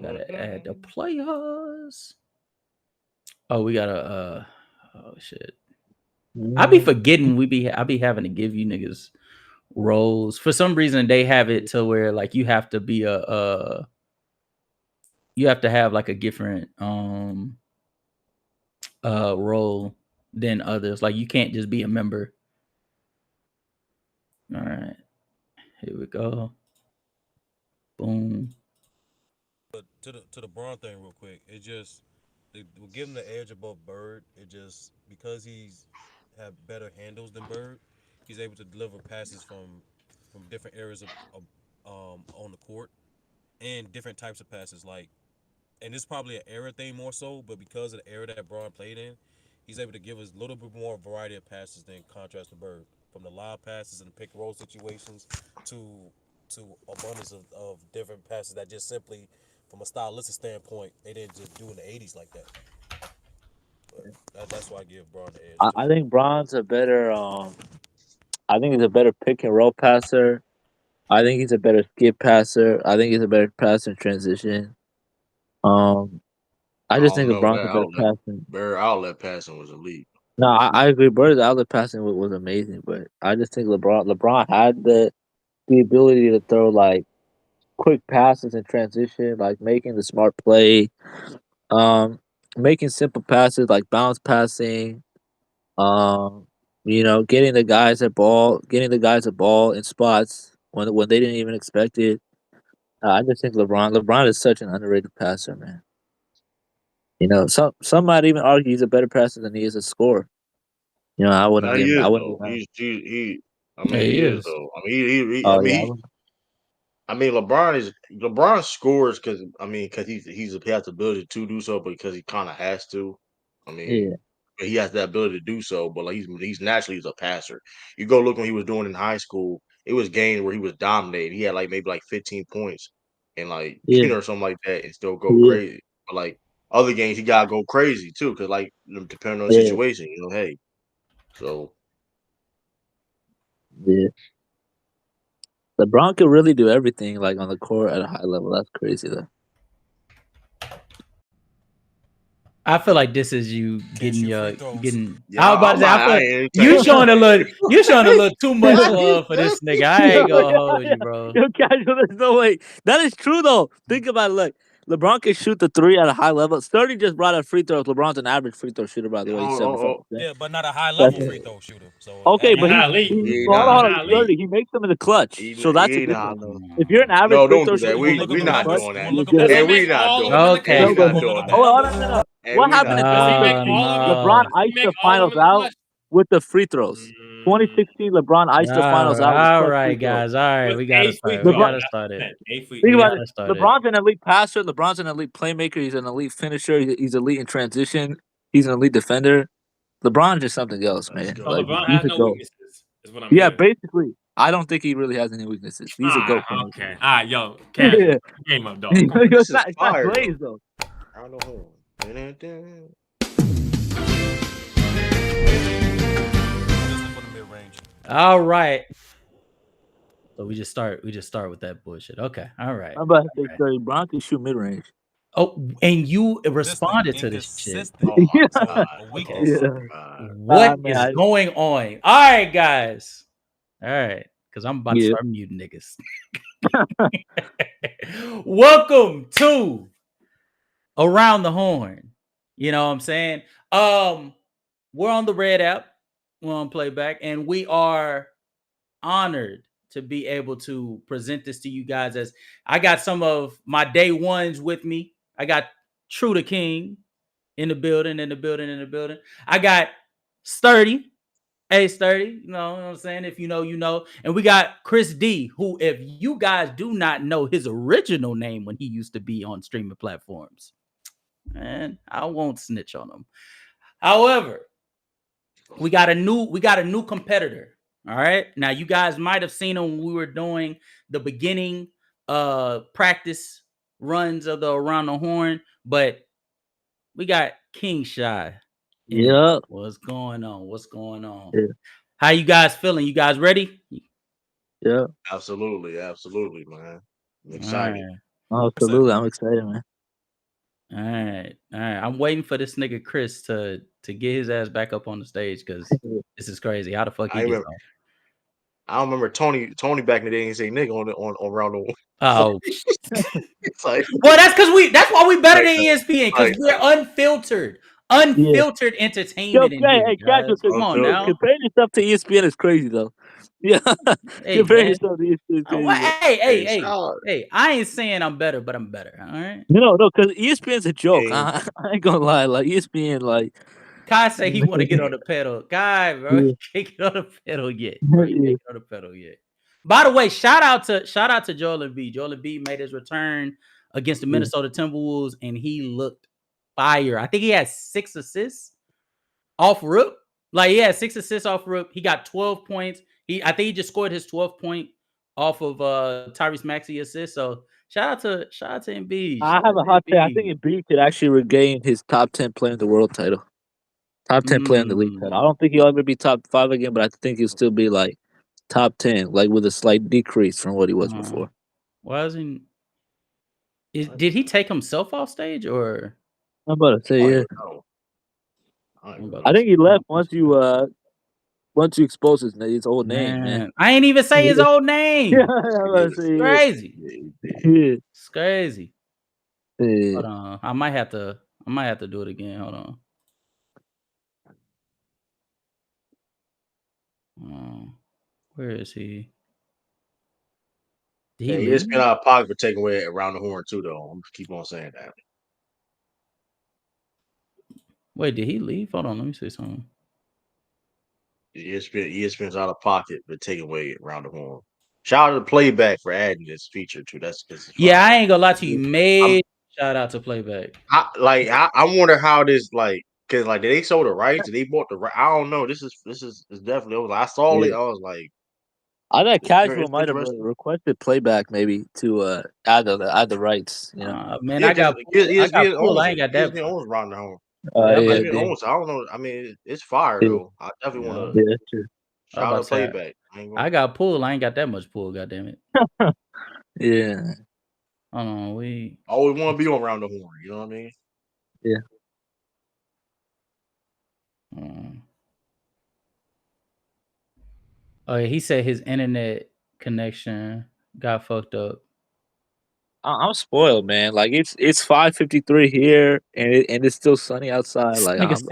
S2: Gotta add the players. Oh, we gotta oh shit. I be forgetting I be having to give you niggas roles. For some reason they have it to where like you have to be you have to have like a different role than others. Like you can't just be a member. All right. Here we go. Boom.
S8: But to the Braun thing real quick, it just will give him the edge above Bird. It just because he's have better handles than Bird, he's able to deliver passes from different areas of on the court and different types of passes. Like, and it's probably an era thing more so, but because of the era that Braun played in, he's able to give us a little bit more variety of passes than contrast to Bird, from the lob passes and the pick and roll situations to abundance of different passes that just simply, from a stylistic standpoint, they didn't just do in the 80s like that. But that's why I give Braun the edge too.
S6: I think Braun's a better. I think he's a better pick and roll passer. I think he's a better skip passer. I think he's a better passer in transition. Um, I
S7: I
S6: just
S7: don't
S6: think
S7: know
S6: LeBron's
S7: that
S6: a better
S7: outlet.
S6: passer.
S7: Bird outlet passing was elite.
S6: No, I agree. Bird's outlet passing was amazing, but I just think LeBron had the ability to throw like quick passes in transition, like making the smart play, um, making simple passes like bounce passing, um, getting the guys a ball in spots when they didn't even expect it. I just think LeBron is such an underrated passer, man. Some might even argue he's a better passer than he is a scorer.
S7: Now he
S6: I
S7: is
S6: wouldn't
S7: though.
S6: give him.
S7: He I
S2: Yeah,
S7: mean,
S2: he
S7: he is
S2: is.
S7: though. I mean,
S6: Oh yeah,
S7: I mean, LeBron scores because he has the ability to do so, because he kind of has to. I
S6: yeah.
S7: mean, he has the ability to do so. But like he's naturally a passer. You go look when he was doing in high school. It was games where he was dominating. He had like maybe like 15 points and like or something like that, and still go crazy. But like other games, he gotta go crazy too, because like depending on the situation, hey. So
S6: LeBron could really do everything like on the court at a high level. That's crazy though.
S2: I feel like this is you getting getting.
S7: Yeah,
S2: I was about to say, you showing a little too much love for this nigga. I ain't gonna hold you, bro.
S6: Yo, casual, there's no way. That is true though. Think about it. Look, LeBron can shoot the three at a high level. Sturdy just brought up free throws. LeBron's an average free throw shooter, by the way.
S8: Yeah, but not a high level free throw shooter. So
S6: okay, but Sturdy, he makes them in the clutch. So that's a difference. If you're an average free throw shooter,
S7: we're not doing that.
S8: And
S7: we not doing
S2: that. Okay.
S6: No. What happened in 2016? LeBron iced the finals out with the free throws. 2016, LeBron iced the finals out.
S2: All right, guys. All right, we gotta start. We gotta start it.
S6: Think about it. LeBron's an elite passer. LeBron's an elite playmaker. He's an elite finisher. He's elite in transition. He's an elite defender. LeBron's just something else, man.
S9: So LeBron has no weaknesses. Is what I'm hearing.
S6: Basically. I don't think he really has any weaknesses. He's a GOAT.
S9: Okay. All right, yo. Game up, dog.
S6: It's not Blaze, though.
S7: I don't know.
S2: All right. So we just start with that bullshit. Okay. All right.
S6: I'm about to say LeBron can shoot mid range.
S2: Oh, and you responded to this shit. What is going on? All right, guys. All right, because I'm about to start muting niggas. Welcome to Around the Horn. You know what I'm saying? We're on the Red app. We're on Playback, and we are honored to be able to present this to you guys. As I got some of my day ones with me. I got True the King in the building. I got Sturdy. Hey, Sturdy. You know what I'm saying? If you know, you know. And we got Chris D, who, if you guys do not know his original name when he used to be on streaming platforms, man, I won't snitch on him. However, we got a new competitor. All right. Now, you guys might have seen him when we were doing the beginning practice runs of the Around the Horn, but we got King Shy.
S6: Yeah.
S2: What's going on?
S6: Yeah.
S2: How you guys feeling? You guys ready?
S6: Yeah.
S7: Absolutely, man. I'm excited.
S6: Right. Absolutely. I'm excited, man.
S2: All right. I'm waiting for this nigga Chris to get his ass back up on the stage, because this is crazy. How the fuck he gets on?
S7: I remember Tony back in the day. He say nigga on Around the Horn.
S2: Oh,
S7: it's like,
S2: well, that's why we better than ESPN, because we're unfiltered entertainment.
S6: Hey, come on now. Comparing yourself to ESPN is crazy, though. Yeah, comparing yourself to ESPN is crazy.
S2: Hey, I ain't saying I'm better, but I'm better. All right.
S6: No, because ESPN's a joke. I ain't gonna lie. Like ESPN, like
S2: Kai say he want to get on the pedal. Guy, bro, he can't get on the pedal yet. By the way, shout out to Joel Embiid. Joel Embiid made his return against the Minnesota Timberwolves, and he looked fire. I think he had 6 assists off rip. Like, he had 6 assists off rip. He got 12 points. I think he just scored his 12th point off of Tyrese Maxey assist. So shout out to Embiid.
S6: I have a hot take. I think Embiid could actually regain his top 10 player in the world title. Top 10 player in the league title. I don't think he'll ever be top 5 again, but I think he'll still be like top 10, like with a slight decrease from what he was before.
S2: Did he take himself off stage, or?
S6: I'm about to say, I think he left once you expose his old name, man.
S2: I ain't even say his old name.
S6: It's
S2: crazy. It's crazy.
S6: Yeah.
S2: Hold on. I might have to do it again. Hold on. Where is he?
S7: It's been out of pocket for taking away Around the Horn too, though. I'm keep on saying that.
S2: Wait, did he leave? Hold on, let me see something.
S7: ESPN's out of pocket for taking away Around the Horn. Shout out to Playback for adding this feature too. That's
S2: I ain't gonna lie to you. Shout out to Playback.
S7: I wonder how this, like, Cause like they sold the rights, they bought the right. I don't know. This is definitely. I saw it. I was like,
S6: I thought
S7: it's
S6: Casual might have
S7: interesting.
S6: requested playback maybe to add the rights. You know.
S2: Man,
S7: Yeah,
S2: I got
S7: ESPN
S2: pool.
S7: owns
S2: I
S7: it.
S2: ain't got that.
S7: ESPN owns Round the Home.
S2: Yeah, I'm about
S6: Yeah,
S2: to
S7: ESPN
S2: say.
S7: owns it. I don't know. I mean, it's fire
S6: yeah,
S7: though. I definitely want
S2: Yeah,
S7: to
S6: that's true.
S2: I'm
S7: shout
S2: about
S7: out
S2: to say.
S7: playback. I ain't
S2: I
S7: gonna.
S2: got pool. I ain't got that much pool. Goddamn it.
S6: Yeah,
S2: Hold on, we.
S7: I always want to be on Round the Horn. You know what I mean?
S6: yeah.
S2: Oh, yeah, he said his internet connection got fucked up.
S6: I'm spoiled, man. Like it's 5:53 here, and it's still sunny outside. Like
S2: This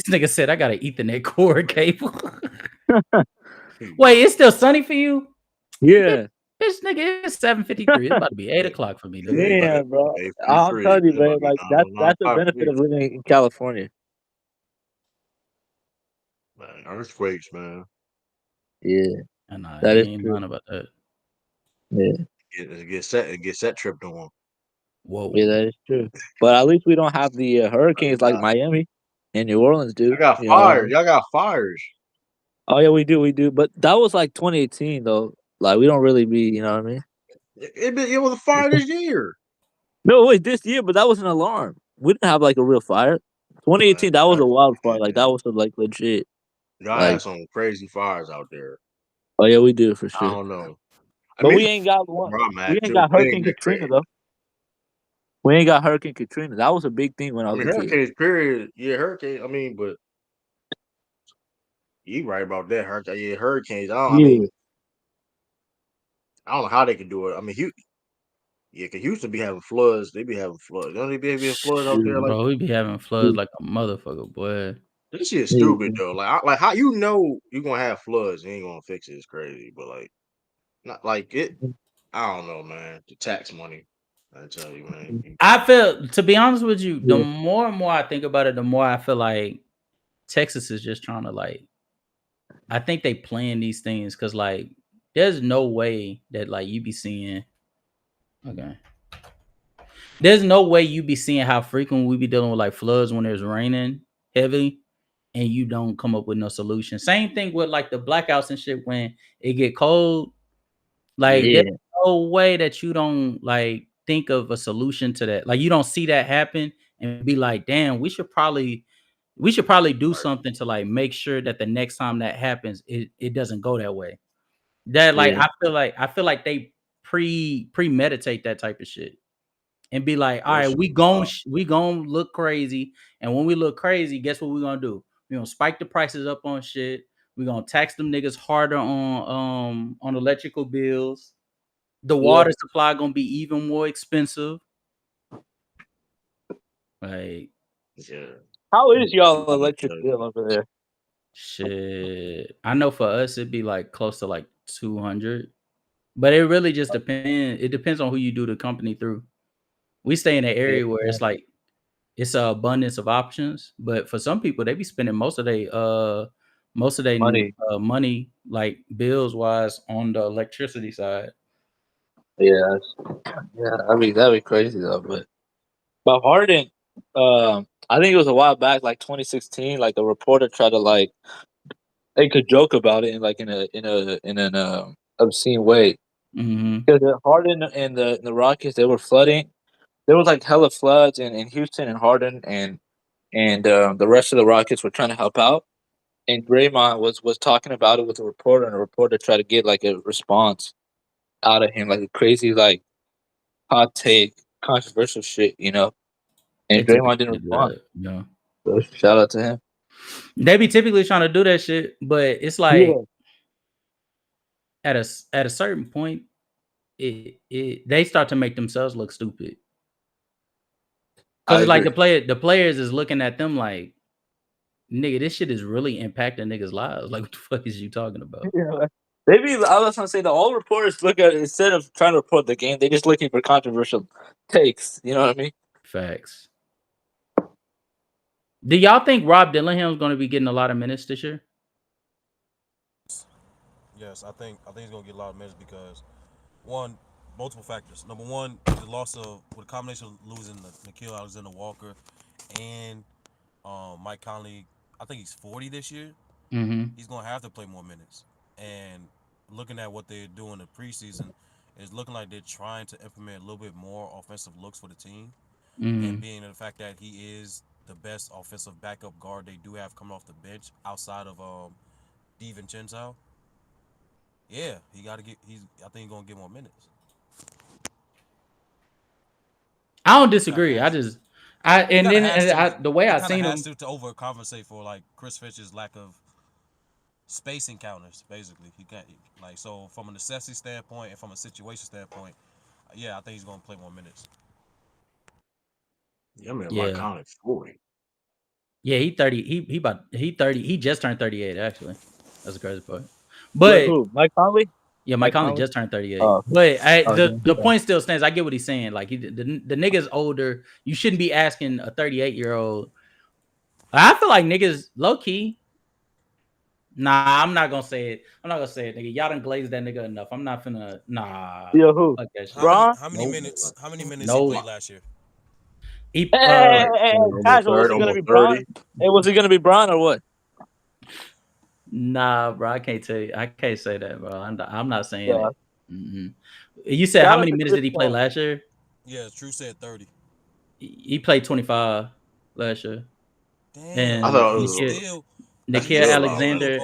S2: nigga said I got an Ethernet cord cable. Wait, it's still sunny for you?
S6: yeah,
S2: This nigga, it's 7:53. It's about to be 8:00 for me, nigga.
S6: yeah, bro. I'm
S7: 8:53.
S6: telling you,
S7: It's about
S6: man.
S7: to be
S6: Like
S7: 9:09,
S6: that's the benefit of living in California.
S7: Man, earthquakes, man.
S6: Yeah,
S2: Nah,
S6: that
S2: he
S6: is
S2: ain't
S6: true.
S2: lying about that.
S6: Yeah,
S7: Get set tripped on.
S2: Whoa.
S6: yeah, that is true. But at least we don't have the hurricanes like Miami and New Orleans do.
S7: I got
S6: You know what I
S7: fires.
S6: mean?
S7: Y'all got fires.
S6: Oh yeah, we do. But that was like 2018 though. Like we don't really be, you know what I mean?
S7: It was a fire this year.
S6: No, wait, this year, but that was an alarm. We didn't have like a real fire. 2018, that was a wildfire. Like that was like legit.
S7: Y'all
S6: Like,
S7: had some crazy fires out there.
S6: oh yeah, we do for
S7: I
S6: sure.
S7: don't know. I
S6: But
S7: mean,
S6: we ain't got one.
S7: where I'm
S6: We
S7: at
S6: ain't
S7: too.
S6: got
S7: It ain't
S6: Hurricane
S7: that
S6: Katrina
S7: crazy.
S6: though. We ain't got Hurricane Katrina. That was a big thing when I
S7: I
S6: was
S7: mean,
S6: a kid.
S7: hurricanes. Period. Yeah, hurricane. I mean, but you right about that. Hurricanes. I mean, I don't know how they can do it. I mean, cause Houston be having floods. They be having floods. Don't they be having floods out there? Like
S2: Bro, we be having floods like a motherfucker, boy.
S7: this shit is stupid though. Like how you know you gonna have floods and you ain't gonna fix it is crazy. But like, not like it. I don't know, man. The tax money. I tell you, man.
S2: I feel, to be honest with you, the more and more I think about it, the more I feel like Texas is just trying to like. I think they plan these things because like, there's no way that like you be seeing. Okay. There's no way you be seeing how frequent we be dealing with like floods when there's raining heavy and you don't come up with no solution. Same thing with like the blackouts and shit when it get cold. Like there's no way that you don't like think of a solution to that. Like you don't see that happen and be like, damn, we should probably do something to like make sure that the next time that happens, it doesn't go that way. That like I feel like they premeditate that type of shit. And be like, all right, we gon' look crazy. And when we look crazy, guess what we're gonna do? We're gonna spike the prices up on shit. We're gonna tax them niggas harder on electrical bills. The water supply gonna be even more expensive. Like,
S6: how is y'all electric bill over there?
S2: shit. I know for us it'd be like close to like 200. But it really just depends. It depends on who you do the company through. We stay in an area where it's like it's an abundance of options, but for some people, they be spending most of their money like bills wise on the electricity side.
S6: Yeah, that'd be crazy though. But Harden, I think it was a while back, like 2016. Like a reporter tried to like make a joke about it in like in an obscene way. Because Harden and the Rockets, they were flooding. There was like hella floods in Houston and Harden and the rest of the Rockets were trying to help out. And Draymond was talking about it with a reporter, and a reporter tried to get like a response out of him, like a crazy like hot take, controversial shit, you know. And Draymond didn't respond.
S2: Yeah.
S6: So shout out to him.
S2: They be typically trying to do that shit, but it's like at a certain point, they start to make themselves look stupid. Because it's like the players is looking at them like, nigga, this shit is really impacting niggas' lives. Like, what the fuck is you talking about?
S6: Yeah. Maybe I was gonna say that all reporters look at it, instead of trying to report the game, they're just looking for controversial takes. You know what I mean?
S2: Facts. Do y'all think Rob Dillingham's going to be getting a lot of minutes this year?
S8: Yes, I think he's gonna get a lot of minutes because one, multiple factors. Number one, the loss of with a combination of losing Nikhil Alexander Walker and Mike Conley, I think he's 40 this year.
S2: Mm-hmm.
S8: He's gonna have to play more minutes. And looking at what they're doing in the preseason, it's looking like they're trying to implement a little bit more offensive looks for the team. And being the fact that he is the best offensive backup guard they do have coming off the bench outside of DiVincenzo. Yeah, he got to get. I think he's gonna get more minutes.
S2: I don't disagree. The way
S8: He
S2: I
S8: kind of
S2: seen him.
S8: has to overcompensate for like Chris Finch's lack of space encounters. Basically, he can't like so from a necessity standpoint and from a situation standpoint. Yeah, I think he's gonna play more minutes.
S7: Yeah, man,
S2: Yeah.
S7: Mike Conley 40.
S2: Yeah, he 30. He 30. He just turned 38. Actually, that's the crazy part. But
S6: who? Mike Conley?
S2: yeah, Mike Conley just turned 38.
S6: Oh.
S2: But the
S6: yeah.
S2: point still stands. I get what he's saying. Like the nigga's older. You shouldn't be asking a 38-year-old. I feel like niggas low key. Nah, I'm not gonna say it. I'm not gonna say it, nigga. Y'all done glazed that nigga enough. I'm not finna. Nah.
S6: Yo, who?
S2: Fuck that shit.
S8: How many
S2: Nope.
S8: minutes? How many minutes
S2: Nope.
S8: he played last year?
S2: He
S6: Hey, guys,
S7: Almost
S6: was he gonna
S7: 30.
S6: be Bron? Hey, was he gonna be Bron or what?
S2: Nah, bro. I can't tell you. I can't say that, bro. I'm not saying
S6: Yeah.
S2: it. Mm-hmm. You said how many minutes did he play last year?
S8: Yeah, True said 30.
S2: He played 25 last year.
S8: Damn,
S2: And
S7: I thought it
S8: he's
S7: was
S8: still
S2: Nikhil
S7: Alexander.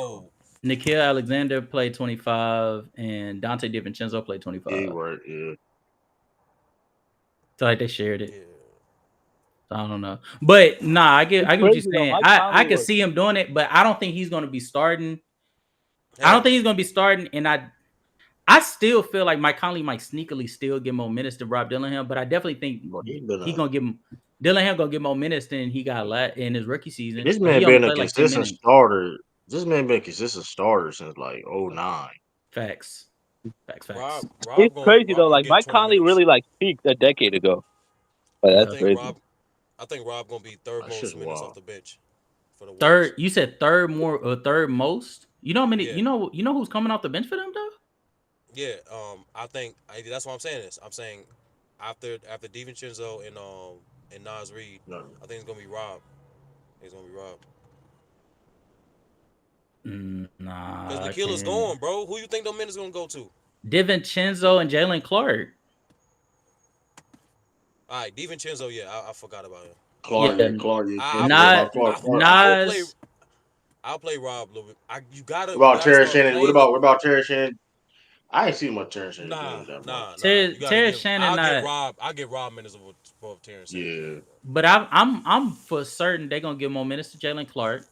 S2: Alexander played 25, and Dante DiVincenzo played 25.
S7: Yeah.
S2: So like they shared it.
S8: Yeah.
S2: I don't know, but nah, I get what you're saying. I could
S6: was...
S2: see him doing it, but I don't think he's going to be starting. I don't think he's going to be starting, and I still feel like Mike Conley might sneakily still get more minutes than Rob Dillingham, but I definitely think he's gonna give him Dillingham gonna get more minutes than he got in his rookie season.
S7: This man been a consistent starter. This man been a consistent starter since like 09.
S2: Facts.
S6: Rob it's crazy though. Like Mike Conley really like peaked a decade ago. But that's crazy.
S8: I think Rob gonna be third most minutes off the bench for the Wolves.
S2: Third, you said third most. You know how many? Yeah. You know who's coming off the bench for them though?
S8: Yeah, I think that's what I'm saying. I'm saying after DiVincenzo and Nas Reed, I think it's gonna be Rob. It's gonna be Rob.
S2: Nah,
S8: because Nikhil's gone, bro. Who you think those minutes gonna go to?
S2: DiVincenzo and Jalen Clark.
S8: All right, DiVincenzo. Yeah, I forgot about him.
S7: Clark.
S2: Nas.
S8: I'll play Rob a little bit. You gotta.
S7: What about Terrence Shannon? What about Terrence Shannon? I ain't seen much Terrence Shannon.
S8: Nah.
S2: Terrence Shannon.
S8: I'll get Rob minutes above Terrence Shannon.
S7: Yeah.
S2: But I'm for certain they're gonna give more minutes to Jalen Clark.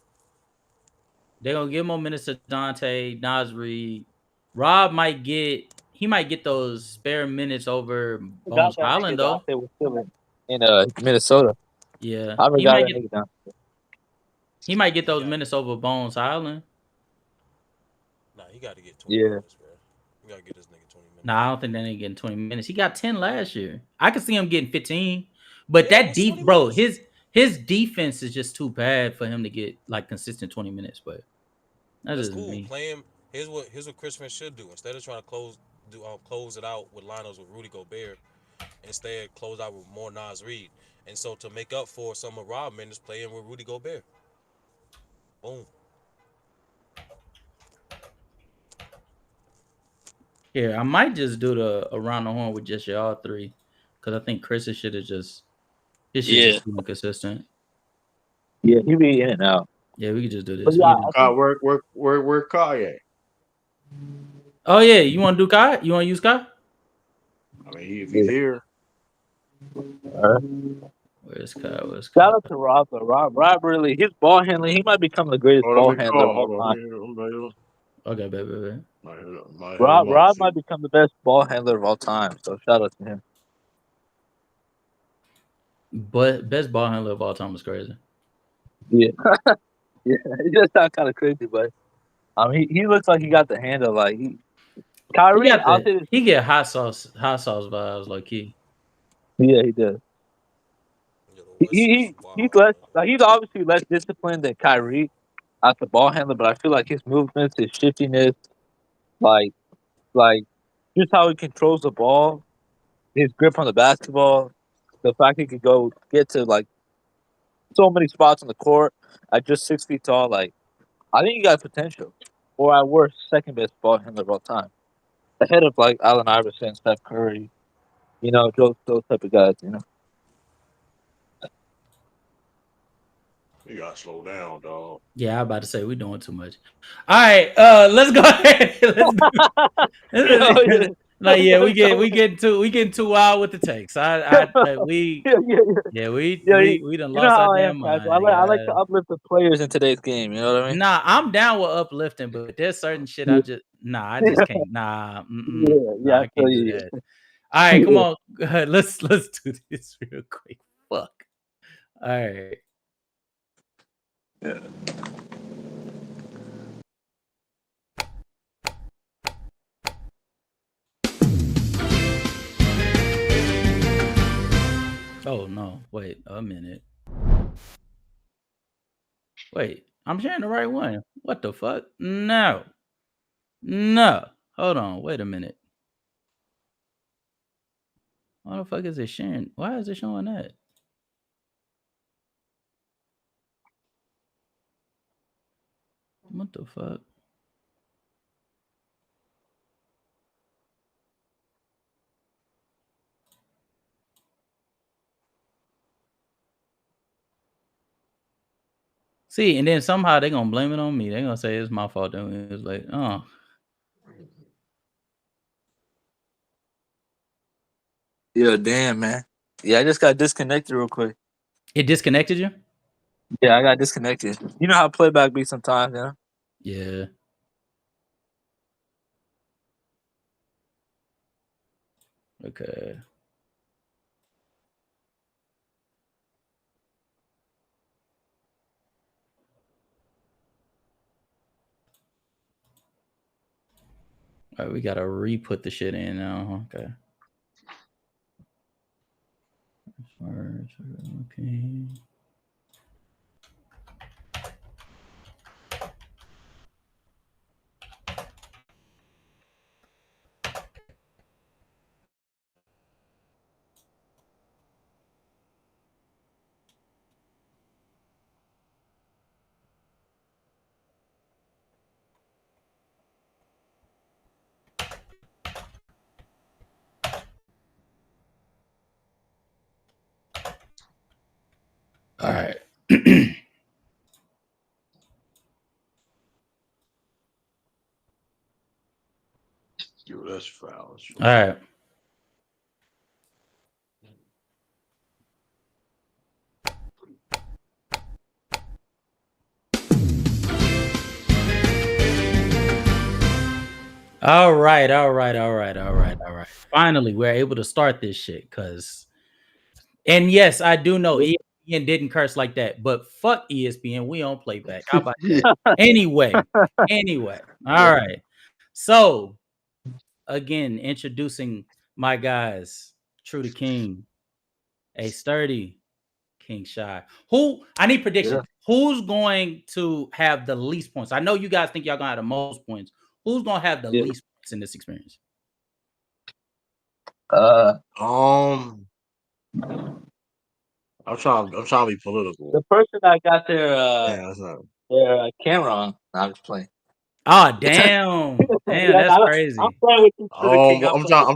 S2: They're gonna give more minutes to Dante, Nas Reed. Rob might get those spare minutes over Bones Highland though.
S6: Dante was still in Minnesota.
S2: Yeah.
S6: He
S2: might get those minutes over Bones Highland.
S8: Nah, he got to get 20 minutes, bro. You got to get this nigga 20 minutes.
S2: Nah, I don't think that nigga getting 20 minutes. He got 10 last year. I could see him getting 15. But his defense is just too bad for him to get like consistent 20 minutes. But
S8: that's cool. Me. Play him. Here's what Chris Finch should do. Instead of trying to close it out with lineups with Rudy Gobert, instead close out with more Nas Reed. And so to make up for some of Rob minutes, play him with Rudy Gobert. Boom.
S2: Yeah, I might just do the around the horn with just y'all three, because I think Chris's shit is just just too inconsistent.
S6: Yeah, he be in and out.
S2: Yeah, we could just do this.
S7: Where Kai at?
S2: Oh yeah, you want to do Kai? You want to use Kai?
S7: I mean, if he's here.
S2: Where's Kai?
S6: Shout out to Rob. Rob really, his ball handling, he might become the greatest ball handler of all time.
S2: Okay, baby.
S6: Rob might become the best ball handler of all time. So shout out to him.
S2: But best ball handler of all time is crazy.
S6: Yeah, yeah, it just sounds kind of crazy, but he looks like he got the handle. Like Kyrie,
S2: he get hot sauce vibes, like key.
S6: Yeah, he does. He's less like he's obviously less disciplined than Kyrie as the ball handler, but I feel like his movements, his shiftiness, like just how he controls the ball, his grip on the basketball, the fact he could go get to like so many spots on the court at just 6 feet tall. Like, I think he got potential, or at worst, second best ball handler of all time, ahead of like Allen Iverson, Steph Curry, those type of guys.
S7: You gotta slow down, dog.
S2: Yeah, I'm about to say we're doing too much. All right, let's go ahead. Let's do. Like, yeah, we getting too wild with the takes. We done
S6: You know
S2: lost our
S6: how I am,
S2: damn
S6: Casual.
S2: mind.
S6: I like to uplift the players in today's game. You know what I mean?
S2: Nah, I'm down with uplifting, but there's certain shit I just can't. Nah, I can't do that. All right, come on, let's do this real quick. Fuck. All right.
S6: Yeah.
S2: Oh no! Wait a minute. Wait, I'm sharing the right one. What the fuck? No. Hold on. Wait a minute. Why the fuck is it sharing? Why is it showing that? What the fuck? See, and then somehow they're gonna blame it on me. They're gonna say it's my fault. Then it's like, oh.
S6: Yeah, damn, man. Yeah, I just got disconnected real quick.
S2: It disconnected you?
S6: Yeah, I got disconnected. You know how playback be sometimes, you know?
S2: Yeah. Okay. All right, we gotta re-put the shit in now. Okay. Okay. All right.
S7: Yo, that's foul.
S2: All right. All right. Finally, we're able to start this shit. And yes, I do know ESPN didn't curse like that, but fuck ESPN. We don't play back. How about that? Anyway. All right. So, again, introducing my guys, True to King, a sturdy King Shy. I need predictions. Yeah. Who's going to have the least points? I know you guys think y'all gonna have the most points. Who's gonna have the least points in this experience?
S7: I'm trying to be political.
S6: The person that got their camera on. I'm just playing.
S2: Oh damn! That's crazy.
S6: I'm playing with you.
S7: I'm trying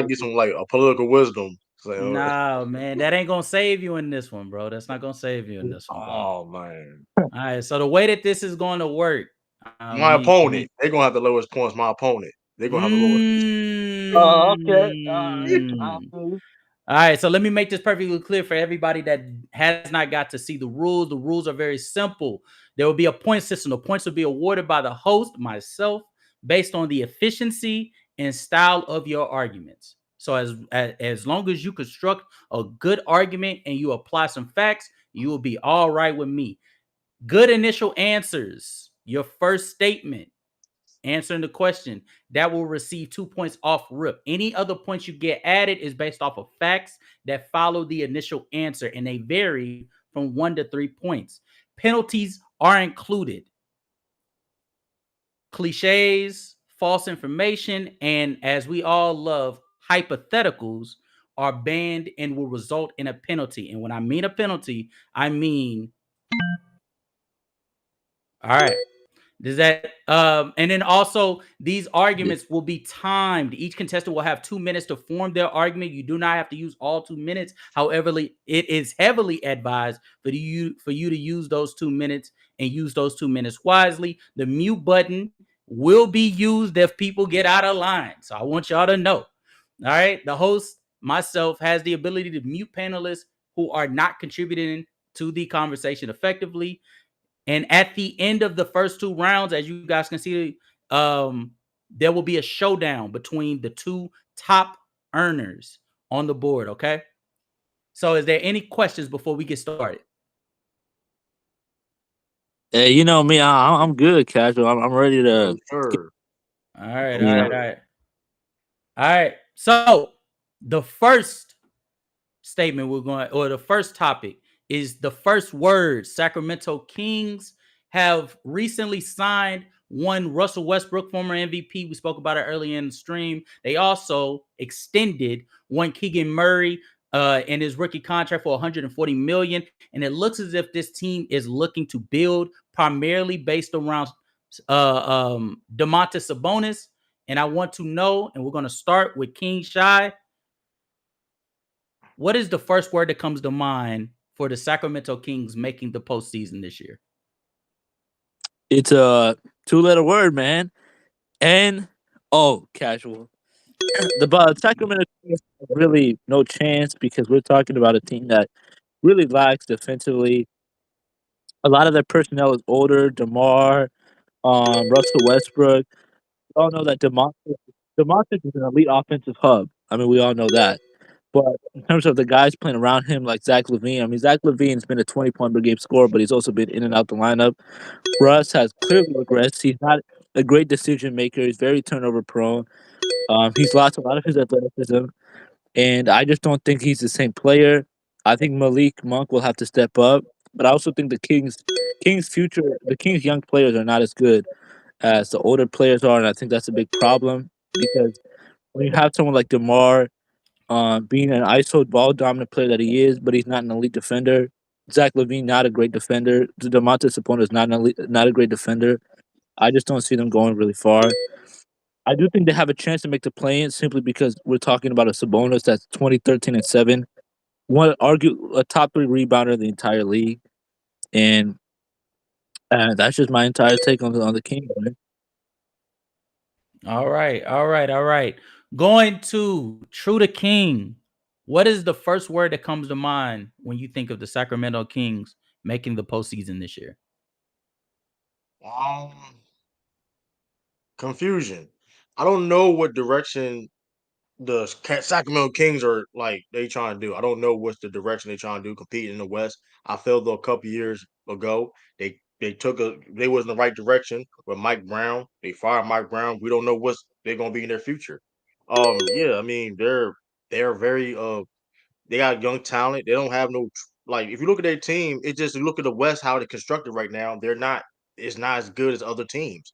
S7: to get some like a political wisdom. So,
S2: no, man, that ain't gonna save you in this one, bro. That's not gonna save you in this one. Bro.
S7: Oh man!
S2: All right, so the way that this is going to work,
S7: my opponent, they're gonna have the lowest points. My opponent, they're gonna have the lowest.
S6: Oh, okay.
S2: All right, so let me make this perfectly clear for everybody that has not got to see the rules. The rules are very simple. There will be a point system. The points will be awarded by the host, myself, based on the efficiency and style of your arguments. So as long as you construct a good argument and you apply some facts, you will be all right with me. Good initial answers. Your first statement, answering the question, that will receive 2 points off rip. Any other points you get added is based off of facts that follow the initial answer, and they vary from 1 to 3 points. Penalties are included. Cliches, false information, and as we all love, hypotheticals are banned and will result in a penalty. And when I mean a penalty, I mean, all right. Does that and then also these arguments will be timed. Each contestant will have 2 minutes to form their argument. You do not have to use all 2 minutes. However, it is heavily advised for you to use those 2 minutes and use those 2 minutes wisely. The mute button will be used if people get out of line. So I want y'all to know. All right. The host, myself, has the ability to mute panelists who are not contributing to the conversation effectively. And at the end of the first 2 rounds, as you guys can see, there will be a showdown between the 2 top earners on the board. Okay. So, is there any questions before we get started?
S6: Hey, you know me, I'm good, casual. I'm ready to.
S7: Sure.
S2: All right.
S6: Yeah.
S2: All right. So, the first statement the first topic is the first word. Sacramento Kings have recently signed one Russell Westbrook, former MVP. We spoke about it earlier in the stream. They also extended one Keegan Murray in his rookie contract for $140 million. And it looks as if this team is looking to build primarily based around Domantas Sabonis. And I want to know, and we're going to start with King Shy. What is the first word that comes to mind for the Sacramento Kings making the postseason this year?
S6: It's a 2-letter word, man. Casual. The Sacramento Kings have really no chance because we're talking about a team that really lacks defensively. A lot of their personnel is older. DeMar, Russell Westbrook. We all know that DeMontis is an elite offensive hub. I mean, we all know that. But in terms of the guys playing around him, like Zach LaVine, I mean, Zach LaVine's been a 20-point per game scorer, but he's also been in and out the lineup. Russ has clearly regressed. He's not a great decision maker. He's very turnover prone. He's lost a lot of his athleticism, and I just don't think he's the same player. I think Malik Monk will have to step up, but I also think the Kings' young players are not as good as the older players are, and I think that's a big problem because when you have someone like DeMar being an ISO ball dominant player that he is, but he's not an elite defender. Zach LaVine, not a great defender. Domantas Sabonis is not a great defender. I just don't see them going really far. I do think they have a chance to make the play-in simply because we're talking about a Sabonis that's 20-13-7. One argue a top 3 rebounder in the entire league, and that's just my entire take on the Kings. Man.
S2: All right. Going to True to King. What is the first word that comes to mind when you think of the Sacramento Kings making the postseason this year?
S7: Confusion. I don't know what direction the Sacramento Kings are like they trying to do. I don't know what's the direction they trying to do. Compete in the West. I felt though a couple years ago they was in the right direction with Mike Brown. They fired Mike Brown. We don't know what's they're gonna be in their future. Yeah, I mean they're very they got young talent. They don't have no like if you look at their team, it just you look at the West how they're constructed right now. They're not it's not as good as other teams.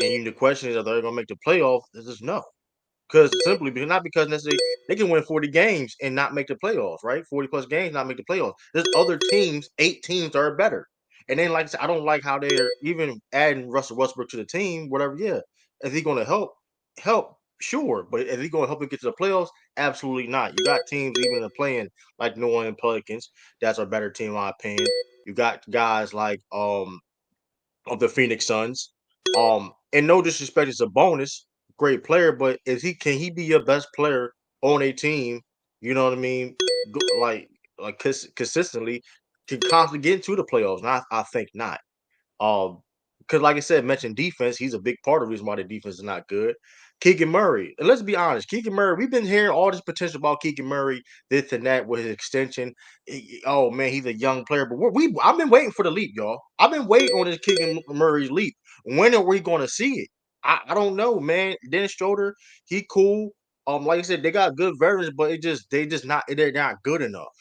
S7: And the question is, are they gonna make the playoff? This is no. Because not because necessarily they can win 40 games and not make the playoffs, right? 40 plus games, not make the playoffs. There's other teams, 8 teams that are better. And then, like I said, I don't like how they're even adding Russell Westbrook to the team, whatever. Yeah. Is he gonna help? Sure. But is he gonna help him get to the playoffs? Absolutely not. You got teams even in the playing like New Orleans Pelicans, that's a better team, in my opinion. You got guys like of the Phoenix Suns. And no disrespect, it's a bonus, great player, but can he be your best player on a team? You know what I mean? Consistently, can constantly get into the playoffs. And I think not. Because like I said, mentioned defense, he's a big part of the reason why the defense is not good. Keegan Murray, and let's be honest, Keegan Murray, we've been hearing all this potential about Keegan Murray, this and that with his extension. Oh man, he's a young player, but I've been waiting for the leap, y'all. I've been waiting on this Keegan Murray's leap. When are we going to see it? I don't know, man. Dennis Schroeder, he cool. Like I said, they got good veterans, but they're not good enough.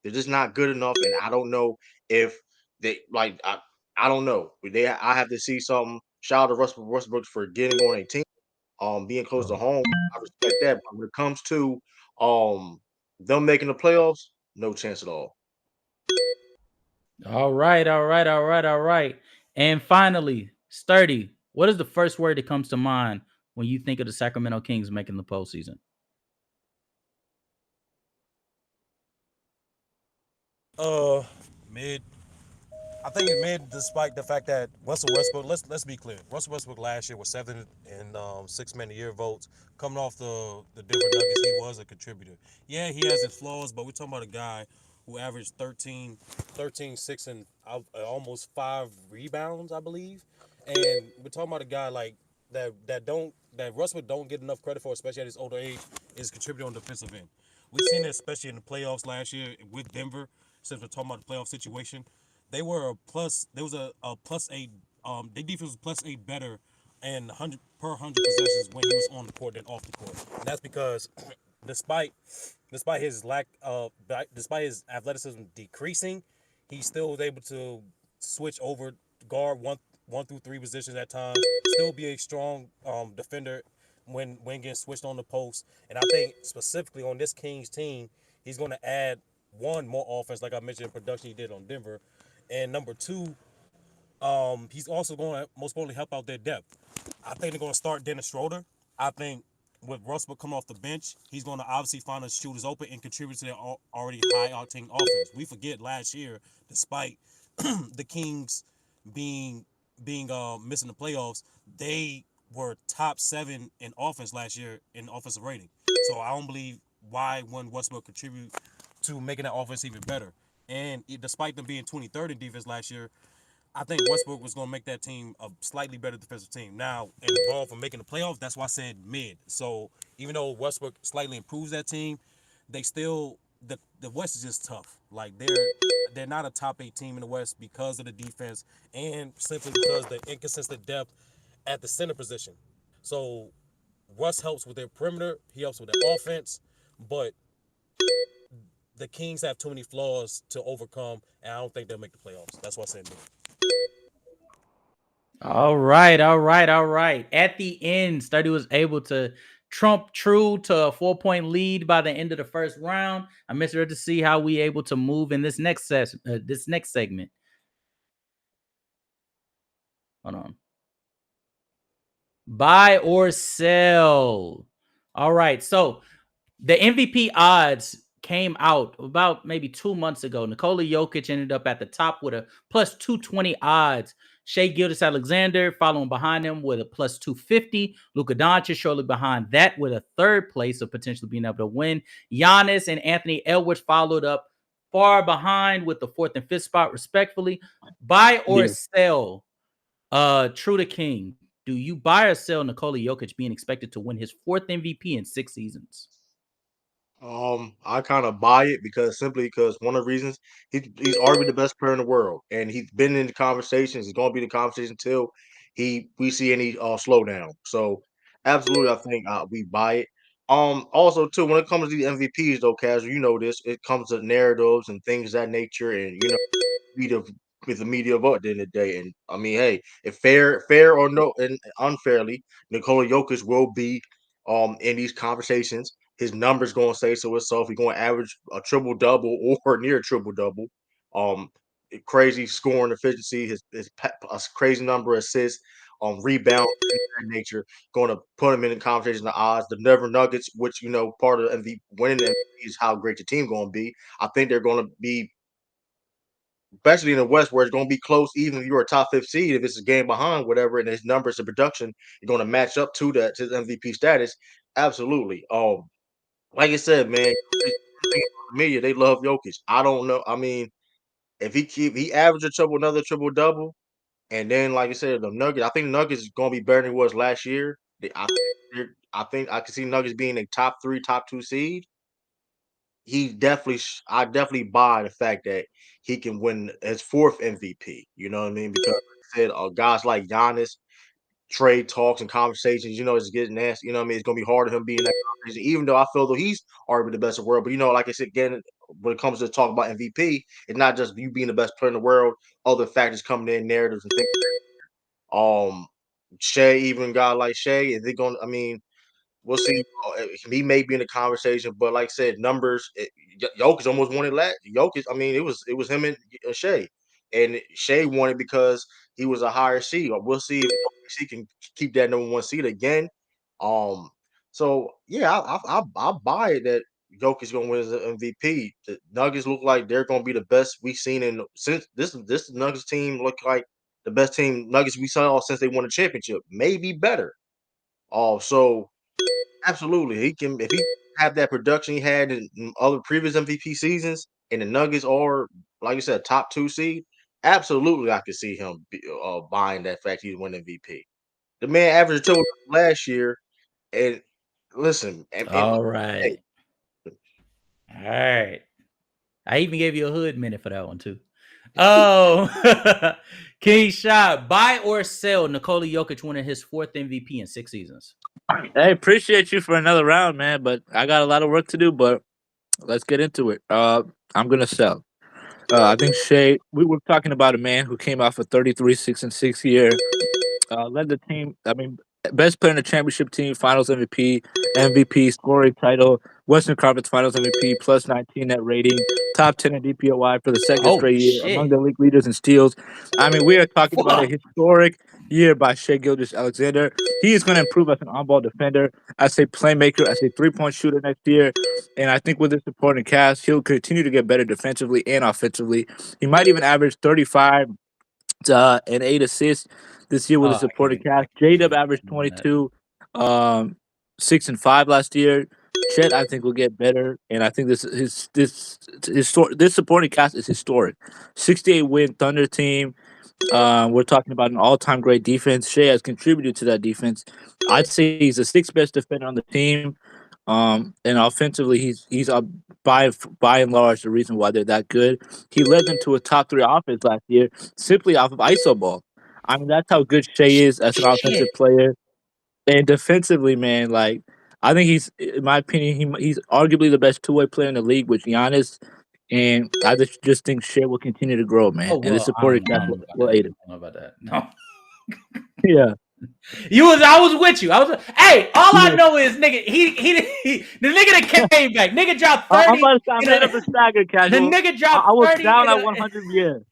S7: They're just not good enough, and I don't know if they like. I don't know. I have to see something. Shout out to Russell Westbrook for getting on a team, being close to home. I respect that. But when it comes to Them making the playoffs, no chance at all.
S2: All right, all right, all right, all right. And finally, Sturdy, what is the first word that comes to mind when you think of the Sacramento Kings making the postseason?
S8: Mid. I think it mid, despite the fact that Russell Westbrook. Let's be clear. Russell Westbrook last year was 7th in six man of the year votes. Coming off the Denver Nuggets, he was a contributor. Yeah, he has his flaws, but we're talking about a guy who averaged 13, 6, and almost 5 rebounds, I believe. And we're talking about a guy like that Westbrook don't get enough credit for, especially at his older age, is contributing on the defensive end. We've seen it especially in the playoffs last year with Denver. Since we're talking about the playoff situation, they were a plus. There was a +8. Their defense was +8 better and 100 possessions when he was on the court than off the court. And that's because, despite his despite his athleticism decreasing, he still was able to switch over guard one through three positions at times. Still be a strong defender when getting switched on the post. And I think specifically on this Kings team, he's going to add one more offense, like I mentioned in production he did on Denver, and number two, he's also going to most probably help out their depth. I think they're going to start Dennis Schroeder. I think with Russell coming off the bench, he's going to obviously find the shooters open and contribute to their already high octane offense. We forget last year, despite the Kings being missing the playoffs, they were top 7 in offense last year in offensive rating. So I don't believe why wouldn't Westbrook contribute to making that offense even better. And despite them being 23rd in defense last year, I think Westbrook was going to make that team a slightly better defensive team. Now, and going for making the playoffs, that's why I said mid. So even though Westbrook slightly improves that team, they still the West is just tough. Like they're not a top 8 team in the West because of the defense and simply because the inconsistent depth at the center position. So Russ helps with their perimeter, he helps with their offense, but the Kings have too many flaws to overcome, and I don't think they'll make the playoffs. That's why I said mid.
S2: All right, all right, all right. At the end, Sturdy was able to trump true to a 4-point lead by the end of the first round. I'm interested to see how we able to move in this next segment. Hold on. Buy or sell. All right, so the MVP odds came out about maybe 2 months ago. Nikola Jokic ended up at the top with a +220 odds. Shai Gilgeous-Alexander following behind him with a +250. Luka Doncic shortly behind that with a third place of potentially being able to win. Giannis and Anthony Edwards followed up far behind with the 4th and 5th spot respectfully. Buy or sell, True to King. Do you buy or sell Nikola Jokic being expected to win his 4th MVP in 6 seasons?
S7: I kind of buy it simply because one of the reasons he's arguably the best player in the world, and he's been in the conversations. He's going to be in the conversation until we see any slowdown. So absolutely, I think we buy it. Also too, when it comes to the MVPs, though, Casual, you know this. It comes to narratives and things of that nature, and media with the media vote at the end of the day. And I mean, hey, if fair or no, and unfairly, Nikola Jokic will be in these conversations. His numbers going to say so itself. He's going to average a triple double or near triple double. Crazy scoring efficiency. His a crazy number of assists. Rebound that nature, going to put him in the conversation. The odds, the Denver Nuggets, which part of winning the MVP is how great the team going to be. I think they're going to be, especially in the West, where it's going to be close. Even if you're a top 5 seed, if it's a game behind, whatever, and his numbers and production, you're going to match up to that, to his MVP status. Absolutely. Like I said, man, the media, they love Jokic. I don't know. I mean, if he averaged another triple double, and then like I said, the Nuggets, I think the Nuggets is going to be better than it was last year. I think I can see Nuggets being a top 3, top 2 seed. I definitely buy the fact that he can win his 4th MVP. You know what I mean? Because like I said, guys like Giannis, trade talks and conversations, it's getting nasty. You know what I mean? It's gonna be hard for him being in that conversation, even though I feel though he's arguably the best in the world. But like I said, again, when it comes to talk about MVP, it's not just you being the best player in the world, other factors coming in, narratives and things. Shea, even a guy like Shea, is they gonna we'll see. He may be in the conversation, but like I said, numbers. Jokic almost won it last. Jokic, I mean, it was him and Shea, and Shea won it because he was a higher seed. We'll see if he can keep that number 1 seed again. So yeah, I'll buy it that Jokic's gonna win as an MVP. The Nuggets look like they're gonna be the best we've seen since this Nuggets team look like the best team Nuggets we saw since they won a championship. Maybe better. So absolutely, he can if he have that production he had in other previous MVP seasons, and the Nuggets are, like you said, top 2 seed. Absolutely, I could see him buying that fact he's winning MVP. The man averaged total last year, and listen,
S2: All right. All right. I even gave you a hood minute for that one too. Oh, King Shot, buy or sell Nikola Jokic winning his 4th MVP in 6 seasons.
S6: Hey, appreciate you for another round, man. But I got a lot of work to do. But let's get into it. I'm gonna sell. I think Shea. We were talking about a man who came off a 33-6-6 year, led the team. I mean, best player in the championship team, Finals MVP, scoring title, Western Conference Finals MVP, plus 19 net rating, top 10 in DPOY for the second straight year, among the league leaders in steals. I mean, we are talking about a historic year by Shea Gilgeous-Alexander. He is going to improve as an on-ball defender, as a playmaker, as a three-point shooter next year. And I think with this supporting cast, he'll continue to get better defensively and offensively. He might even average 35 and 8 assists this year with a supporting cast. J-Dub averaged 22, 6 and 5 last year. Chet, I think, will get better, and I think this supporting cast is historic. 68-win Thunder team. We're talking about an all-time great defense. Shea has contributed to that defense. I'd say he's the 6th best defender on the team. And offensively, he's by and large the reason why they're that good. He led them to a top 3 offense last year simply off of iso ball. I mean, that's how good Shea is as an offensive player. And defensively, man, like I think he's, in my opinion, he's arguably the best two-way player in the league with Giannis. And I just think Shea will continue to grow, man.
S2: Oh, well,
S6: and the supporting cast will aid him.
S2: I don't know about that. No.
S6: Yeah.
S2: I was with you. Hey, all I know is nigga, he the nigga that came back. Nigga dropped 30.
S6: I'm about to say I made up a stagger, Casual.
S2: The nigga dropped 30.
S6: I was down at 100 years.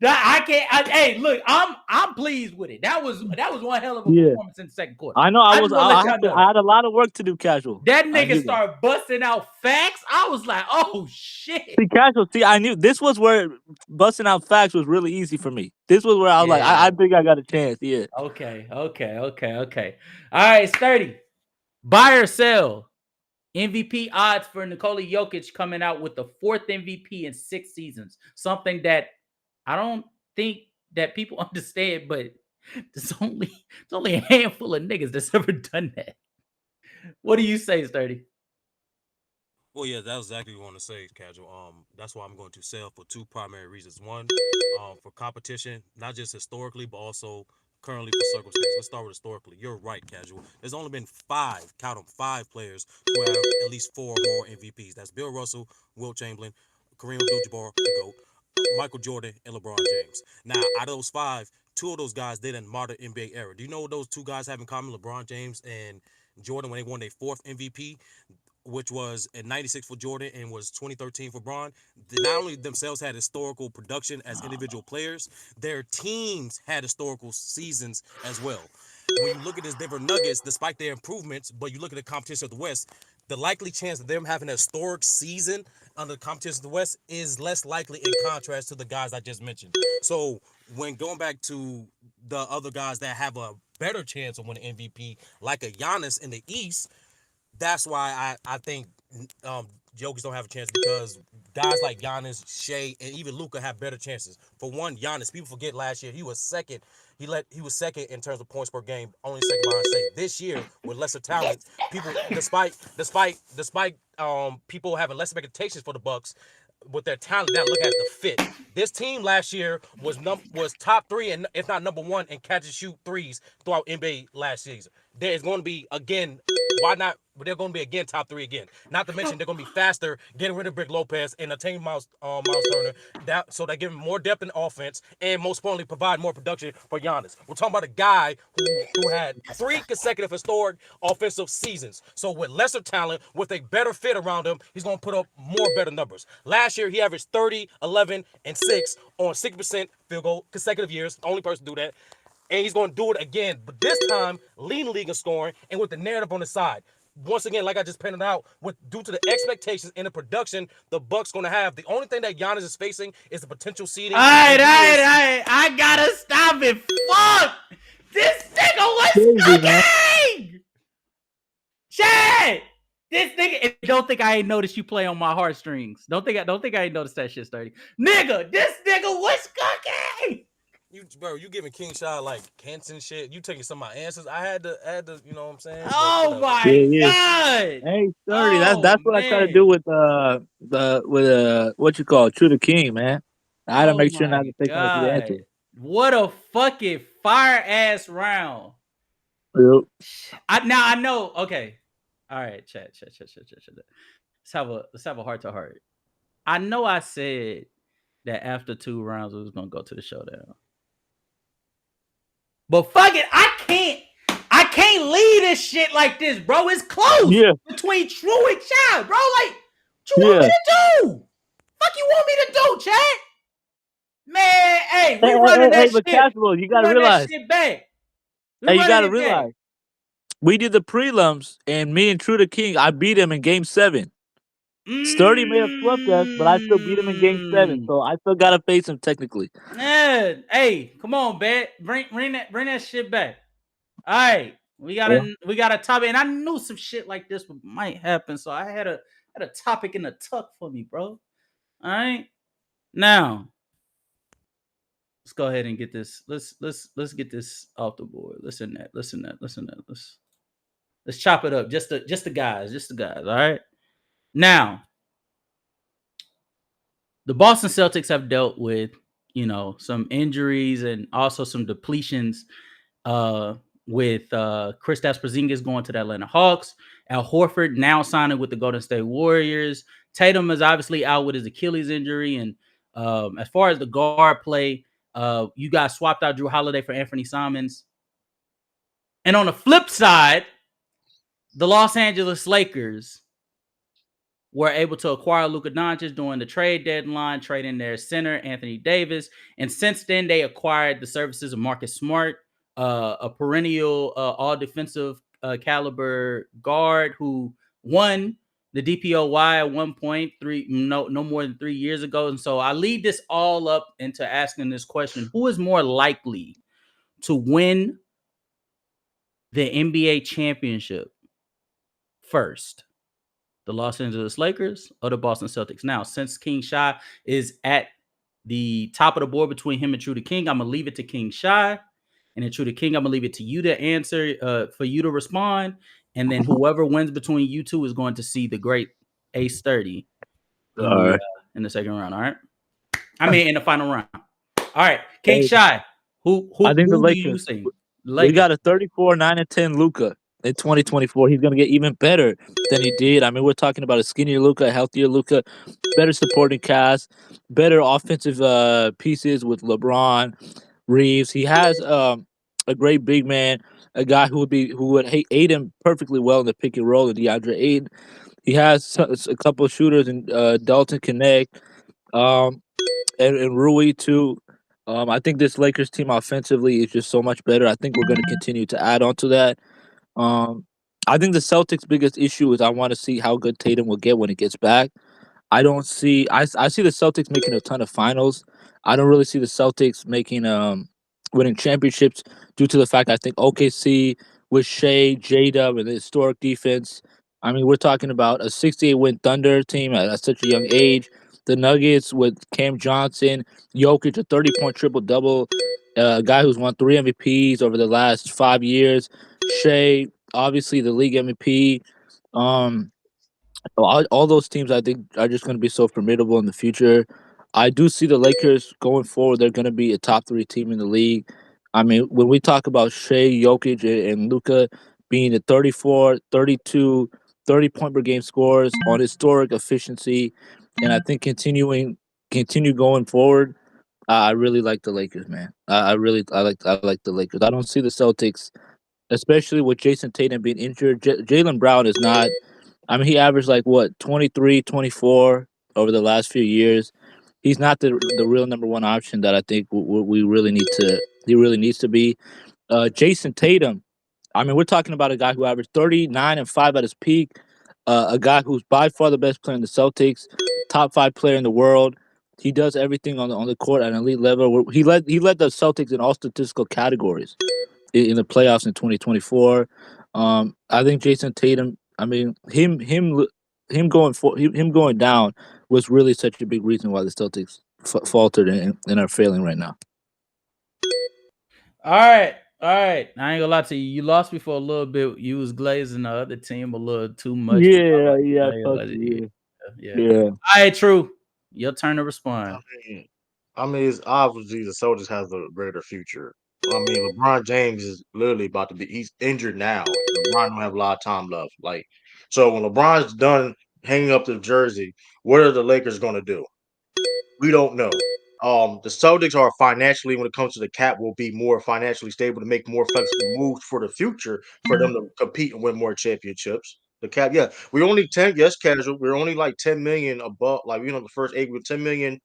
S2: I can't. Hey, look, I'm pleased with it. That was one hell of a performance in the second quarter.
S6: I know. I had a lot of work to do, Casual.
S2: That nigga started busting out facts. I was like, oh shit.
S6: See, Casual. See, I knew this was where busting out facts was really easy for me. This was where I was like, I think I got a chance. Yeah.
S2: Okay. All right, Sturdy. Buy or sell. MVP odds for Nikola Jokic coming out with the 4th MVP in 6 seasons. Something that I don't think that people understand, but there's only a handful of niggas that's ever done that. What do you say, Sturdy?
S8: Well, yeah, that's exactly what I want to say, Casual. That's why I'm going to sell for 2 primary reasons. One, for competition, not just historically, but also currently for circumstances. Let's start with historically. You're right, Casual. There's only been 5 players who have at least 4 or more MVPs. That's Bill Russell, Wilt Chamberlain, Kareem Abdul-Jabbar, the GOAT, Michael Jordan, and LeBron James. Now, out of those 5, 2 of those guys did in the modern NBA era. Do you know what those 2 guys have in common, LeBron James and Jordan, when they won their 4th MVP, which was in 96 for Jordan and was 2013 for Bron? Not only themselves had historical production as individual players, their teams had historical seasons as well. When you look at this Denver Nuggets, despite their improvements, but you look at the competition of the West, the likely chance of them having a historic season under the competition of the West is less likely in contrast to the guys I just mentioned. So when going back to the other guys that have a better chance of winning MVP, like a Giannis in the East, that's why I think Jokic don't have a chance, because guys like Giannis, Shea, and even Luka have better chances. For one, Giannis, people forget last year he was second. He was second in terms of points per game, only second behind Shea. This year, with lesser talent, people, despite people having less expectations for the Bucks, with their talent, now look at the fit. This team last year was top 3 and if not number 1 in catch and shoot threes throughout NBA last season. There is going to be, again, why not
S10: but they're going to be again top 3 again. Not to mention they're going to be faster, getting rid of Brick Lopez and attaining Miles Turner. So they give him more depth in offense and most importantly provide more production for Giannis. We're talking about a guy who had 3 consecutive historic offensive seasons. So with lesser talent, with a better fit around him, he's going to put up more better numbers. Last year he averaged 30, 11, and 6 on 60% field goal consecutive years. The only person to do that. And he's going to do it again, but this time leading the league in scoring and with the narrative on the side. Once again, like I just pointed out, due to the expectations and the production the Bucks going to have, the only thing that Giannis is facing is the potential seeding.
S2: All right. I gotta stop it. Fuck! This nigga was cooking! Shit! This nigga, don't think I ain't noticed you play on my heartstrings. Don't think I ain't noticed that shit, Sturdy. Nigga, this nigga was cooking!
S10: You giving King Shy like hints and shit. You taking some of my answers. I had to, you know what I'm saying?
S2: Oh my god!
S6: Hey, 30. That's what I try to do with what you call True the King, man. I had to make sure not to take one of the answers.
S2: What a fucking fire ass round.
S6: Yep.
S2: I know. Okay. All right, chat. Let's have a heart to heart. I know I said that after 2 rounds we was gonna go to the showdown. But fuck it, I can't lead this shit like this, bro. It's close between True and Chad, bro. Like, what you want me to do? Fuck you want me to do, Chad? Man, hey, we running that shit.
S6: Casual, you gotta realize.
S2: That shit back.
S6: You gotta realize. We did the prelims, and me and True the King, I beat him in Game 7. Sturdy may have swept us, but I still beat him in Game 7, so I still gotta face him technically.
S2: Yeah, hey, come on, bet. Bring that shit back. All right, we got a topic, and I knew some shit like this might happen, so I had a topic in the tuck for me, bro. All right, now let's go ahead and get this. Let's get this off the board. Listen that. Let's chop it up. Just the guys. All right. Now, the Boston Celtics have dealt with, some injuries and also some depletions with Kristaps Porzingis going to the Atlanta Hawks, Al Horford now signing with the Golden State Warriors. Tatum is obviously out with his Achilles injury. And as far as the guard play, you guys swapped out Drew Holiday for Anthony Simons. And on the flip side, the Los Angeles Lakers were able to acquire Luka Doncic during the trade deadline, trading their center, Anthony Davis. And since then, they acquired the services of Marcus Smart, a perennial all-defensive caliber guard who won the DPOY at one point, no more than 3 years ago. And so I lead this all up into asking this question: who is more likely to win the NBA championship first? The Los Angeles Lakers or the Boston Celtics? Now, since King Shy is at the top of the board between him and True the King, I'm going to leave it to King Shy. And then True the King, I'm going to leave it to you to answer, for you to respond. And then whoever wins between you two is going to see the great Ace 30 in the second round, all right? I mean, in the final round. All right, King Shy, who
S6: I think the
S2: do you
S6: Lakers.
S2: think?
S6: We got a 34, 9, and 10 Luka. In 2024, he's going to get even better than he did. I mean, we're talking about a skinnier Luka, a healthier Luka, better supporting cast, better offensive pieces with LeBron, Reeves. He has a great big man, a guy who would aid him perfectly well in the pick and roll, and DeAndre Ayton. He has a couple of shooters in Dalton Connect and Rui too. I think this Lakers team offensively is just so much better. I think we're going to continue to add on to that. I think the Celtics' biggest issue is I want to see how good Tatum will get when he gets back. I see the Celtics making a ton of finals. I don't really see the Celtics making winning championships due to the fact I think OKC with Shea, J-Dub, and the historic defense. I mean, we're talking about a 68-win Thunder team at such a young age. The Nuggets with Cam Johnson, Jokic, a 30-point triple-double, a guy who's won 3 MVPs over the last 5 years. Shea, obviously the league MVP. All those teams I think are just going to be so formidable in the future. I do see the Lakers going forward. They're going to be a top 3 team in the league. I mean, when we talk about Shea, Jokic, and Luka being a 34, 32, 30-point per game scores on historic efficiency, and I think continue going forward. I really like the Lakers, man. I like the Lakers. I don't see the Celtics, especially with Jason Tatum being injured. Jaylen Brown is not. I mean, he averaged like what 23, 24 over the last few years. He's not the real number one option that I think we really need to. He really needs to be. Jason Tatum. I mean, we're talking about a guy who averaged 39 and 5 at his peak. A guy who's by far the best player in the Celtics, top 5 player in the world. He does everything on the court at an elite level. He led the Celtics in all statistical categories in the playoffs in 2024. I think Jason Tatum. I mean, him going down was really such a big reason why the Celtics faltered and are failing right now.
S2: All right. I ain't gonna lie to you. You lost me for a little bit. You was glazing the other team a little too much.
S6: Yeah.
S2: All right, True. Your turn to respond.
S7: I mean, it's obviously the Celtics has a greater future. I mean, LeBron James is literally about to be—he's injured now. LeBron don't have a lot of time left. Like, so when LeBron's done hanging up the jersey, what are the Lakers going to do? We don't know. The Celtics are financially, when it comes to the cap, will be more financially stable to make more flexible moves for the future for them to compete and win more championships. The cap, yeah, we're only 10. Yes, casual. We're only like 10 million above. Like the first 8 with 10 million.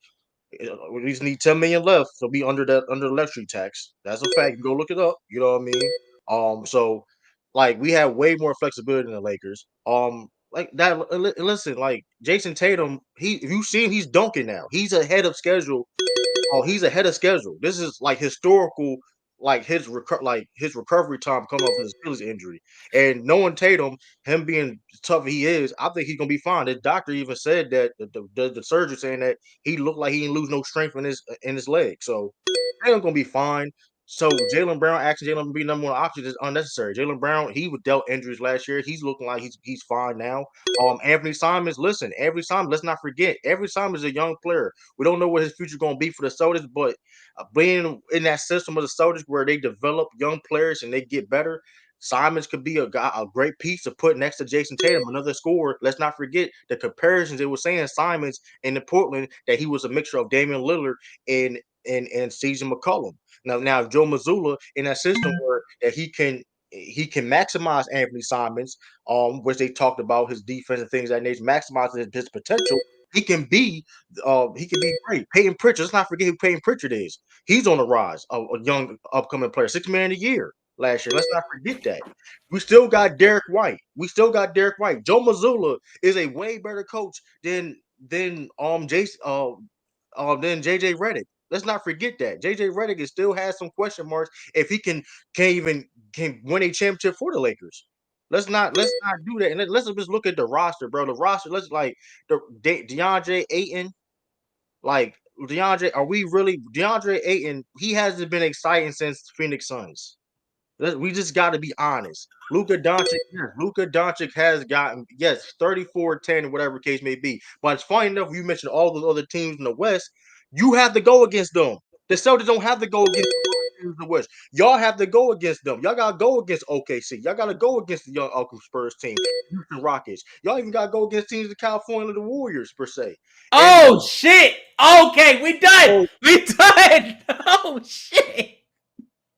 S7: We just need 10 million left to be under the luxury tax. That's a fact. You go look it up. You know what I mean? So like we have way more flexibility than the Lakers. Like that. Listen, like Jason Tatum, if you see him, he's dunking now. He's ahead of schedule. Oh, he's ahead of schedule. This is like historical, like his recovery time coming off his Achilles injury. And knowing Tatum, him being tough he is, I think he's gonna be fine. The doctor even said that the surgeon saying that he looked like he didn't lose no strength in his leg. So Tatum's gonna be fine. So Jaylen Brown, actually Jaylen to be number one option is unnecessary. Jaylen Brown, he was dealt injuries last year. He's looking like he's fine now. Anthony Simons, listen, let's not forget, Anthony Simons is a young player. We don't know what his future is going to be for the Celtics, but being in that system of the Celtics where they develop young players and they get better, Simons could be a great piece to put next to Jason Tatum, another scorer. Let's not forget the comparisons they were saying Simons in the Portland that he was a mixture of Damian Lillard and CJ McCollum. Now Joe Mazzulla in that system where that he can maximize Anthony Simons, which they talked about his defense and things of that nature, maximizing his potential. He can be great. Peyton Pritchard. Let's not forget who Peyton Pritchard is. He's on the rise, a young upcoming player, $6 million a year last year. Let's not forget that. We still got Derek White. Joe Mazzulla is a way better coach than JJ Redick. Let's not forget that JJ Redick still has some question marks if he can win a championship for the Lakers. Let's not do that. And let's just look at the roster, bro. The roster, let's like DeAndre Ayton. Like DeAndre Ayton? He hasn't been exciting since Phoenix Suns. We just got to be honest. Luka Doncic has gotten 34-10, whatever case may be. But it's funny enough, you mentioned all those other teams in the West. You have to go against them. The Celtics don't have to go against the teams in the West. Y'all have to go against them. Y'all got to go against OKC. Y'all got to go against the young Uncle Spurs team, Houston Rockets. Y'all even got to go against teams in California, the Warriors, per se.
S2: Oh, shit. Okay, we done. We done. Oh, shit.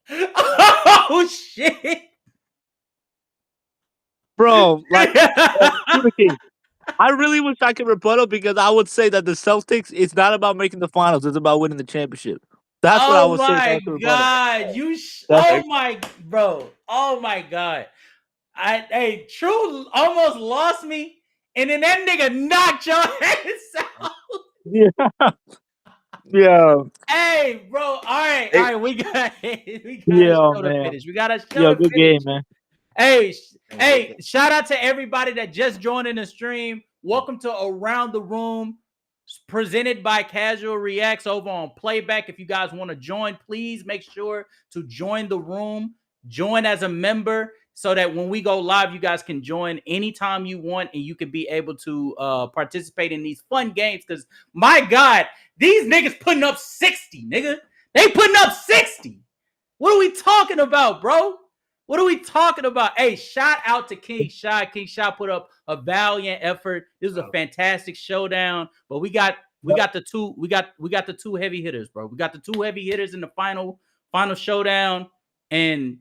S2: Oh, shit.
S6: Bro, like, I really wish I could rebuttal because I would say that the Celtics, it's not about making the finals. It's about winning the championship. That's what I would say.
S2: Oh, my God. Oh, my, bro. Oh, my God. Hey, True almost lost me, and then that nigga knocked your ass out.
S6: Yeah.
S2: Hey, bro. All right. We got a show to finish. We got a show to
S6: good
S2: finish.
S6: Game, man.
S2: Hey, shout out to everybody that just joined in the stream. Welcome to Around the Room, presented by Casual Reacts over on Playback. If you guys want to join, please make sure to join the room. Join as a member so that when we go live, you guys can join anytime you want and you can be able to participate in these fun games. Because, my God, these niggas putting up 60, nigga. They putting up 60. What are we talking about, bro? What are we talking about? Hey, shout out to King Shy. King Shy put up a valiant effort. This is a fantastic showdown. But we got the two heavy hitters, bro. We got the two heavy hitters in the final showdown. And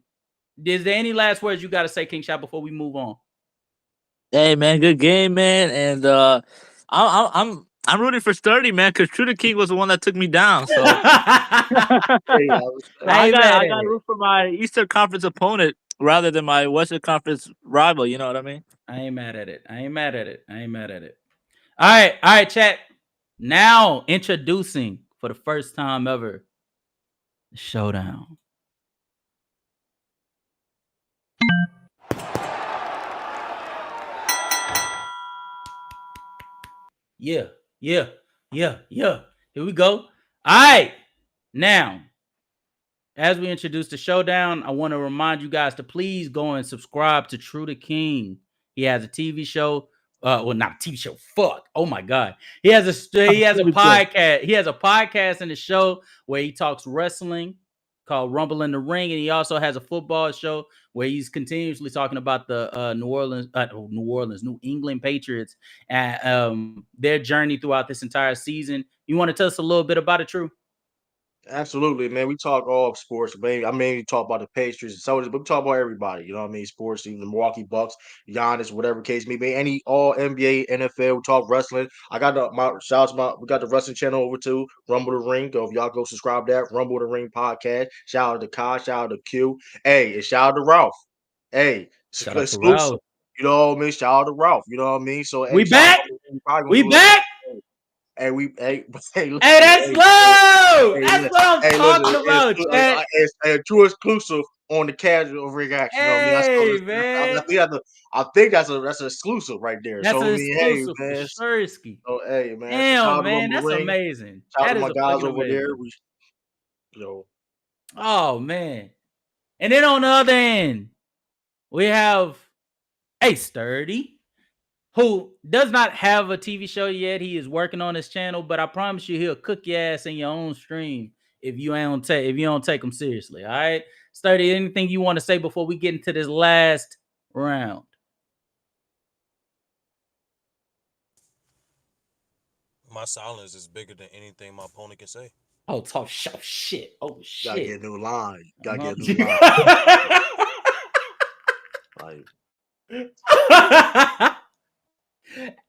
S2: is there any last words you got to say, King Shy, before we move on?
S6: Hey man, good game, man, and I'm rooting for Sturdy, man, because True the King was the one that took me down. So
S7: Hey,
S2: I
S6: I got to root for my Eastern Conference opponent rather than my Western Conference rival. You know what I mean?
S2: I ain't mad at it. All right, chat. Now introducing for the first time ever the showdown. Yeah. Here we go. All right. Now, as we introduce the showdown, I want to remind you guys to please go and subscribe to True the King. He has a TV show. Well, not a TV show. Fuck. Oh my God. He has a podcast. He has a podcast and a show where he talks wrestling called Rumble in the Ring, and he also has a football show where he's continuously talking about the New England Patriots and their journey throughout this entire season. You want to tell us a little bit about it, True?
S7: Absolutely, man. We talk all sports, man. I mean, we talk about the Patriots and so, but we talk about everybody. You know what I mean? Sports, even the Milwaukee Bucks, Giannis, whatever case may be. Any all NBA, NFL. We talk wrestling. I got we got the wrestling channel over to Rumble the Ring. Go if y'all go subscribe to that Rumble the Ring podcast. Shout out to Kai, shout out to Q. Hey, and shout out to Ralph. Hey, it's
S2: Shout out to
S7: exclusive.
S2: Ralph.
S7: You know what I mean? Shout out to Ralph. You know what I mean? So hey,
S2: We back. We back.
S7: Hey,
S2: Hey, that's low. That's what I'm talking about, Chad.
S7: It's true exclusive on the casual reaction.
S2: Hey,
S7: You know what I mean?
S2: man.
S7: I think that's an exclusive right there.
S2: That's
S7: So
S2: an
S7: I mean, hey
S2: exclusive for
S7: man.
S2: sure.
S7: So hey man. So shout
S2: Damn,
S7: out to
S2: man,
S7: Rumble
S2: that's
S7: Ring.
S2: amazing.
S7: Shout out
S2: That
S7: to
S2: is
S7: my guys
S2: fucking
S7: over there.
S2: amazing.
S7: We,
S2: Oh man. And then on the other end, we have a Sturdy, who does not have a TV show yet. He is working on his channel, but I promise you he'll cook your ass in your own stream if you don't take him seriously. All right. Sturdy, anything you want to say before we get into this last round?
S8: My silence is bigger than anything my opponent can say.
S2: Oh, talk shit. Oh shit.
S7: gotta get a new line. Gotta get a new line. Like,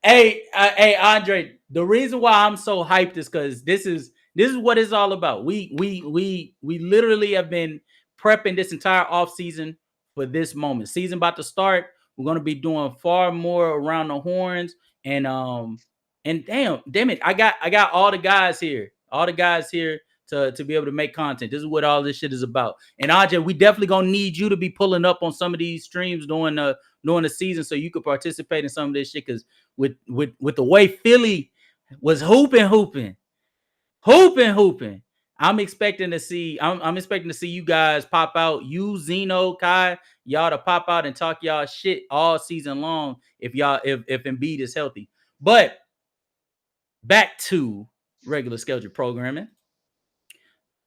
S2: hey, Andre. The reason why I'm so hyped is because this is what it's all about. We literally have been prepping this entire off season for this moment. Season about to start. We're gonna be doing far more around the horns and damn it, I got all the guys here. To be able to make content. This is what all this shit is about. And Andre, we definitely gonna need you to be pulling up on some of these streams during the season so you could participate in some of this shit. Because with the way Philly was hooping, I'm expecting to see you guys pop out. You, Zeno, Kai, y'all to pop out and talk y'all shit all season long if Embiid is healthy. But back to regular scheduled programming.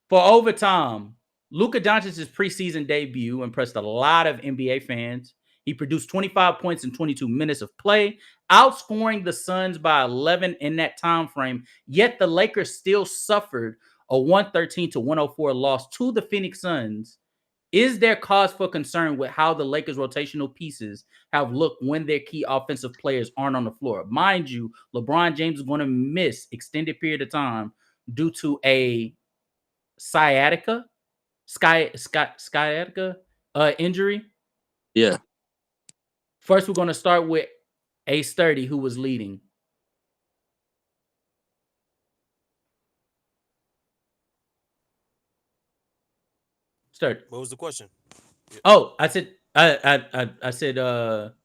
S2: For overtime, Luka Doncic's preseason debut impressed a lot of NBA fans. He produced 25 points in 22 minutes of play, outscoring the Suns by 11 in that time frame. Yet the Lakers still suffered a 113-104 loss to the Phoenix Suns. Is there cause for concern with how the Lakers' rotational pieces have looked when their key offensive players aren't on the floor? Mind you, LeBron James is going to miss extended period of time due to a sciatica injury.
S6: Yeah.
S2: First, we're going to start with a Sturdy who was leading. Sturdy.
S8: What was the question?
S2: Oh, I said I said what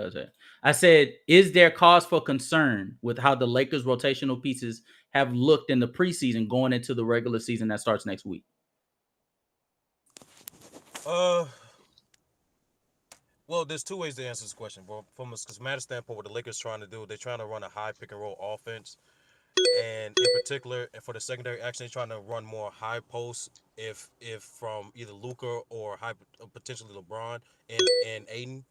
S2: was it? I said, is there cause for concern with how the Lakers' rotational pieces have looked in the preseason going into the regular season that starts next week?
S8: Well, there's two ways to answer this question. From a schematic standpoint, what the Lakers trying to do, they're trying to run a high pick and roll offense.
S10: and in particular, for the secondary action, trying to run more high posts if from either Luka or potentially LeBron and Aiden,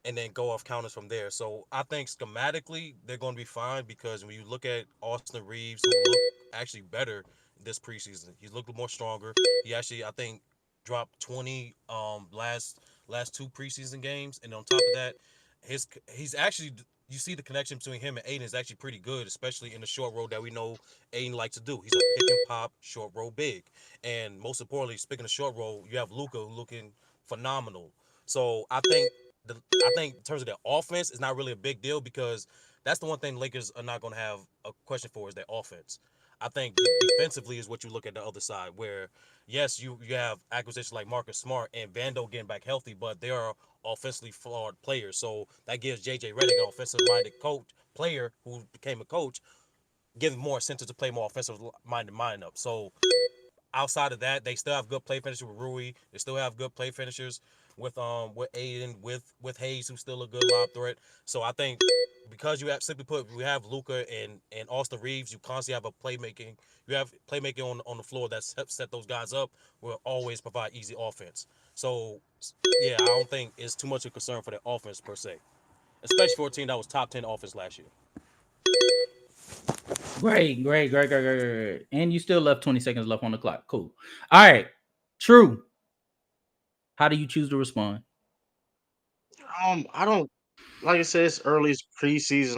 S10: and then go off counters from there. So I think schematically they're going to be fine because when you look at Austin Reeves, who looked actually better this preseason, he's looked more stronger. He actually, I think, dropped 20 last two preseason games, and on top of that, he's actually, you see the connection between him and Aiden is actually pretty good, especially in the short roll that we know Aiden likes to do. He's a pick and pop short roll big, and most importantly, speaking of short roll, you have Luka looking phenomenal. So I think in terms of their offense, it's not really a big deal because that's the one thing Lakers are not going to have a question for is their offense. I think defensively is what you look at the other side, where yes, you have acquisitions like Marcus Smart and Vando getting back healthy, but they are offensively flawed players. So that gives JJ Redick, an offensive-minded player who became a coach, gives more incentive to play more offensive-minded lineup. So outside of that, they still have good play finishers with Rui. They still have good play finishers with Aiden, with Hayes, who's still a good lob threat. So I think because you have simply put, we have Luka and Austin Reeves, you constantly have playmaking on the floor that's set those guys up, will always provide easy offense. So yeah, I don't think it's too much of a concern for their offense per se, especially for a team that was top 10 offense last year.
S2: Great. And you still left 20 seconds left on the clock. Cool. All right. True. How do you choose to respond?
S7: I don't like I said, it's early, it's preseason.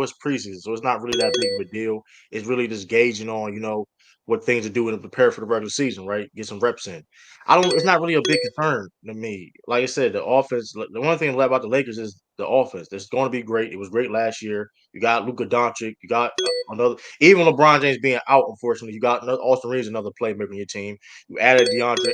S7: It's preseason, so it's not really that big of a deal. It's really just gauging on, what things to do and prepare for the regular season, right? Get some reps in. It's not really a big concern to me. Like I said, the offense, the one thing about the Lakers is the offense. It's going to be great. It was great last year. You got Luka Doncic. You got another, even LeBron James being out, unfortunately, you got another Austin Reeves, another playmaker on your team. You added DeAndre.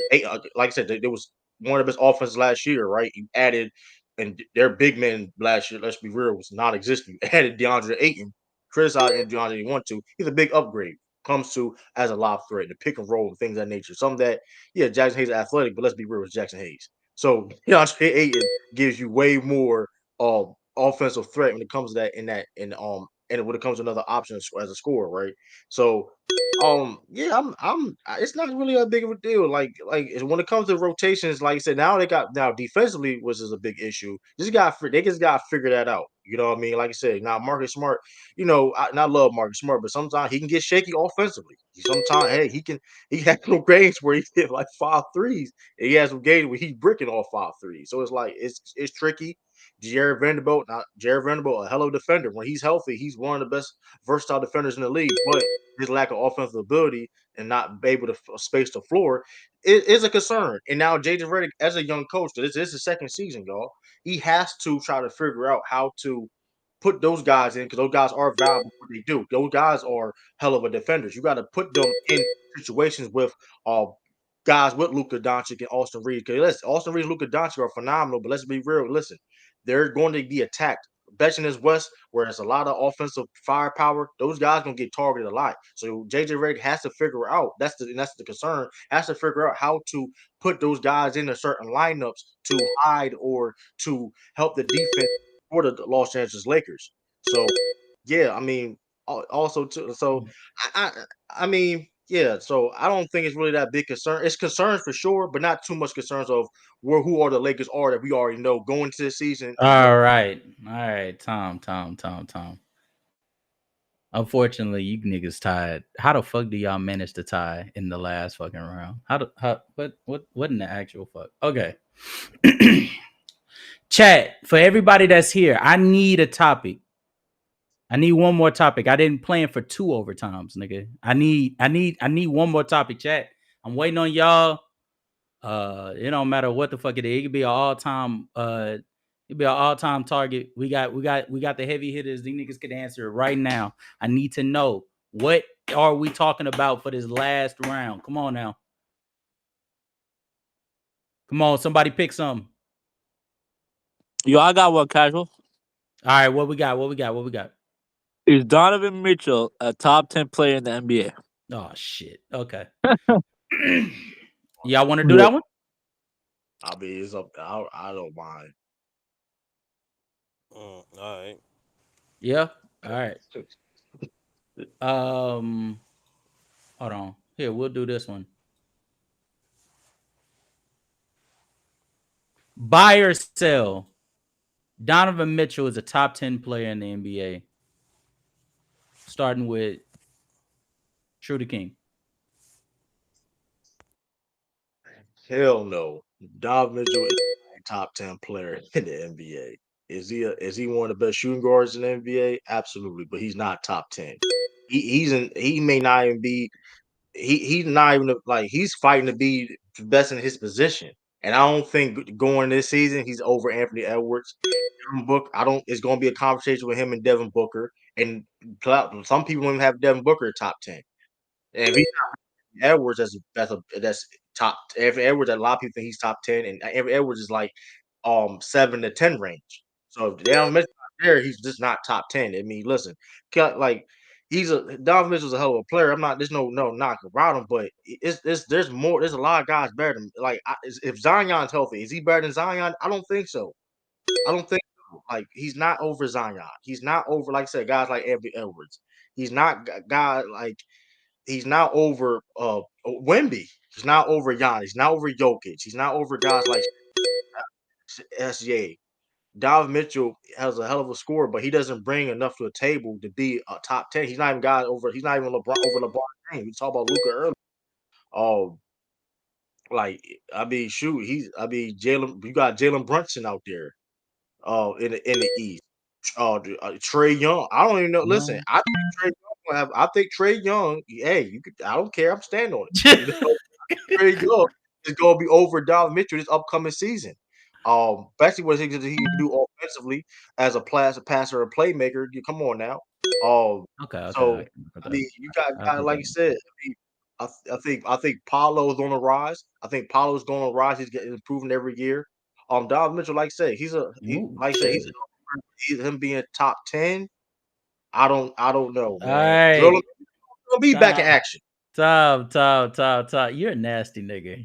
S7: Like I said, there was one of the best offenses last year, right? You added and their big men last year, let's be real, was non-existent. You added DeAndre Ayton, criticized DeAndre you want to. He's a big upgrade. Comes to as a lob threat, the pick and roll, and things of that nature. Some that, yeah, Jackson Hayes is athletic, but let's be real, it's Jackson Hayes. So DeAndre Ayton gives you way more offensive threat when it comes to that and when it comes to another option as a scorer, right? So yeah, it's not really a big of a deal. Like when it comes to rotations, like I said, now defensively, which is a big issue. They just got to figure that out. You know what I mean? Like I said, now Marcus Smart, I love Marcus Smart, but sometimes he can get shaky offensively. Sometimes, hey, he has some games where he hit like 5 threes. And he has some games where he's bricking all 5 threes. So it's like it's tricky. Jared Vanderbilt, a hell of a defender. When he's healthy, he's one of the best versatile defenders in the league. But his lack of offensive ability and not be able to space the floor is a concern. And now JJ Redick, as a young coach, this is his second season, y'all. He has to try to figure out how to put those guys in because those guys are valuable for what they do. Those guys are hell of a defenders. You got to put them in situations with guys with Luka Doncic and Austin Reeves. Because Austin Reeves and Luka Doncic are phenomenal, but let's be real. Listen, they're going to be attacked. Especially in this West, where there's a lot of offensive firepower, those guys gonna get targeted a lot. So JJ Redick has to figure out that's the concern. Has to figure out how to put those guys into certain lineups to hide or to help the defense for the Los Angeles Lakers. So yeah, I mean, also too. So I mean, yeah. So I don't think it's really that big concern. It's concerns for sure, but not too much concerns of who are the Lakers are that we already know going into the season.
S2: All right. Tom. Unfortunately, you niggas tied. How the fuck do y'all manage to tie in the last fucking round? What in the actual fuck? Okay. Chat, for everybody that's here, I need a topic. I need one more topic. I didn't plan for 2 overtimes, nigga. I need one more topic, chat. I'm waiting on y'all. It don't matter what the fuck it is. It could be an all-time target. We got the heavy hitters. These niggas could answer it right now. I need to know, what are we talking about for this last round? Come on now. Come on, somebody pick some.
S6: Yo, I got one, Casual.
S2: All right, what we got?
S6: Is Donovan Mitchell a top 10 player in the NBA?
S2: Oh shit. Okay. Y'all want to do that one?
S7: I mean, it's up. I don't mind.
S10: All right.
S2: Yeah. All right. Hold on. Here, we'll do this one. Buy or sell. Donovan Mitchell is a top 10 player in the NBA. Starting with True the King.
S7: Hell no. Donovan Mitchell is a top 10 player in the NBA. Is he one of the best shooting guards in the NBA? Absolutely, but he's not top 10. He may not even be he's not even like he's fighting to be the best in his position. And I don't think going this season he's over Anthony Edwards. Devin Booker, it's going to be a conversation with him and Devin Booker. And some people don't even have Devin Booker top 10. And if he's not Edwards, that's top. Anthony Edwards, a lot of people think he's top 10, and Anthony Edwards is like 7 to 10 range. So if Donovan Mitchell not there, he's just not top 10. I mean, listen, like Donovan Mitchell's a hell of a player. There's no knock around him, but there's more. There's a lot of guys better than if Zion's healthy, is he better than Zion? I don't think so. I don't think so. Like he's not over Zion. He's not over, like I said, guys like Anthony Edwards. He's not guy like he's not over Wemby. He's not over Giannis. He's not over Jokic. He's not over guys like SJ. Donovan Mitchell has a hell of a score, but he doesn't bring enough to the table to be a top 10. He's not even he's not even LeBron over LeBron James. We talked about Luka earlier. Jalen. You got Jalen Brunson out there. In the East. Trae Young. I don't even know. Listen, I think Trae Young. Hey, I don't care. I'm standing on it. You know, Trae Young is going to be over Donovan Mitchell this upcoming season. Especially what he can do offensively as a passer and playmaker. Come on now.
S2: Okay.
S7: So I mean, you got like you said. I think Paolo's on the rise. I think Paolo's going to rise. He's getting improving every year. Donovan Mitchell, like I said, he's him being top 10. I don't know, man.
S2: All right.
S7: He'll be back in action.
S2: Tom. You're a nasty nigga.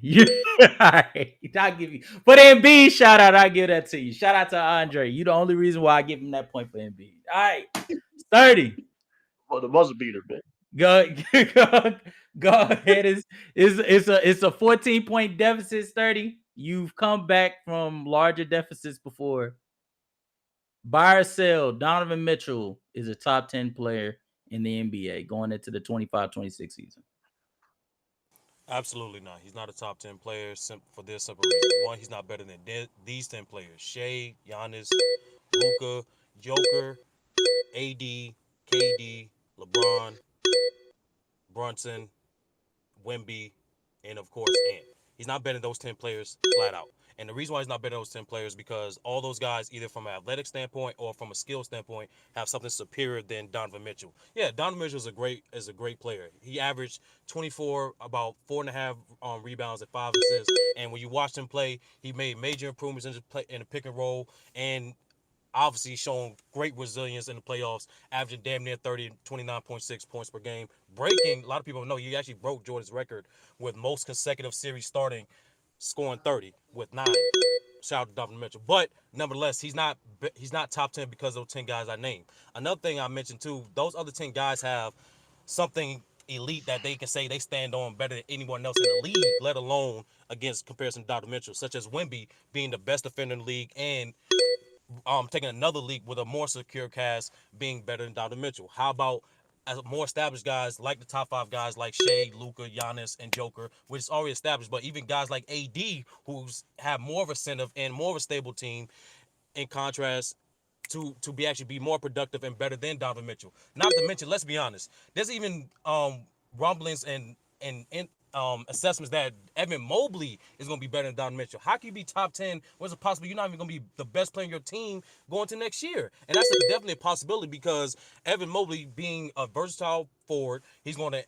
S2: All right. I'll give you for the Embiid shout out. I'll give that to you. Shout out to Andre. You the only reason why I give him that point for Embiid. All right. 30.
S7: Well, the buzzer beater, man.
S2: Go ahead. It's a 14-point deficit, 30. You've come back from larger deficits before. Buy or sell, Donovan Mitchell is a top 10 player in the NBA going into the 25-26 season.
S10: Absolutely not. He's not a top 10 player for this simple reason. One, he's not better than these 10 players. Shea, Giannis, Luka, Joker, AD, KD, LeBron, Brunson, Wemby, and of course Ant. He's not better than those 10 players flat out. And the reason why he's not better than those 10 players is because all those guys, either from an athletic standpoint or from a skill standpoint, have something superior than Donovan Mitchell. Yeah, Donovan Mitchell is a great player. He averaged 24, about 4.5 rebounds and 5 assists. And when you watched him play, he made major improvements in the pick and roll, and obviously shown great resilience in the playoffs, averaging damn near 30, 29.6 points per game. Breaking, a lot of people know he actually broke Jordan's record with most consecutive series starting, scoring 30 with 9. Shout out to Donovan Mitchell. But nevertheless, he's not top 10 because of those 10 guys I named. Another thing I mentioned too, those other 10 guys have something elite that they can say they stand on better than anyone else in the league, let alone against comparison to Donovan Mitchell, such as Wemby being the best defender in the league and taking another league with a more secure cast being better than Donovan Mitchell. How about as more established guys like the top 5 guys like Shea, Luka, Giannis, and Joker, which is already established, but even guys like AD who's have more of a incentive and more of a stable team in contrast to actually be more productive and better than Donovan Mitchell. Not to mention, let's be honest, there's even rumblings and assessments that Evan Mobley is going to be better than Donovan Mitchell. How can you be top 10? What's it possible you're not even going to be the best player in your team going to next year? And that's definitely a possibility because Evan Mobley being a versatile forward, he's going to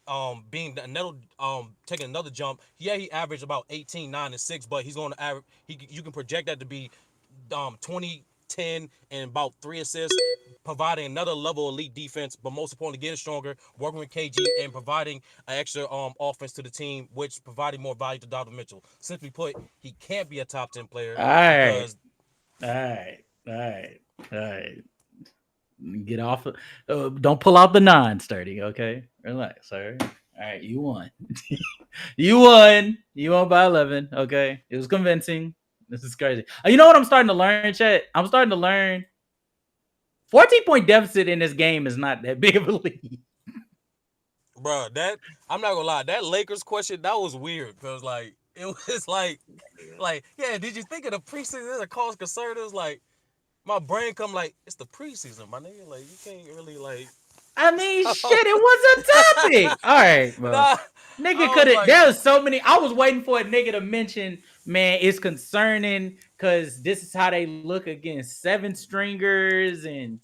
S10: taking another jump. Yeah, he averaged about 18, 9, and 6, but he's going to average. You can project that to be 20, 10, and about 3 assists, providing another level of elite defense, but most importantly, getting stronger, working with KG, and providing an extra offense to the team, which providing more value to Donovan Mitchell. Simply put, he can't be a top 10 player.
S2: All right. Get off. Don't pull out the 9, Sturdy. Okay, relax, sir. All right, you won. You won. You won by 11. Okay, it was convincing. This is crazy. You know what I'm starting to learn, Chet? I'm starting to learn 14-point deficit in this game is not that big of a lead.
S10: Bro, that I'm not gonna lie, that Lakers question, that was weird because like it was like yeah, did you think of the preseason as a cause concern? It was like my brain come like it's the preseason, my nigga. Like you can't really like.
S2: I mean, shit, it was a topic. All right, bro.
S10: Nah,
S2: Nigga could have. Like, there was so many. I was waiting for a nigga to mention, man, it's concerning because this is how they look against 7 stringers and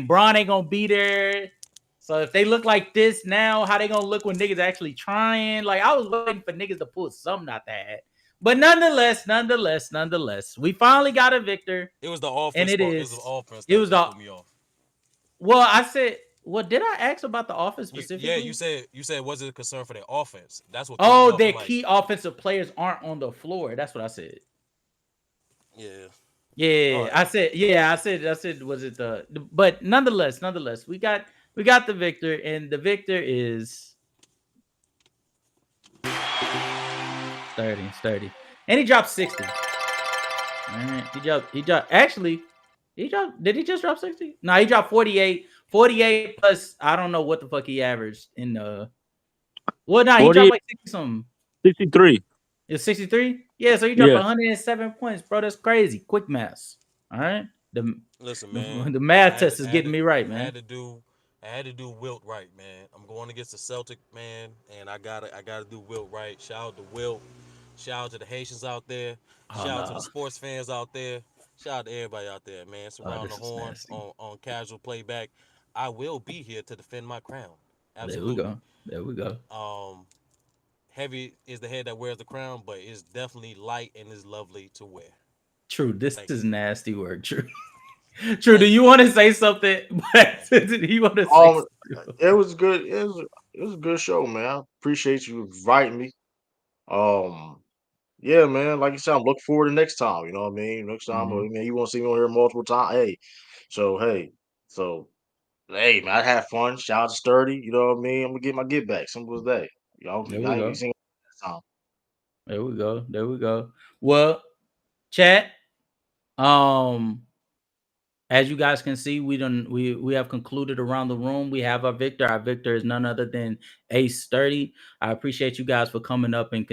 S2: Bron ain't gonna be there. So if they look like this now, how they gonna look when niggas actually trying? Like I was waiting for niggas to pull something out that. But nonetheless, we finally got a victor.
S10: It was the offense.
S2: And it
S10: was the offense.
S2: It was the.
S10: Put me off.
S2: Well, I said. Well, did I ask about the offense specifically?
S10: Yeah, you said was it a concern for their offense? That's what.
S2: Oh, their key offensive players aren't on the floor. That's what I said.
S10: Yeah.
S2: Yeah, right. I said. Was it the? But nonetheless, we got the victor, and the victor is sturdy, and he dropped 60. All right, he dropped. Actually, Did he just drop 60? No, he dropped 48. 48 plus. I don't know what the fuck he averaged in the. Well, no, he dropped like 60 something.
S6: 63.
S2: It's 63. Yeah, so he dropped 107 points, bro. That's crazy. Quick math. All right.
S10: Listen, man.
S2: The math test is getting me right, man.
S10: I had to do Wilt right, man. I'm going against the Celtic, man, and I gotta do Wilt right. Shout out to Wilt. Shout out to the Haitians out there. Shout out to the sports fans out there. Shout out to everybody out there, man. Surround the horn on casual playback. I will be here to defend my crown. Absolutely.
S2: There we go.
S10: Heavy is the head that wears the crown, but it's definitely light and is lovely to wear.
S2: True. This is nasty work. True. True. Do you want to say something? You want to say
S7: it was good. It was a good show, man. I appreciate you inviting me. Yeah, man. Like you said, I'm looking forward to next time. You know what I mean? Next time, I mean, you want to see me on here multiple times. Hey, man, I had fun. Shout out to Sturdy. You know what I mean? I'm gonna get my get back. Simple as that. Y'all,
S2: there we go.
S7: Time.
S2: There we go. Well, chat. As you guys can see, we have concluded around the room. We have our victor. Our victor is none other than Ace Sturdy. I appreciate you guys for coming up and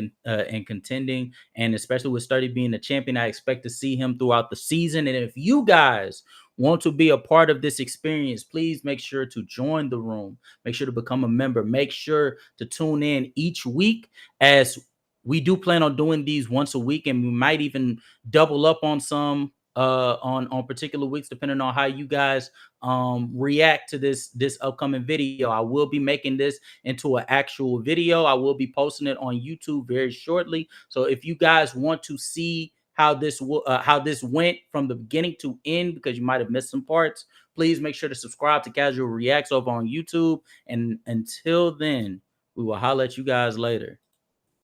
S2: contending, and especially with Sturdy being the champion, I expect to see him throughout the season. And if you guys want to be a part of this experience, please make sure to join the room. Make sure to become a member. Make sure to tune in each week, as we do plan on doing these once a week, and we might even double up on some. On particular weeks, depending on how you guys react to this upcoming video. I will be making this into an actual video. I will be posting it on YouTube very shortly. So if you guys want to see how this went from the beginning to end, because you might have missed some parts, please make sure to subscribe to Casual Reacts over on YouTube. And until then, we will holler at you guys later.